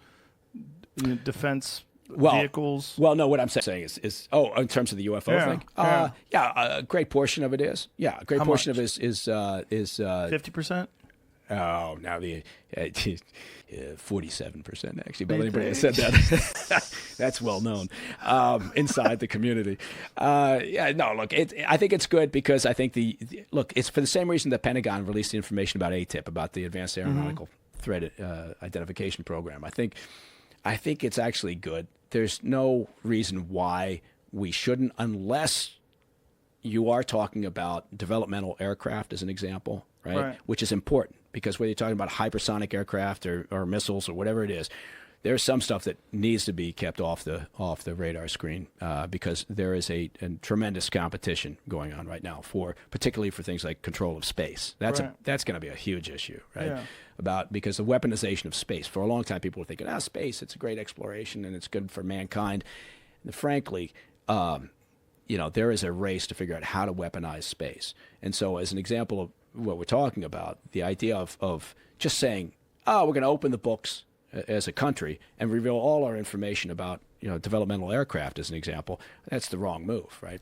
defense vehicles? Well, no. What I'm saying is in terms of the UFO thing, a great portion of it is. Yeah, a great portion of it is 50%. Oh, now the 47% actually. But anybody has said that, that's well known inside the community. Look, I think it's good because I think it's for the same reason the Pentagon released the information about ATIP, about the Advanced Aeronautical Threat Identification Program. I think it's actually good. There's no reason why we shouldn't, unless you are talking about developmental aircraft as an example, right? Which is important because whether you're talking about hypersonic aircraft or missiles or whatever it is, there's some stuff that needs to be kept off the radar screen because there is a tremendous competition going on right now particularly for things like control of space. That's going to be a huge issue, right? Yeah. Because the weaponization of space. For a long time, people were thinking, space, it's a great exploration and it's good for mankind. And frankly, there is a race to figure out how to weaponize space. And so as an example of what we're talking about, the idea of just saying, we're going to open the books as a country and reveal all our information about developmental aircraft as an example, that's the wrong move, right?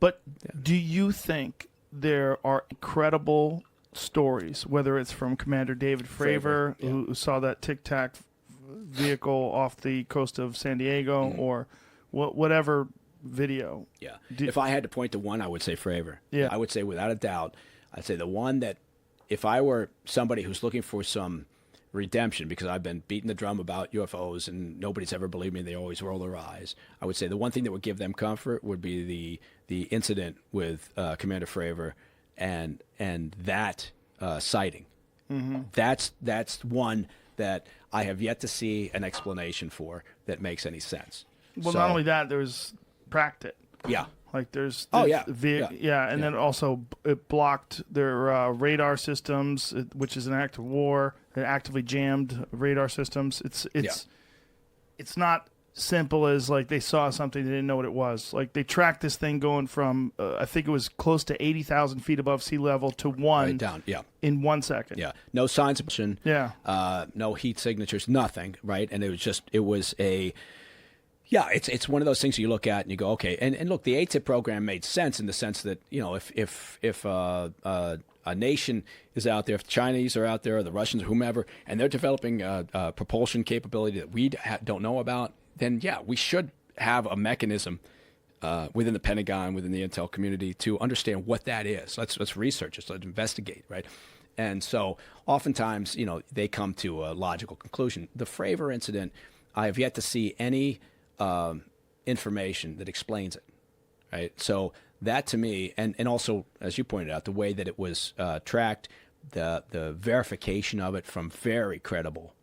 But do you think there are incredible stories, whether it's from Commander David Fravor, who saw that Tic Tac vehicle off the coast of San Diego, or whatever video? Yeah. If I had to point to one, I would say Fravor. Yeah. I would say without a doubt, I'd say the one that if I were somebody who's looking for some redemption because I've been beating the drum about UFOs and nobody's ever believed me, they always roll their eyes, I would say the one thing that would give them comfort would be the incident with Commander Fravor and that sighting. Mm-hmm. That's one that I have yet to see an explanation for that makes any sense. Well, not only that, there's Practit. Yeah. Like there's and then also it blocked their radar systems, which is an act of war. It actively jammed radar systems. It's not simple as like they saw something they didn't know what it was. Like they tracked this thing going from I think it was close to 80,000 feet above sea level to one down. Yeah. In 1 second. Yeah. No signs of motion. Yeah. No heat signatures. Nothing. Right. And it was a. Yeah, it's one of those things you look at and you go, okay. And look, the ATIP program made sense in the sense that, if a nation is out there, if the Chinese are out there or the Russians or whomever, and they're developing a propulsion capability that we don't know about, then, we should have a mechanism within the Pentagon, within the intel community to understand what that is. Let's research it, let's investigate, right? And so oftentimes, they come to a logical conclusion. The Fravor incident, I have yet to see any information that explains it, right? So that to me, and also, as you pointed out, the way that it was tracked, the verification of it from very credible,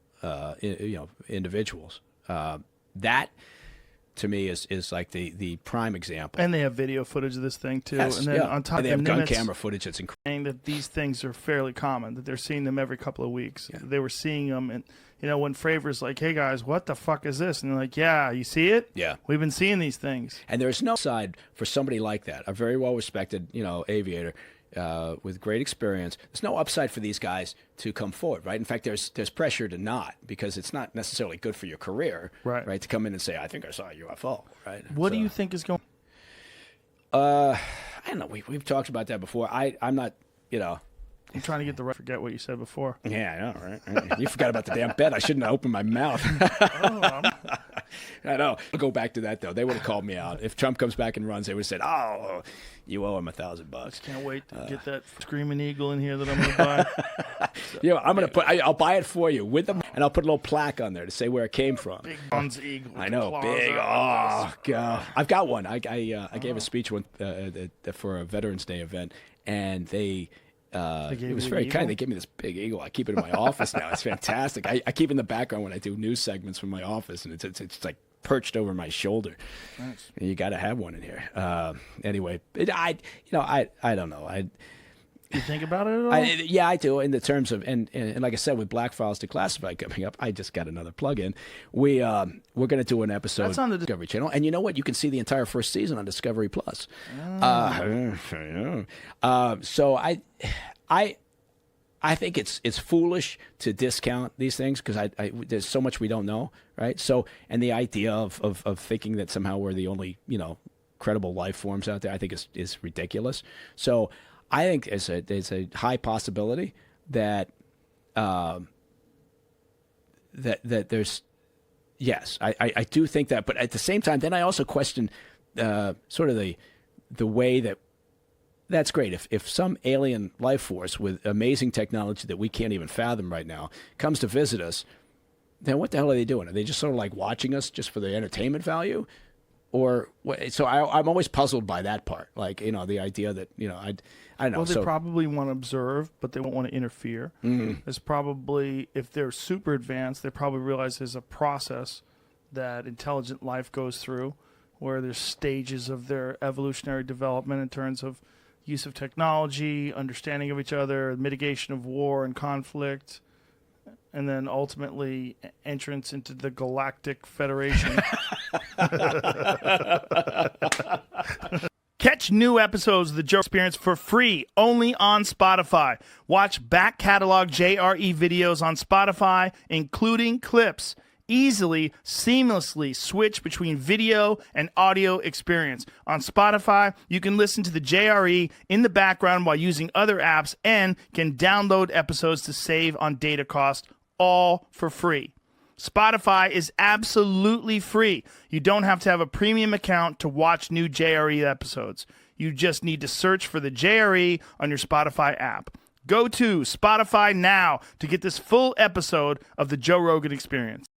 individuals, that to me is like the prime example. And they have video footage of this thing too. Yes, and then on top and they of have gun Nimitz camera footage. It's incredible. Saying that these things are fairly common, that they're seeing them every couple of weeks. Yeah. They were seeing them, and when Fravor's like, "Hey guys, what the fuck is this?" and they're like, "Yeah, you see it? Yeah, we've been seeing these things." And there's no side for somebody like that, a very well respected, aviator. With great experience, there's no upside for these guys to come forward, right? In fact, there's pressure to not, because it's not necessarily good for your career, right? To come in and say, "I think I saw a UFO," right? What do you think is going? I don't know. We've talked about that before. I'm not, I'm trying to get the forget what you said before. Yeah, I know, right? You forgot about the damn bed. I shouldn't have opened my mouth. I know. I'll go back to that though. They would have called me out if Trump comes back and runs. They would have said, "Oh, you owe him $1,000." Can't wait to get that screaming eagle in here that I'm going to buy. Yeah, I'm gonna put. I'll buy it for you with them, and I'll put a little plaque on there to say where it came from. Big bronze eagle. I know, big. Oh god, I've got one. I gave a speech one for a Veterans Day event, and it was very kind. They gave me this big eagle. I keep it in my office now. It's fantastic. I keep it in the background when I do news segments from my office, and it's like perched over my shoulder. Nice. And you got to have one in here. Anyway, I don't know. You think about it at all? Yeah, I do. In the terms of and like I said, with Black Files Declassified coming up, I just got another plug-in. We're going to do an episode That's on the Discovery Channel, and you know what? You can see the entire first season on Discovery Plus. So I think it's foolish to discount these things because there's so much we don't know, right? So and the idea of thinking that somehow we're the only credible life forms out there, I think is ridiculous. So I think there's a high possibility that that there's yes, I do think that, but at the same time, then I also question sort of the way that's great. If some alien life force with amazing technology that we can't even fathom right now comes to visit us, then what the hell are they doing? Are they just sort of like watching us just for the entertainment value? Or so I'm always puzzled by that part. Like, the idea that, I don't know. Well, they probably want to observe, but they won't want to interfere. Mhm. There's probably, if they're super advanced, they probably realize there's a process that intelligent life goes through where there's stages of their evolutionary development in terms of use of technology, understanding of each other, mitigation of war and conflict, and then ultimately entrance into the Galactic Federation. Catch new episodes of The Joe Experience for free only on Spotify. Watch back catalog JRE videos on Spotify, including clips. Easily, seamlessly switch between video and audio experience. On Spotify, you can listen to the JRE in the background while using other apps and can download episodes to save on data cost, all for free. Spotify is absolutely free. You don't have to have a premium account to watch new JRE episodes. You just need to search for the JRE on your Spotify app. Go to Spotify now to get this full episode of The Joe Rogan Experience.